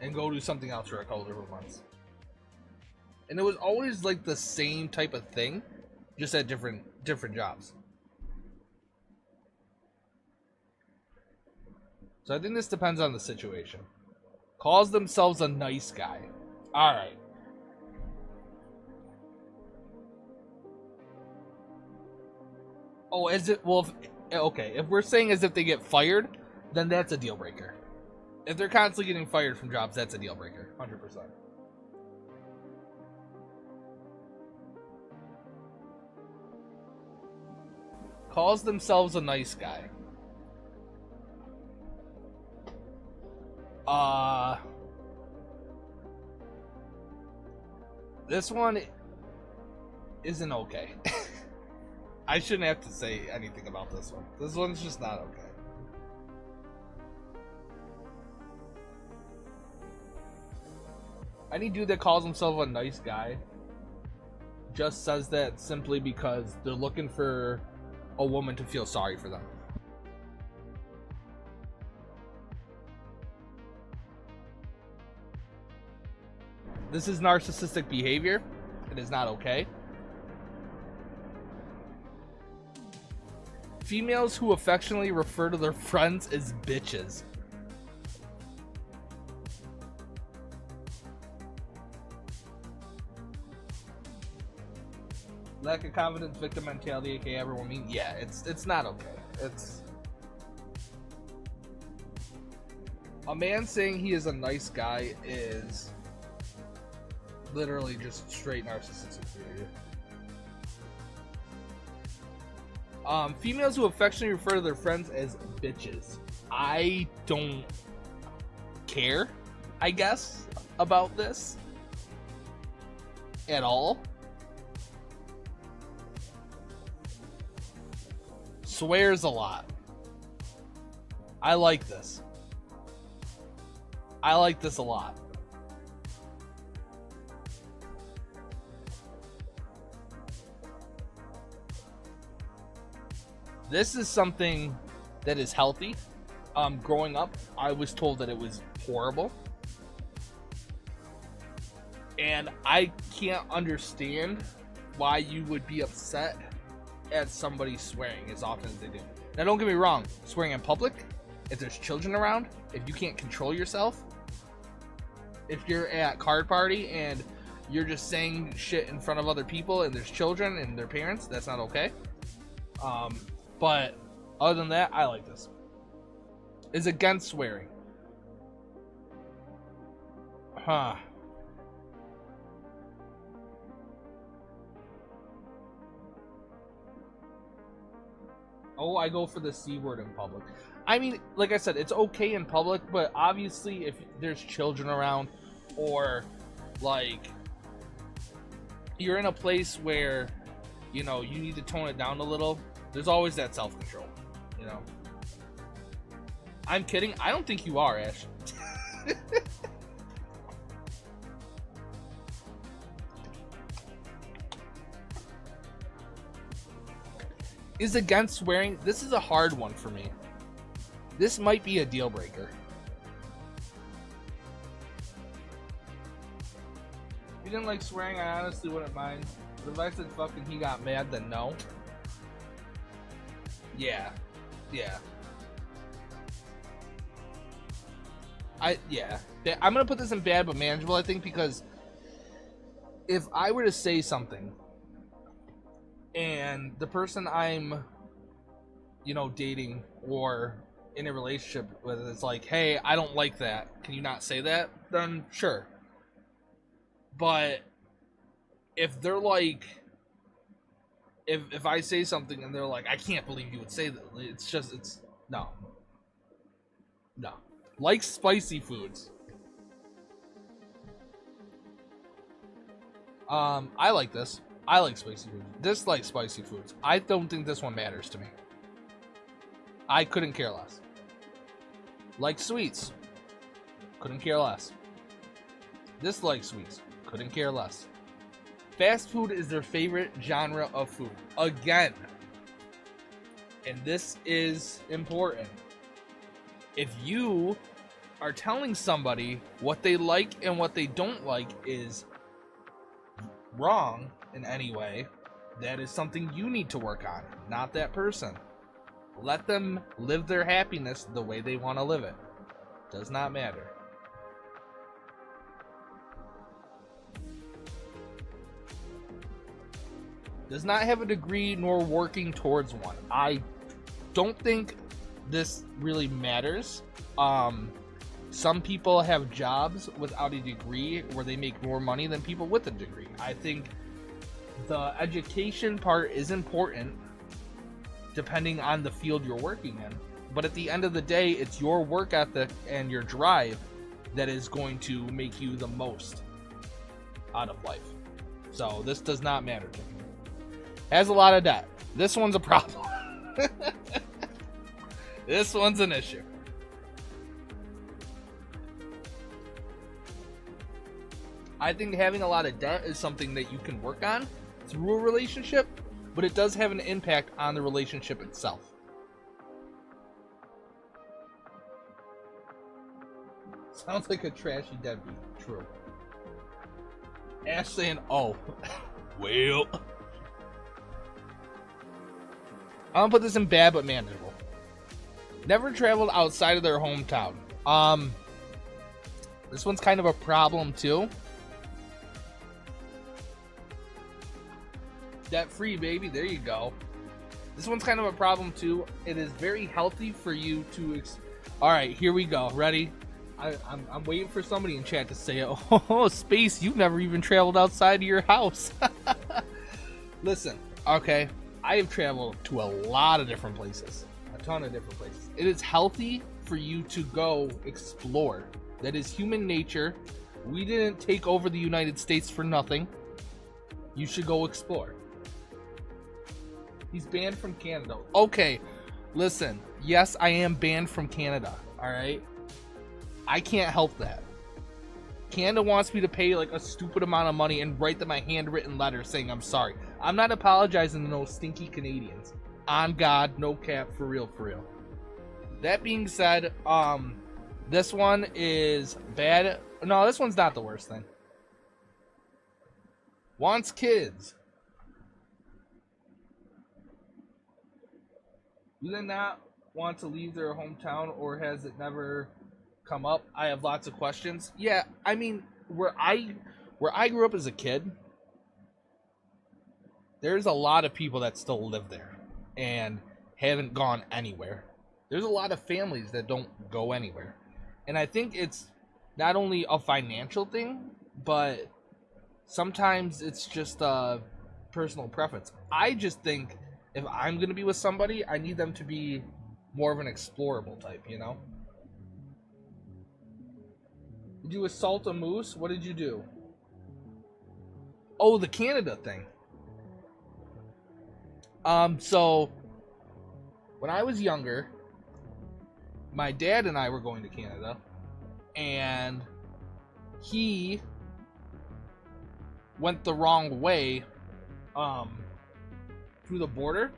and go do something else for a couple different months. And it was always like the same type of thing, just at different jobs. So I think this depends on the situation. Calls themselves a nice guy. Alright. Oh, is it? Well, okay. If we're saying as if they get fired, then that's a deal breaker. If they're constantly getting fired from jobs, that's a deal breaker. 100%. Calls themselves a nice guy. This one isn't okay. I shouldn't have to say anything about this one. This one's just not okay. Any dude that calls himself a nice guy just says that simply because they're looking for a woman to feel sorry for them. This is narcissistic behavior. It is not okay. Females who affectionately refer to their friends as bitches. Lack of confidence, victim mentality, aka everyone mean. Yeah, it's not okay. It's a man saying he is a nice guy is literally just straight narcissistic behavior. Females who affectionately refer to their friends as bitches. I don't care, I guess, about this at all. Swears a lot. I like this. I like this a lot. This is something that is healthy. Growing up, I was told that it was horrible. And I can't understand why you would be upset at somebody swearing as often as they do. Now, don't get me wrong. Swearing in public, if there's children around, if you can't control yourself, if you're at card party and you're just saying shit in front of other people and there's children and their parents, that's not okay. But other than that, I like this. Is against swearing. Huh. Oh, I go for the C word in public. I mean, like I said, it's okay in public, but obviously if there's children around or like you're in a place where, you know, you need to tone it down a little, there's always that self-control, you know. I'm kidding. I don't think you are, Ash. Is against swearing. This is a hard one for me. This might be a deal breaker. If you didn't like swearing, I honestly wouldn't mind. But if I said fucking he got mad, then no. Yeah. Yeah. I'm gonna put this in bad but manageable, I think, because if I were to say something and the person I'm, you know, dating or in a relationship with is like, hey, I don't like that. Can you not say that? Then sure. But if they're like, if I say something and they're like, I can't believe you would say that, it's no. Like spicy foods. I like this. I like spicy food. Dislike spicy foods. I don't think this one matters to me. I couldn't care less. Like sweets. Couldn't care less. Dislike sweets. Couldn't care less. Fast food is their favorite genre of food. Again. And this is important. If you are telling somebody what they like and what they don't like is wrong in any way, that is something you need to work on, not that person. Let them live their happiness the way they want to live it. Does not matter. Does not have a degree nor working towards one. I don't think this really matters. Some people have jobs without a degree where they make more money than people with a degree. I think the education part is important depending on the field you're working in. But at the end of the day, it's your work ethic and your drive that is going to make you the most out of life. So this does not matter to me. Has a lot of debt. This one's a problem. This one's an issue. I think having a lot of debt is something that you can work on through a relationship, but it does have an impact on the relationship itself. Sounds like a trashy deadbeat. True. Ash saying, oh. Well. I'm gonna put this in bad but manageable. Never traveled outside of their hometown. This one's kind of a problem too. Debt free, baby. There you go. This one's kind of a problem too. It is very healthy for you to. All right, here we go. Ready? I'm waiting for somebody in chat to say, "Oh, Space, you've never even traveled outside of your house." Listen, okay. I have traveled to a lot of different places, a ton of different places. It is healthy for you to go explore. That is human nature. We didn't take over the United States for nothing. You should go explore. He's banned from Canada. Okay, listen. Yes, I am banned from Canada. All right. I can't help that. Canada wants me to pay like a stupid amount of money and write them a handwritten letter saying I'm sorry. I'm not apologizing to no stinky Canadians. On God, no cap, for real, for real. That being said, this one is bad. No, this one's not the worst thing. Wants kids. Do they not want to leave their hometown, or has it never come up? I have lots of questions. Yeah, I mean, where I grew up as a kid, there's a lot of people that still live there and haven't gone anywhere. There's a lot of families that don't go anywhere. And I think it's not only a financial thing, but sometimes it's just a personal preference. I just think if I'm going to be with somebody, I need them to be more of an explorable type, you know? Did you assault a moose? What did you do? Oh, the Canada thing. So when I was younger, my dad and I were going to Canada, and he went the wrong way through the border,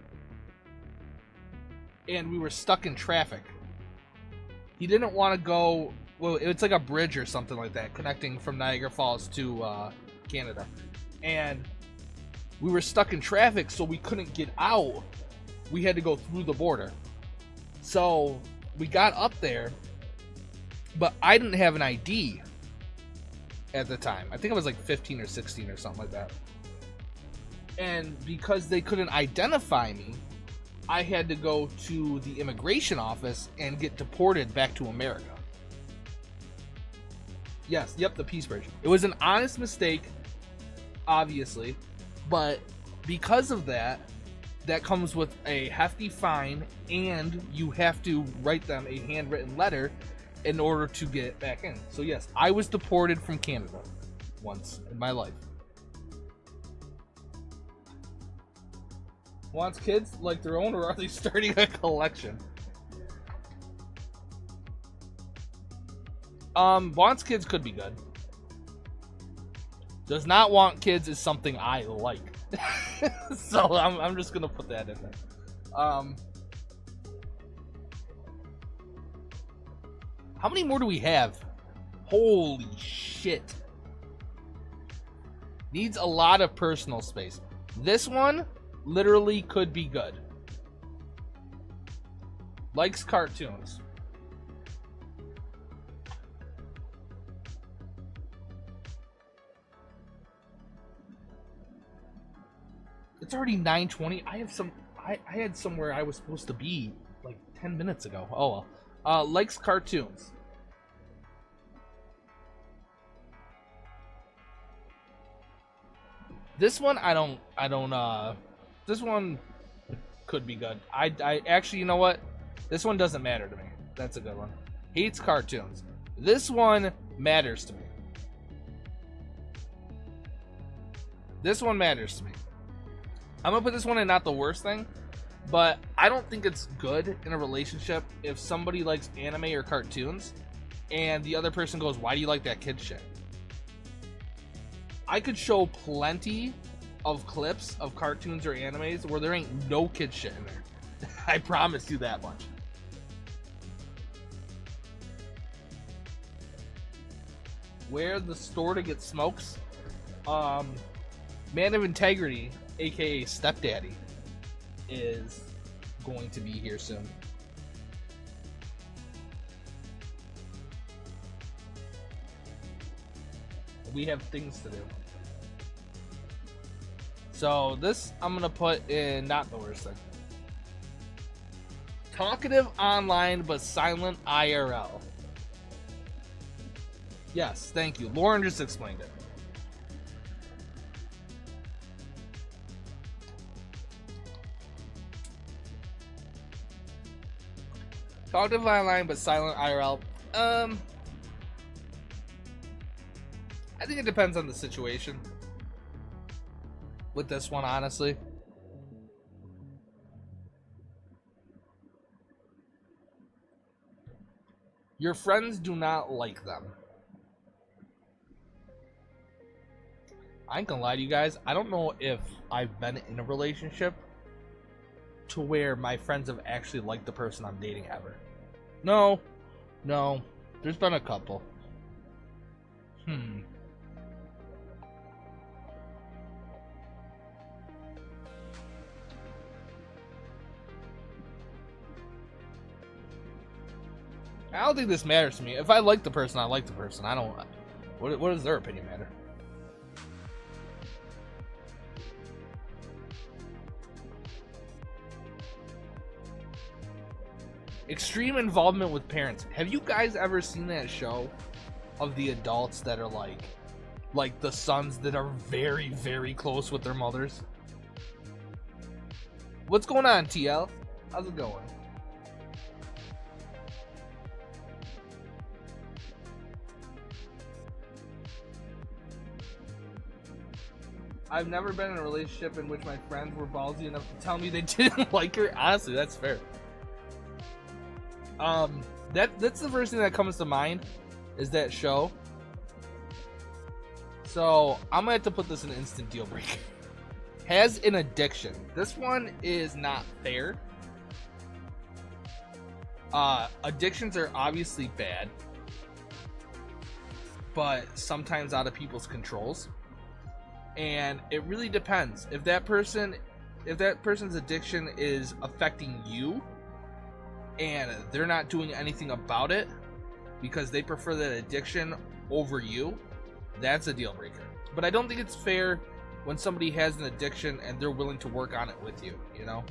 and we were stuck in traffic. He didn't want to go. Well, it's like a bridge or something like that connecting from Niagara Falls to Canada, and we were stuck in traffic, so we couldn't get out. We had to go through the border. So we got up there, but I didn't have an ID at the time. I think I was like 15 or 16 or something like that. And because they couldn't identify me, I had to go to the immigration office and get deported back to America. Yes, yep, the Peace Bridge. It was an honest mistake, obviously, but because of that, that comes with a hefty fine, and you have to write them a handwritten letter in order to get back in. So yes, I was deported from Canada once in my life. Wants kids like their own, or are they starting a collection? Wants kids could be good. Does not want kids is something I like. So I'm just gonna put that in there. How many more do we have? Holy shit. Needs a lot of personal space. This one literally could be good. Likes cartoons. It's already 9:20. I had somewhere I was supposed to be like 10 minutes ago. Oh well. Likes cartoons. This one this one could be good. I actually, you know what? This one doesn't matter to me. That's a good one. Hates cartoons. This one matters to me. This one matters to me. I'm gonna put this one in not the worst thing, but I don't think it's good in a relationship if somebody likes anime or cartoons and the other person goes, why do you like that kid shit? I could show plenty of clips of cartoons or animes where there ain't no kid shit in there. I promise you that much. Where the store to get smokes? Man of Integrity, aka Stepdaddy, is going to be here soon. We have things to do. So this I'm gonna put in not the worst thing. Talkative online but silent IRL. Yes, thank you. Lauren just explained it. Talkative online but silent IRL. I think it depends on the situation. With this one, honestly. Your friends do not like them. I ain't gonna lie to you guys. I don't know if I've been in a relationship to where my friends have actually liked the person I'm dating ever. No. There's been a couple. I don't think this matters to me. If I like the person, I like the person. I don't... What does their opinion matter? Extreme involvement with parents. Have you guys ever seen that show of the adults that are like the sons that are very, very close with their mothers? What's going on, TL? How's it going? I've never been in a relationship in which my friends were ballsy enough to tell me they didn't like her. Honestly, that's fair. That's the first thing that comes to mind is that show. So I'm gonna have to put this in an instant deal breaker. Has an addiction. This one is not fair. Addictions are obviously bad, but sometimes out of people's controls. And it really depends. If that person's addiction is affecting you and they're not doing anything about it because they prefer that addiction over you, that's a deal breaker. But I don't think it's fair when somebody has an addiction and they're willing to work on it with you, you know?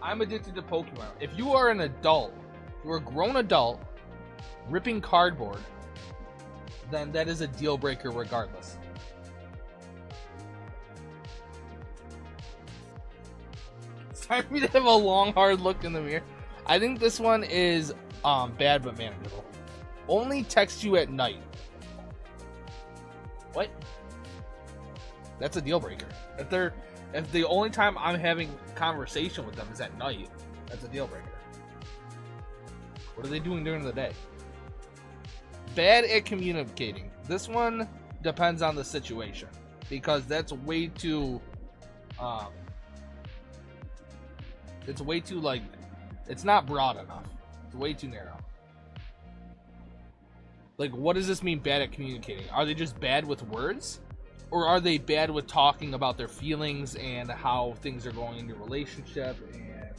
I'm addicted to Pokemon. If you are an adult, you're a grown adult, ripping cardboard, then that is a deal breaker regardless. It's time for me to have a long, hard look in the mirror. I think this one is bad but manageable. Only text you at night. What? That's a deal breaker. If the only time I'm having conversation with them is at night, that's a deal breaker. What are they doing during the day? Bad at communicating. This one depends on the situation, because that's way too it's way too, like, it's not broad enough. It's way too narrow. Like, what does this mean, bad at communicating? Are they just bad with words? Or are they bad with talking about their feelings and how things are going in your relationship? And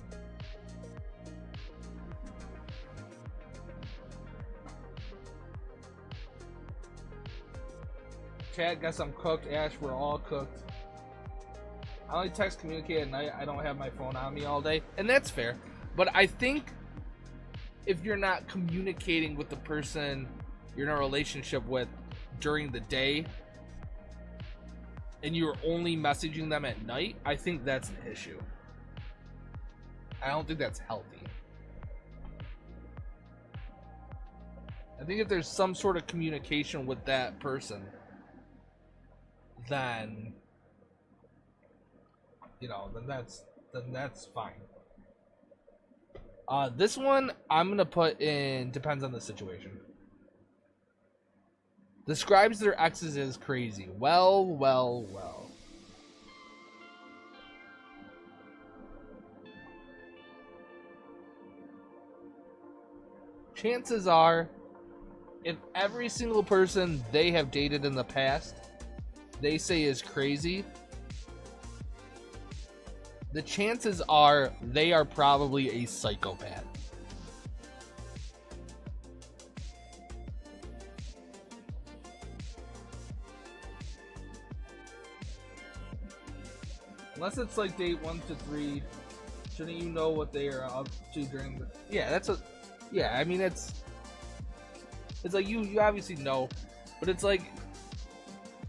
chat, guess I'm cooked. Ash, we're all cooked. I only text, communicate at night. I don't have my phone on me all day. And that's fair. But I think if you're not communicating with the person you're in a relationship with during the day, and you're only messaging them at night, I think that's an issue. I don't think that's healthy. I think if there's some sort of communication with that person, then, you know, then that's fine. This one I'm gonna put in depends on the situation. Describes their exes as crazy. Well. Chances are, if every single person they have dated in the past they say is crazy, the chances are they are probably a psychopath. Unless it's like date 1 to 3, shouldn't you know what they are up to during the... Yeah, I mean, it's like you obviously know, but it's like,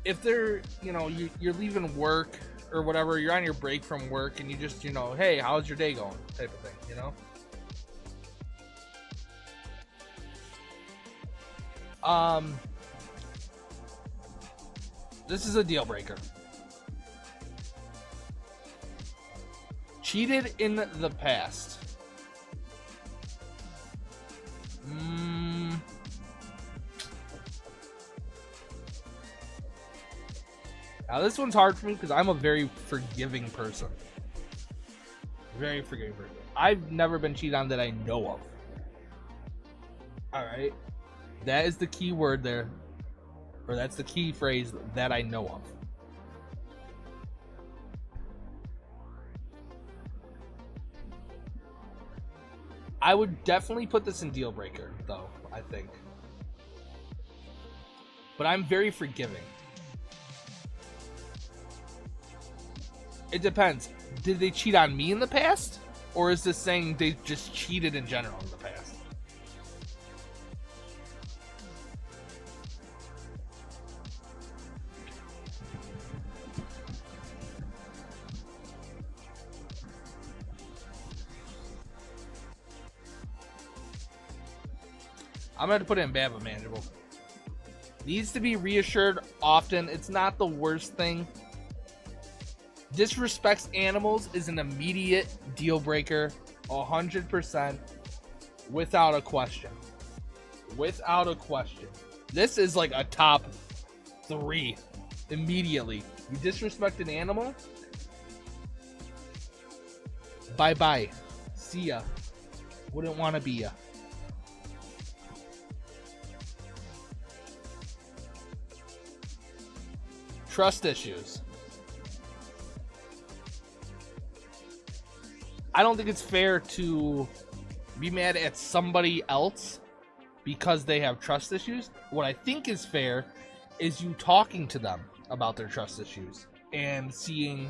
if they're, you know, you're leaving work or whatever, you're on your break from work and you just, you know, hey, how's your day going, type of thing, you know? This is a deal breaker. Cheated in the past. Now this one's hard for me because I'm a very forgiving person. Very forgiving person. I've never been cheated on that I know of. Alright. That is the key word there. Or that's the key phrase, that I know of. I would definitely put this in deal breaker, though, I think. But I'm very forgiving. It depends. Did they cheat on me in the past? Or is this saying they just cheated in general in the past? I'm going to put it in bad but manageable. Needs to be reassured often. It's not the worst thing. Disrespects animals is an immediate deal breaker. 100%. Without a question. Without a question. This is like a top 3. Immediately. You disrespect an animal? Bye-bye. See ya. Wouldn't want to be ya. Trust issues. I don't think it's fair to be mad at somebody else because they have trust issues. What I think is fair is you talking to them about their trust issues and seeing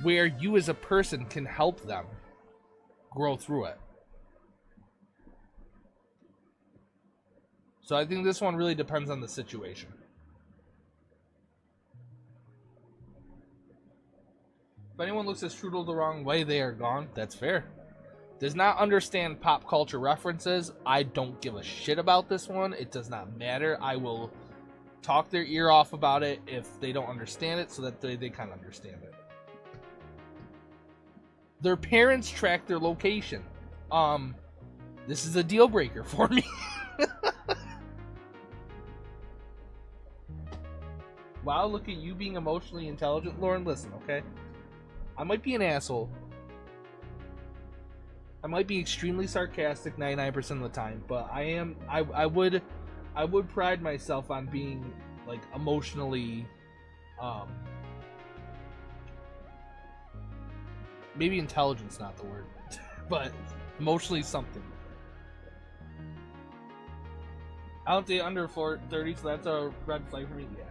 where you as a person can help them grow through it. So I think this one really depends on the situation. If anyone looks at Strudel the wrong way, they are gone. That's fair. Does not understand pop culture references. I don't give a shit about this one. It does not matter. I will talk their ear off about it if they don't understand it so that they kind of understand it. Their parents track their location. This is a deal breaker for me. Wow, look at you being emotionally intelligent. Lauren, listen, okay? I might be an asshole. I might be extremely sarcastic 99% of the time, but I would pride myself on being like emotionally maybe intelligence not the word, but emotionally something. I don't think under 30, so that's a red flag for me. Yeah.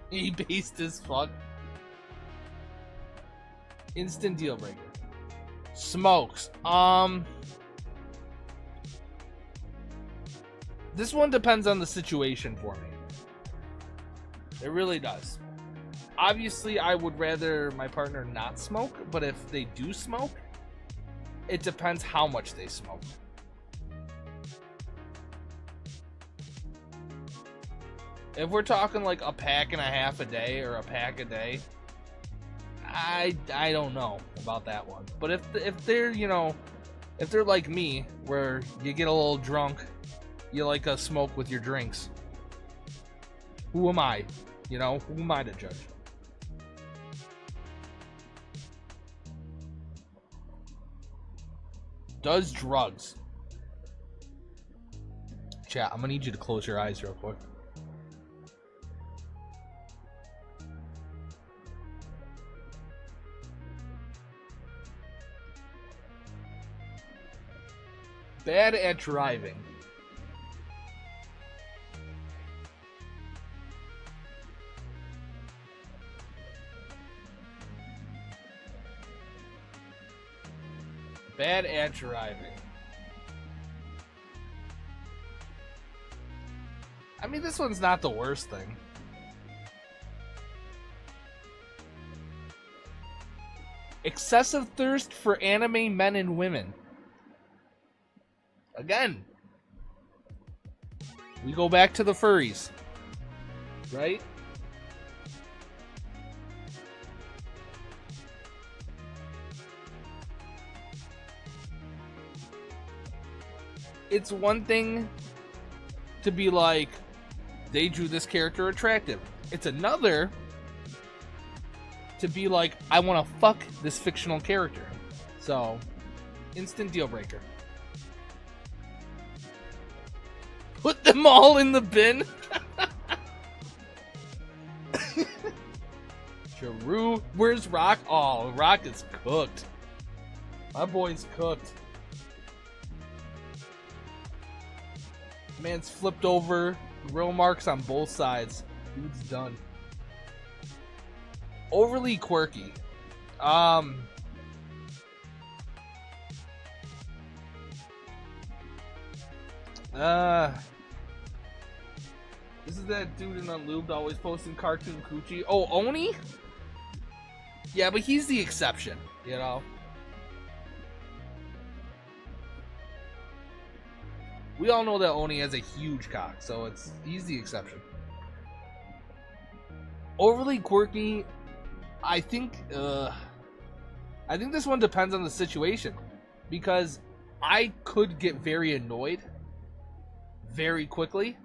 He based as fuck. Instant deal breaker. Smokes. This one depends on the situation for me. It really does. Obviously, I would rather my partner not smoke, but if they do smoke, it depends how much they smoke. If we're talking like a pack and a half a day or a pack a day, I don't know about that one. But if they're, you know, if they're like me, where you get a little drunk, you like a smoke with your drinks, who am I? You know, who am I to judge? Does drugs. Chat, I'm gonna need you to close your eyes real quick. Bad at driving. Bad at driving. I mean, this one's not the worst thing. Excessive thirst for anime men and women. Again, we go back to the furries, right? It's one thing to be like, they drew this character attractive. It's another to be like, I want to fuck this fictional character. So, instant deal breaker. Put them all in the bin. True. Where's Rock? Oh, Rock is cooked. My boy's cooked. Man's flipped over. Grill marks on both sides. Dude's done. Overly quirky. This is that dude in Unlubed always posting cartoon coochie. Oh, Oni? Yeah, but he's the exception, you know? We all know that Oni has a huge cock, so he's the exception. Overly quirky, I think this one depends on the situation, because I could get very annoyed very quickly.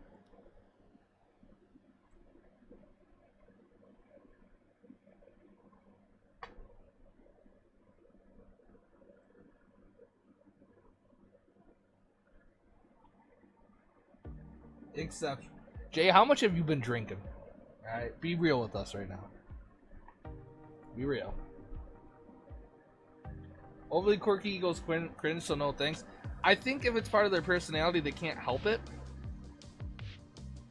Exception. Jay, how much have you been drinking? Alright, be real with us right now. Be real. Overly quirky equals cringe, so no thanks. I think if it's part of their personality, they can't help it.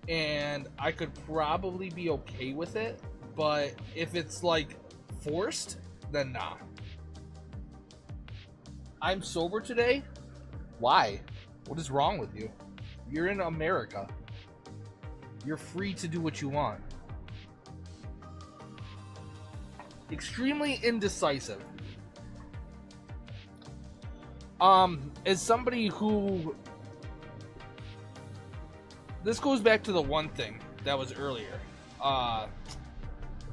and I could probably be okay with it, but if it's like forced, then nah. I'm sober today? Why? What is wrong with you? You're in America. You're free to do what you want. Extremely indecisive. As somebody who... This goes back to the one thing that was earlier.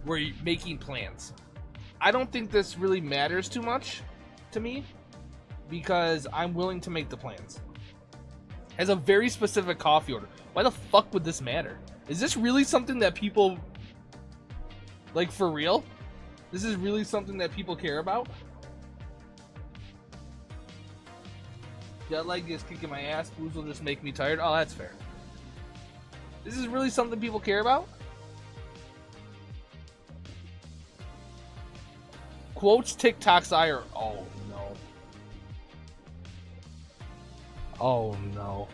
Where you're making plans. I don't think this really matters too much to me, because I'm willing to make the plans. Has a very specific coffee order. Why the fuck would this matter? Is this really something that people... Like, for real? This is really something that people care about? Jet lag is kicking my ass. Booze will just make me tired. Oh, that's fair. This is really something people care about? Quotes TikTok's eye are... Oh, no. Oh, no.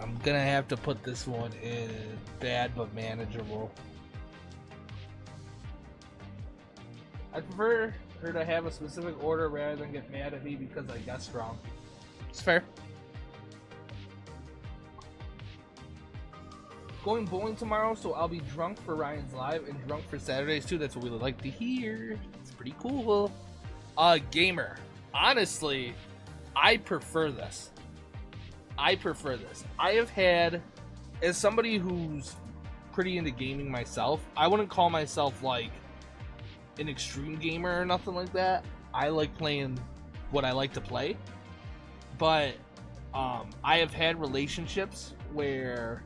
I'm gonna have to put this one in bad but manageable. I prefer her to have a specific order rather than get mad at me because I guessed wrong. It's fair. Going bowling tomorrow, so I'll be drunk for Ryan's live and drunk for Saturdays too. That's what we would like to hear. It's pretty cool. Gamer. Honestly, I prefer this. I have had, as somebody who's pretty into gaming myself, I wouldn't call myself like an extreme gamer or nothing like that. I like playing what I like to play, but I have had relationships where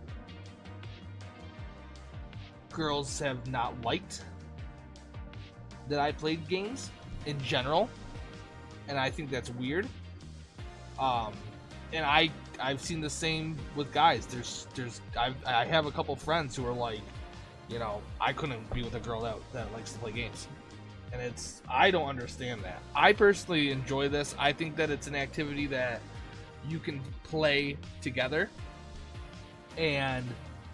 girls have not liked that I played games in general, and I think that's weird. And I've seen the same with guys. I have a couple friends who are like, you know, I couldn't be with a girl that likes to play games. And I don't understand that. I personally enjoy this. I think that it's an activity that you can play together. And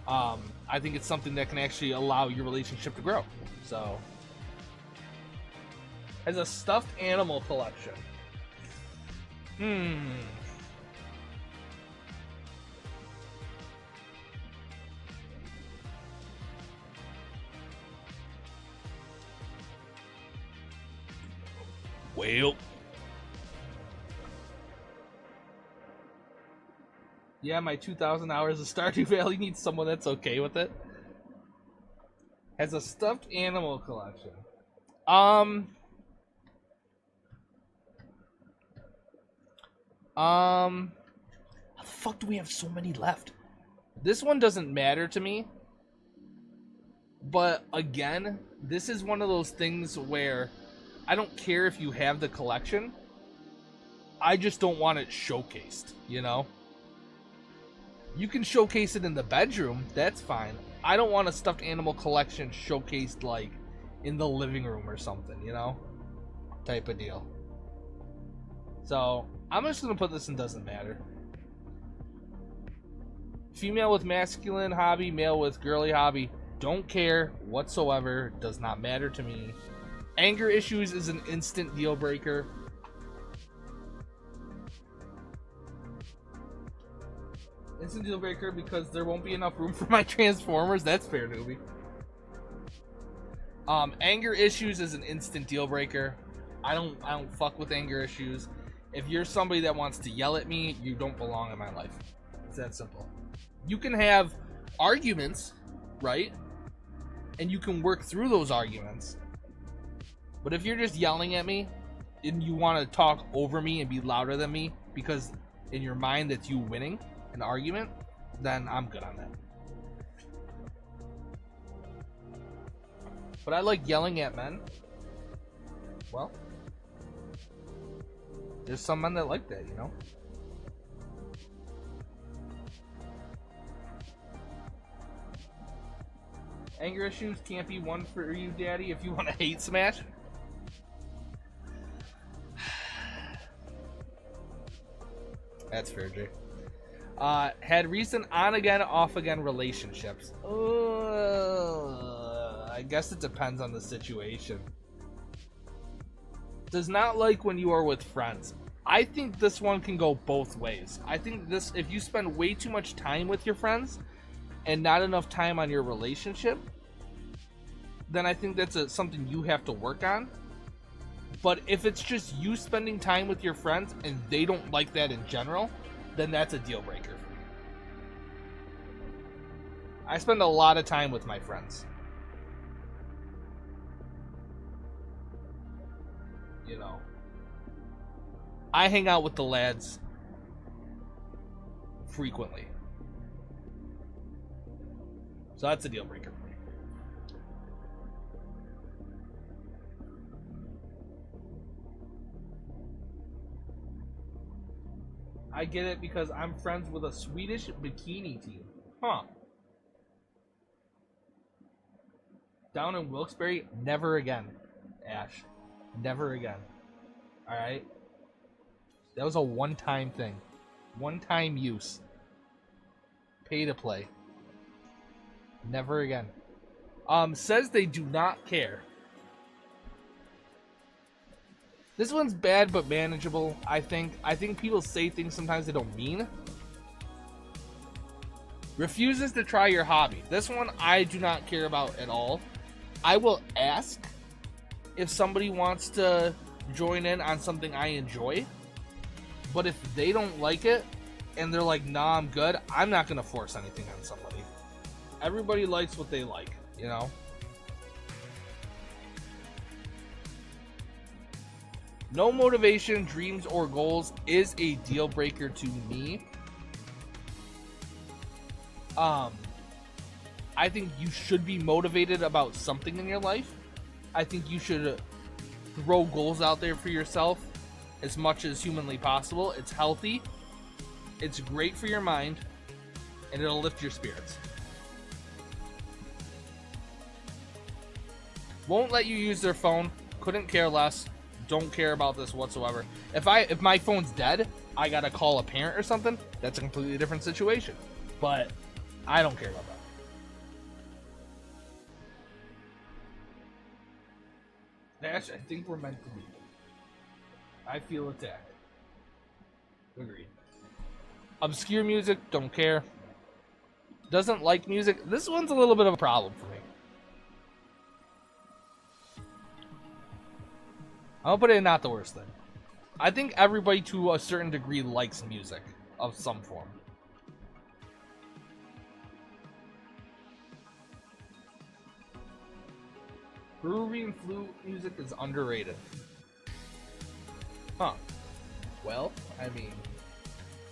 I think it's something that can actually allow your relationship to grow. So, as a stuffed animal collection. Well, yeah, my 2,000 hours of Stardew Valley needs someone that's okay with it. Has a stuffed animal collection. How the fuck do we have so many left? This one doesn't matter to me. But again, this is one of those things where I don't care if you have the collection. I just don't want it showcased, you know? You can showcase it in the bedroom, that's fine. I don't want a stuffed animal collection showcased, like, in the living room or something, you know? Type of deal. So, I'm just gonna put this in doesn't matter. Female with masculine hobby, male with girly hobby. Don't care whatsoever, does not matter to me. Anger issues is an instant deal breaker. Instant deal breaker because there won't be enough room for my Transformers. That's fair, newbie. Anger issues is an instant deal breaker. I don't fuck with anger issues. If you're somebody that wants to yell at me, you don't belong in my life. It's that simple. You can have arguments, right? And you can work through those arguments. But if you're just yelling at me and you want to talk over me and be louder than me because in your mind that's you winning an argument, then I'm good on that. But I like yelling at men. Well, there's some men that like that, you know? Anger issues can't be one for you, Daddy, if you want to hate Smash. That's fair, Jay. Had recent on-again, off-again relationships. I guess it depends on the situation. Does not like when you are with friends. I think this one can go both ways. I think this, if you spend way too much time with your friends and not enough time on your relationship, then I think that's something you have to work on. But if it's just you spending time with your friends and they don't like that in general, then that's a deal breaker for me. I spend a lot of time with my friends. You know, I hang out with the lads frequently. So that's a deal breaker for me. I get it because I'm friends with a Swedish bikini team. Huh. Down in Wilkes-Barre, never again, Ash. Never again. Alright? That was a one-time thing. One-time use. Pay to play. Never again. Says they do not care. This one's bad but manageable, I think. I think people say things sometimes they don't mean. Refuses to try your hobby. This one I do not care about at all. I will ask if somebody wants to join in on something I enjoy. But if they don't like it and they're like, nah, I'm good, I'm not going to force anything on somebody. Everybody likes what they like, you know? No motivation, dreams, or goals is a deal breaker to me. I think you should be motivated about something in your life. I think you should throw goals out there for yourself as much as humanly possible. It's healthy, it's great for your mind, and it'll lift your spirits. Won't let you use their phone. Couldn't care less. Don't care about this whatsoever. If my phone's dead, I gotta call a parent or something, that's a completely different situation. But I don't care about that. Ash, I think we're meant to be. I feel attacked. Agreed. Obscure music, don't care. Doesn't like music. This one's a little bit of a problem for me. I'll put it in not the worst thing. I think everybody to a certain degree likes music of some form. Peruvian flute music is underrated. Huh. Well, I mean,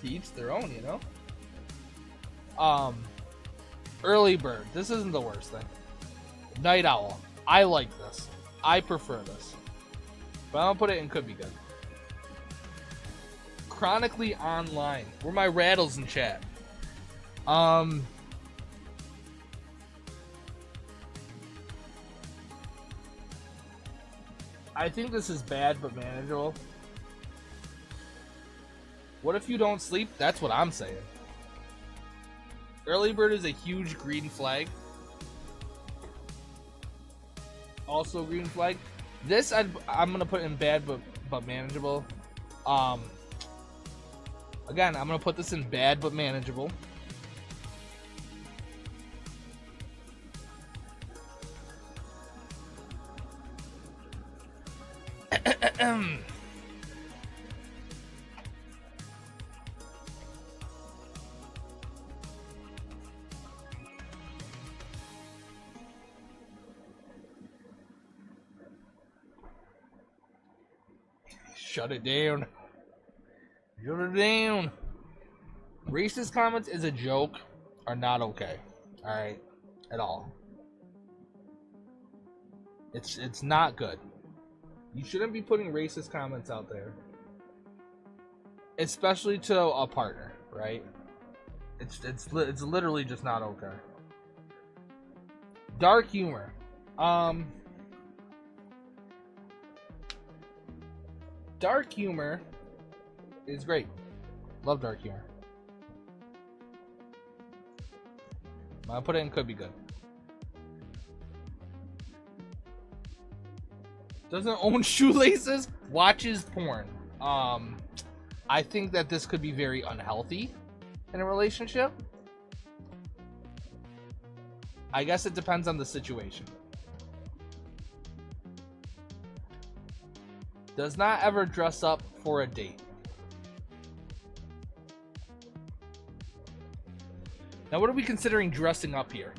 to each their own, you know? Early bird. This isn't the worst thing. Night owl. I like this. I prefer this. But I'll put it in could be good. Chronically online. Where my rattles in chat. I think this is bad but manageable. What if you don't sleep? That's what I'm saying. Early bird is a huge green flag. Also green flag. This I'm gonna put in bad but manageable. Again, I'm gonna put this in bad but manageable. Shut it down. Shut it down. Racist comments is a joke are not okay. Alright? At all. It's not good. You shouldn't be putting racist comments out there. Especially to a partner, right? It's literally just not okay. Dark humor. Dark humor is great. Love dark humor. I'll put it in could be good. Doesn't own shoelaces, watches porn. I think that this could be very unhealthy in a relationship. I guess it depends on the situation. Does not ever dress up for a date. Now, what are we considering dressing up here?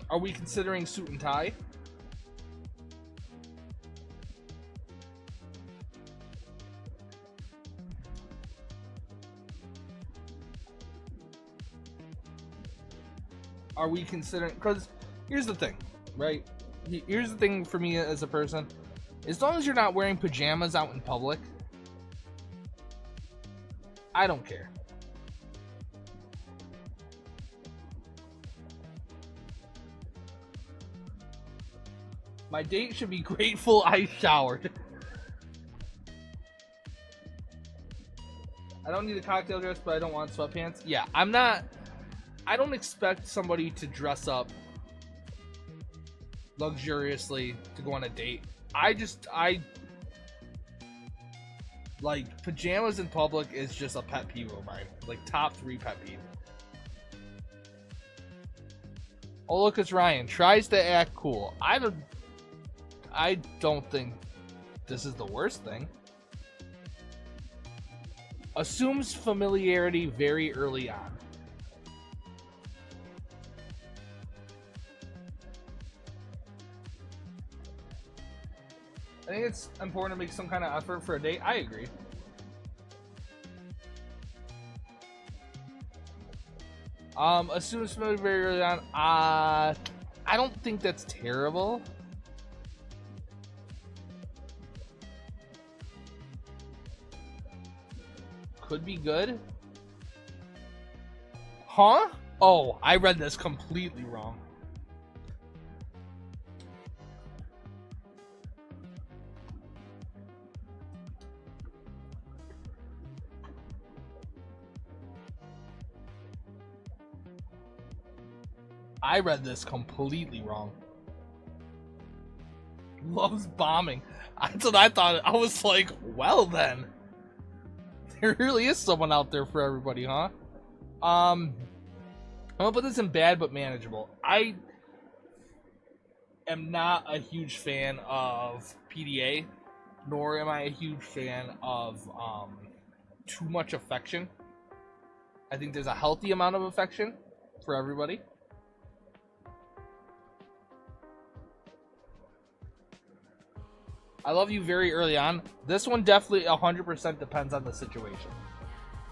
Are we considering suit and tie? Are we considering, because here's the thing, right? Here's the thing for me as a person. As long as you're not wearing pajamas out in public, I don't care. My date should be grateful I showered. I don't need a cocktail dress, but I don't want sweatpants. Yeah, I don't expect somebody to dress up luxuriously to go on a date. I like pajamas in public is just a pet peeve of mine. Like top 3 pet peeve. Oh, look, it's Ryan. Tries to act cool. I don't think this is the worst thing. Assumes familiarity very early on. I think it's important to make some kind of effort for a date. I agree. Assumes familiarity very early on. I don't think that's terrible. Could be good. Huh? Oh, I read this completely wrong. I read this completely wrong. Loves bombing. That's what I thought. I was like, well then. There really is someone out there for everybody, huh? I'm gonna put this in bad but manageable. I am not a huge fan of PDA, nor am I a huge fan of too much affection. I think there's a healthy amount of affection for everybody. I love you very early on. This one definitely 100% depends on the situation.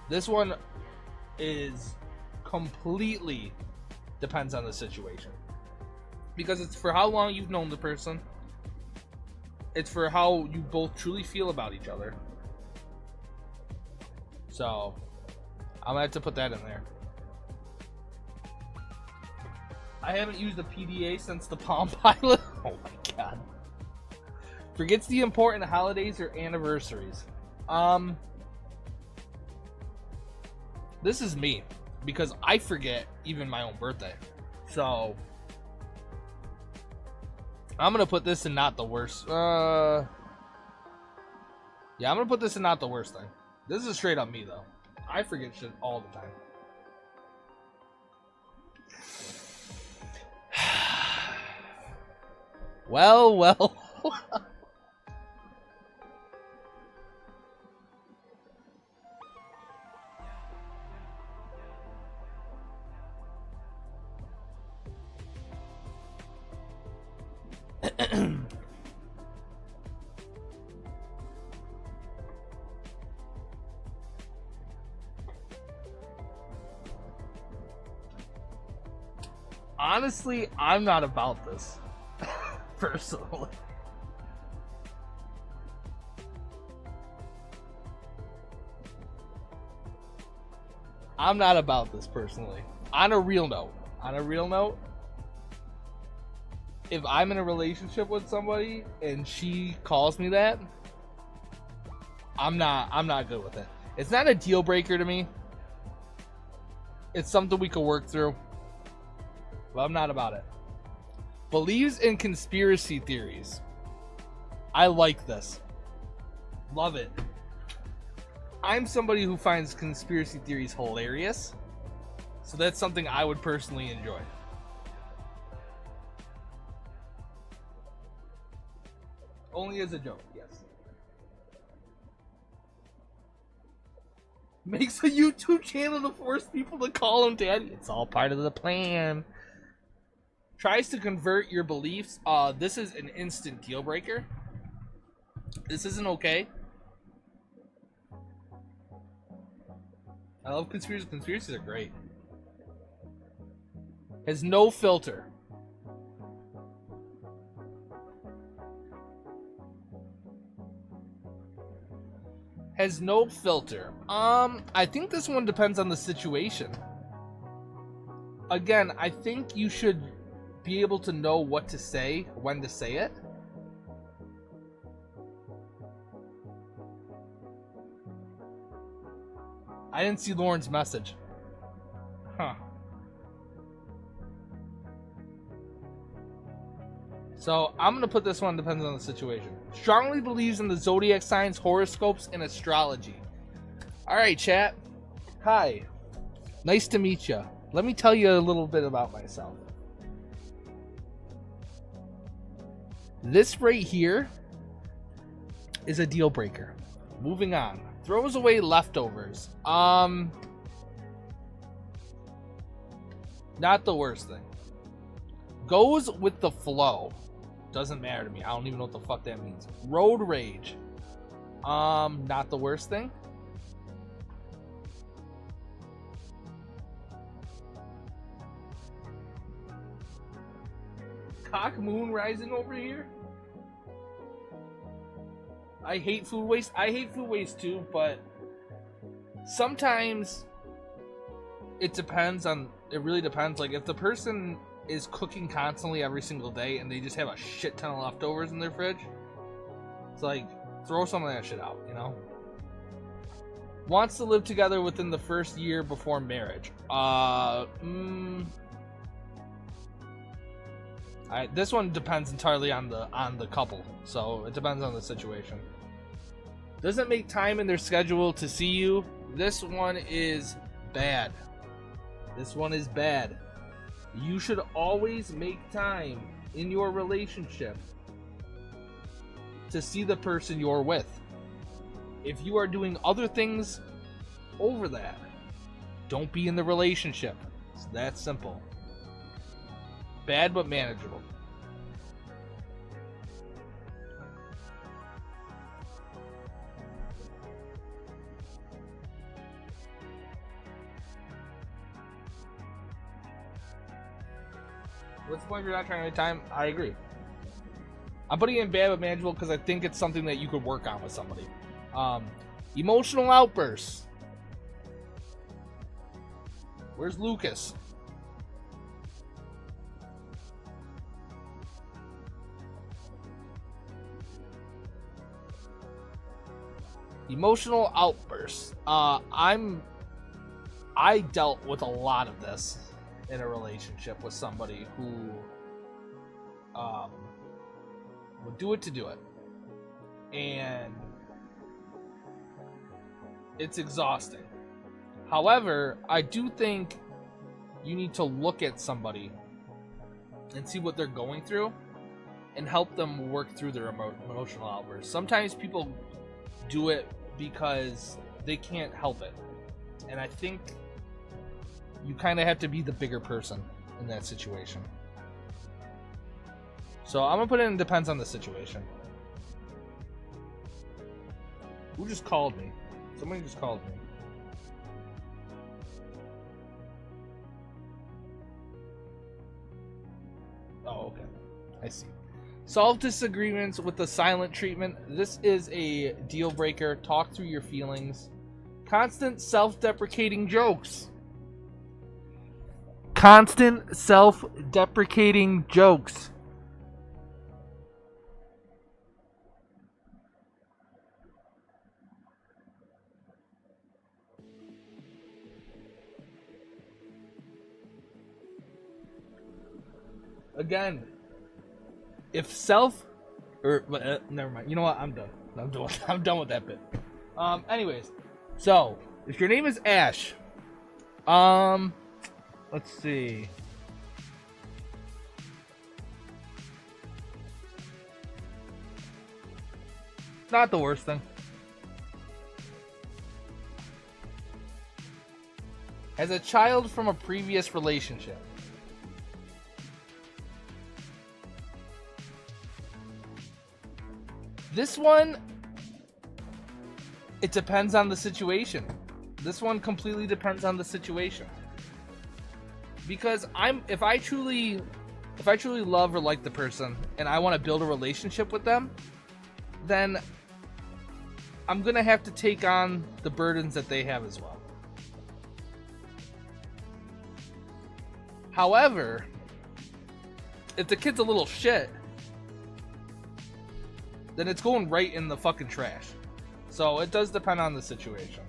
This one is completely depends on the situation. Because it's for how long you've known the person. It's for how you both truly feel about each other. So, I'm gonna have to put that in there. I haven't used a PDA since the Palm Pilot. Oh my god. Forgets the important holidays or anniversaries. This is me, because I forget even my own birthday. So I'm gonna put this in not the worst. Yeah, I'm gonna put this in not the worst thing. This is straight up me though. I forget shit all the time. Well. Honestly, I'm not about this. Personally. I'm not about this personally. On a real note. if I'm in a relationship with somebody and she calls me that, I'm not good with it. It's not a deal breaker to me. It's something we could work through. But I'm not about it. Believes in conspiracy theories. I like this. Love it. I'm somebody who finds conspiracy theories hilarious. So that's something I would personally enjoy. Only as a joke, yes. Makes a YouTube channel to force people to call him daddy. It's all part of the plan. Tries to convert your beliefs. This is an instant deal breaker. This isn't okay. I love conspiracies. Conspiracies are great. Has no filter. Has no filter. I think this one depends on the situation. Again, I think you should be able to know what to say, when to say it. I didn't see Lauren's message. Huh. So, I'm going to put this one, depends on the situation. Strongly believes in the zodiac signs, horoscopes, and astrology. Alright, chat. Hi. Nice to meet you. Let me tell you a little bit about myself. This right here is a deal breaker. Moving on. Throws away leftovers. Not the worst thing. Goes with the flow. Doesn't matter to me. I don't even know what the fuck that means. Road rage. Not the worst thing. Cock moon rising over here. I hate food waste. I hate food waste too, but sometimes it depends on, it really depends. Like if the person is cooking constantly every single day and they just have a shit ton of leftovers in their fridge, it's like, throw some of that shit out, you know? Wants to live together within the first year before marriage. This one depends entirely on the couple, so it depends on the situation. Doesn't make time in their schedule to see you. This one is bad. This one is bad. You should always make time in your relationship to see the person you're with. If you are doing other things over that, don't be in the relationship. It's that simple. Bad but manageable. What's the point if you're not trying to make time? I agree. I'm putting in bad but manageable because I think it's something that you could work on with somebody. Emotional outbursts. Where's Lucas? Emotional outbursts. I dealt with a lot of this in a relationship with somebody who would do it to do it, and it's exhausting. However, I do think you need to look at somebody and see what they're going through and help them work through their emotional outbursts. Sometimes people do it because they can't help it, and I think you kind of have to be the bigger person in that situation. So I'm gonna put it in depends on the situation. Who just called me? Somebody just called me. Oh, okay. I see. Solve disagreements with the silent treatment. This is a deal breaker. Talk through your feelings. Constant self-deprecating jokes. Constant self-deprecating jokes. again, if never mind. You know what? I'm done. I'm done with that bit. Anyways, so if your name is Ash, let's see. Not the worst thing. As a child from a previous relationship. This one, it depends on the situation. This one completely depends on the situation. Because if I truly love or like the person and I want to build a relationship with them, then I'm going to have to take on the burdens that they have as well. However, if the kid's a little shit, then it's going right in the fucking trash. So it does depend on the situation.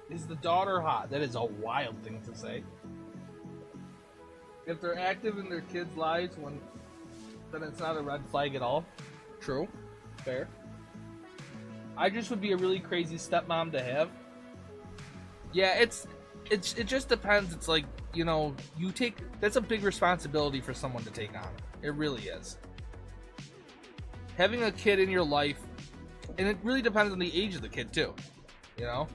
Is the daughter hot? That is a wild thing to say. If they're active in their kids' lives, then it's not a red flag at all. True. Fair. I just would be a really crazy stepmom to have. Yeah, it just depends. It's like, you know, that's a big responsibility for someone to take on. It really is. Having a kid in your life, and it really depends on the age of the kid too, you know?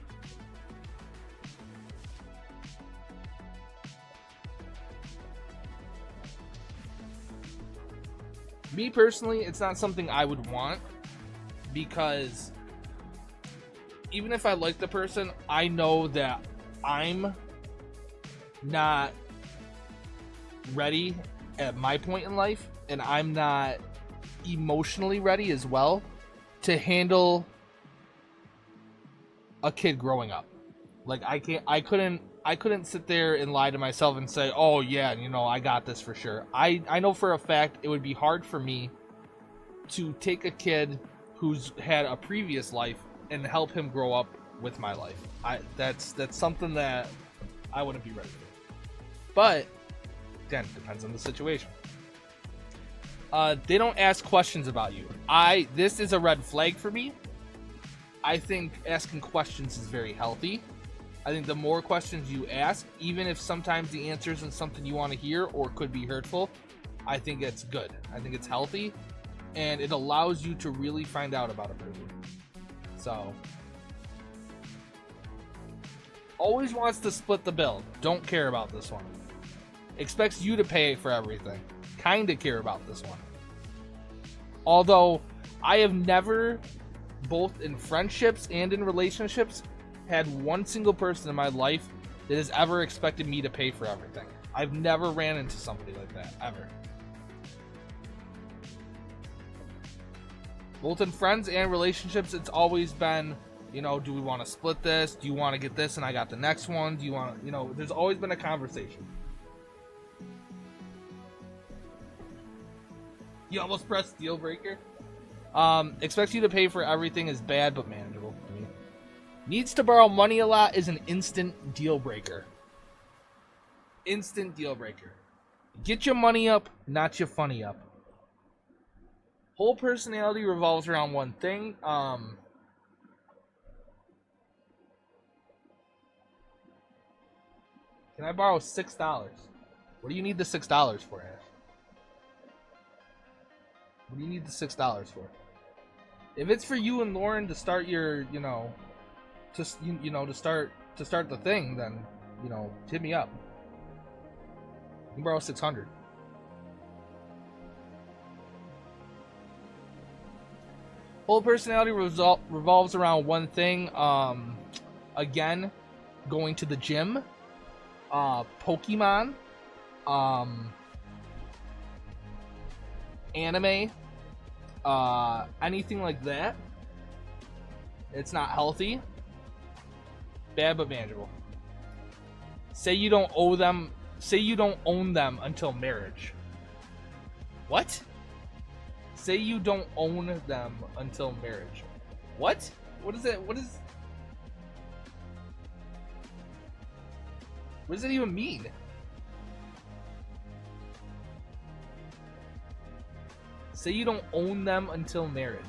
Me personally, it's not something I would want, because even if I like the person, I know that I'm not ready at my point in life, and I'm not emotionally ready as well to handle a kid growing up. Like, I couldn't sit there and lie to myself and say, oh yeah, you know, I got this for sure. I know for a fact it would be hard for me to take a kid who's had a previous life and help him grow up with my life. That's something that I wouldn't be ready for. But again, depends on the situation. They don't ask questions about you. This is a red flag for me. I think asking questions is very healthy. I think the more questions you ask, even if sometimes the answer isn't something you want to hear or could be hurtful, I think it's good. I think it's healthy, and it allows you to really find out about a person. So, always wants to split the bill. Don't care about this one. Expects you to pay for everything. Kinda care about this one. Although, I have never, both in friendships and in relationships, had one single person in my life that has ever expected me to pay for everything. I've never ran into somebody like that, ever. Both in friends and relationships, it's always been, you know, do we want to split this? Do you want to get this and I got the next one? Do you want to, you know, there's always been a conversation. You almost pressed deal breaker. Expects you to pay for everything is bad but manageable. Needs to borrow money a lot is an instant deal breaker. Instant deal breaker. Get your money up, not your funny up. Whole personality revolves around one thing. Can I borrow $6? What do you need the $6 for, Ash? What do you need the $6 for? If it's for you and Lauren to start your, you know, just you know, to start the thing, then, you know, hit me up. You can borrow $600. Whole personality revolves around one thing. Again, going to the gym, Pokemon, anime, anything like that. It's not healthy. Bad but manageable. Say you don't owe them. Say you don't own them until marriage. What? Say you don't own them until marriage. What? What is it? What is? What does it even mean? Say you don't own them until marriage.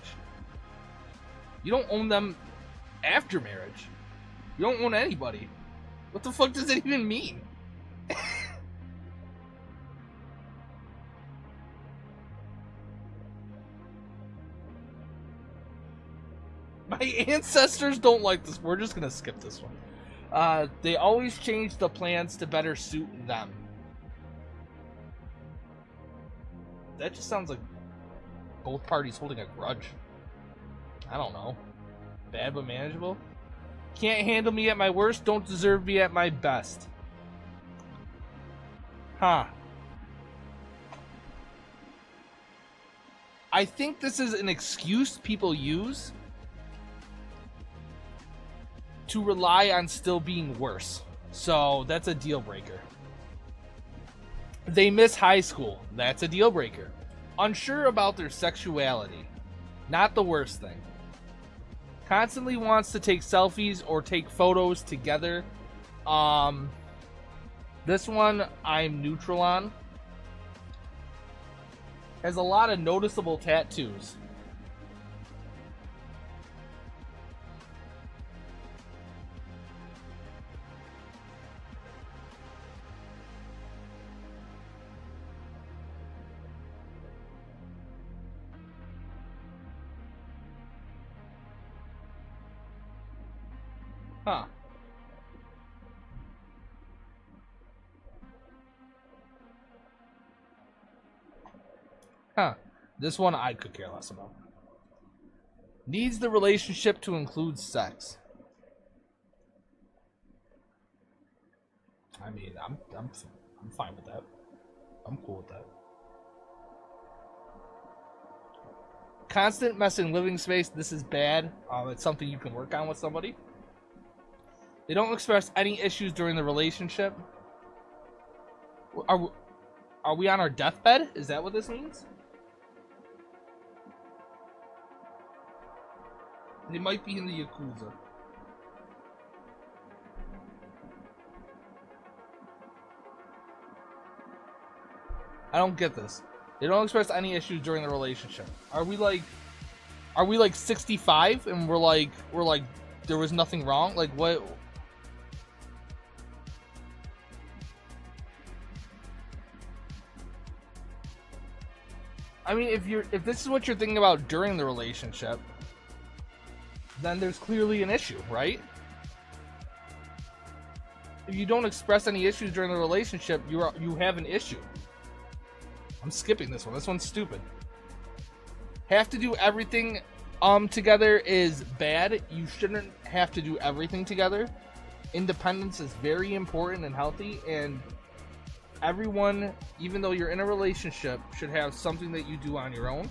You don't own them after marriage. You don't own anybody. What the fuck does it even mean? My ancestors don't like this. We're just gonna skip this one. They always change the plans to better suit them. That just sounds like both parties holding a grudge. I don't know. Bad but manageable? Can't handle me at my worst, don't deserve me at my best. Huh. I think this is an excuse people use to rely on still being worse. So that's a deal breaker. They miss high school. That's a deal breaker. Unsure about their sexuality. Not the worst thing. Constantly wants to take selfies or take photos together. This one I'm neutral on. Has a lot of noticeable tattoos. Huh. Huh. This one I could care less about. Needs the relationship to include sex. I mean, I'm fine with that. I'm cool with that. Constant mess in living space. This is bad. It's something you can work on with somebody. They don't express any issues during the relationship. Are we on our deathbed? Is that what this means? They might be in the Yakuza. I don't get this. They don't express any issues during the relationship. Are we like 65 and we're like there was nothing wrong? Like what? I mean, if this is what you're thinking about during the relationship, then there's clearly an issue, right? If you don't express any issues during the relationship, you have an issue. I'm skipping this one. This one's stupid. Have to do everything together is bad. You shouldn't have to do everything together. Independence is very important and healthy, and everyone, even though you're in a relationship, should have something that you do on your own.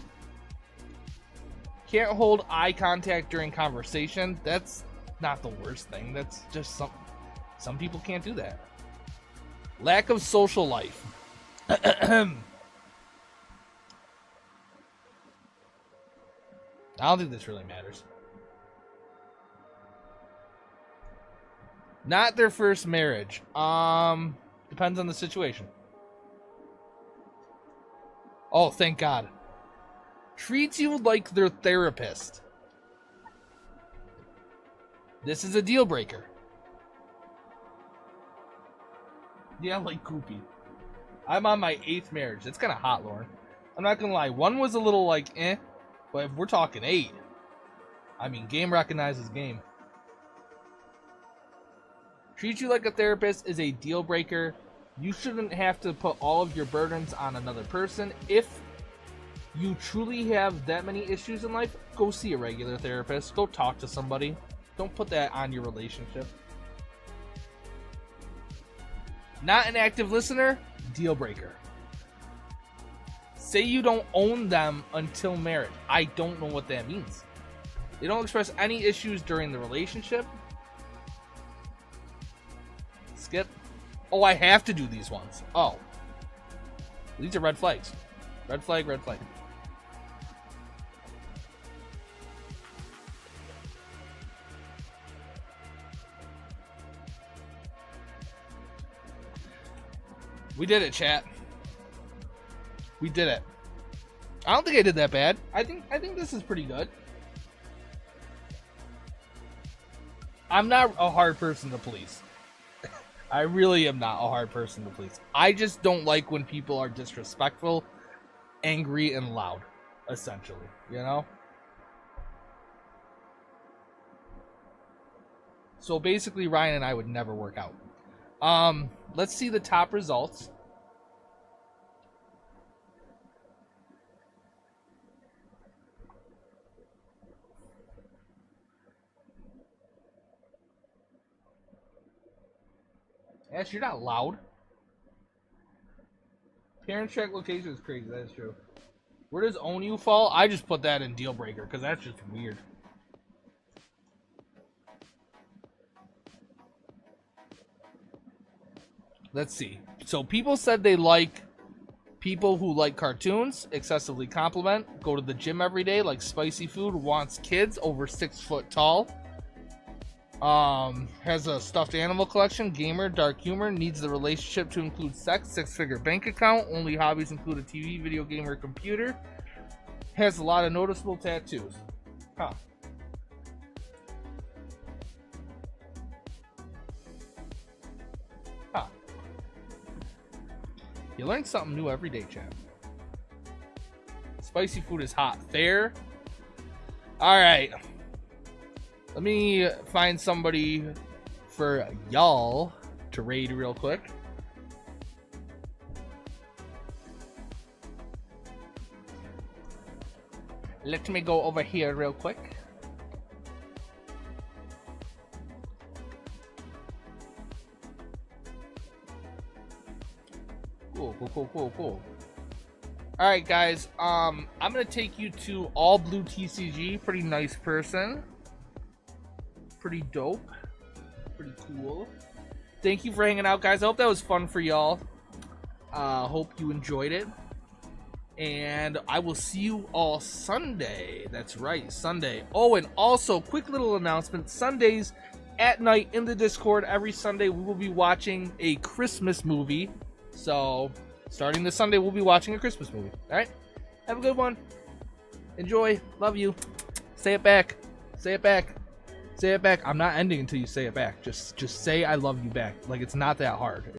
Can't hold eye contact during conversation. That's not the worst thing. That's just some people can't do that. Lack of social life. I don't think this really matters. Not their first marriage. Depends on the situation. Oh, thank God. Treats you like their therapist. This is a deal breaker. Yeah, like Goopy. I'm on my 8th marriage. That's kind of hot, Lauren. I'm not gonna lie. One was a little like, eh. But if we're talking 8, I mean, game recognizes game. Treat you like a therapist is a deal breaker. You shouldn't have to put all of your burdens on another person. If you truly have that many issues in life, go see a regular therapist. Go talk to somebody. Don't put that on your relationship. Not an active listener, deal breaker. Say you don't own them until marriage. I don't know what that means. They don't express any issues during the relationship. Skip. Oh, I have to do these ones. Oh. These are red flags. Red flag, red flag. We did it, chat. We did it. I don't think I did that bad. I think this is pretty good. I'm not a hard person to please. I really am not a hard person to please. I just don't like when people are disrespectful, angry, and loud, essentially, you know? So basically, Ryan and I would never work out. Let's see the top results. Ash, you're not loud. Parent check location is crazy. That is true. Where does Onu fall? I just put that in deal breaker because that's just weird. Let's see. So people said they like people who like cartoons, excessively compliment, go to the gym every day, like spicy food, wants kids over 6 foot tall. Has a stuffed animal collection, gamer, dark humor, needs the relationship to include sex, 6-figure bank account, only hobbies include a TV, video game, or computer. Has a lot of noticeable tattoos. Huh. Huh. You learn something new every day, chat. Spicy food is hot. Fair. Alright. Let me find somebody for y'all to raid real quick. Let me go over here real quick. Cool. Alright guys, I'm gonna take you to All Blue TCG. Pretty nice person. Pretty dope. Pretty cool. Thank you for hanging out, guys. I hope that was fun for y'all. Hope you enjoyed it. And I will see you all Sunday. That's right, Sunday. Oh, and also, quick little announcement. Sundays at night in the Discord, every Sunday, we will be watching a Christmas movie. So, starting this Sunday, we'll be watching a Christmas movie. Alright? Have a good one. Enjoy. Love you. Say it back. Say it back. Say it back. I'm not ending until you say it back. Just say I love you back. Like, it's not that hard.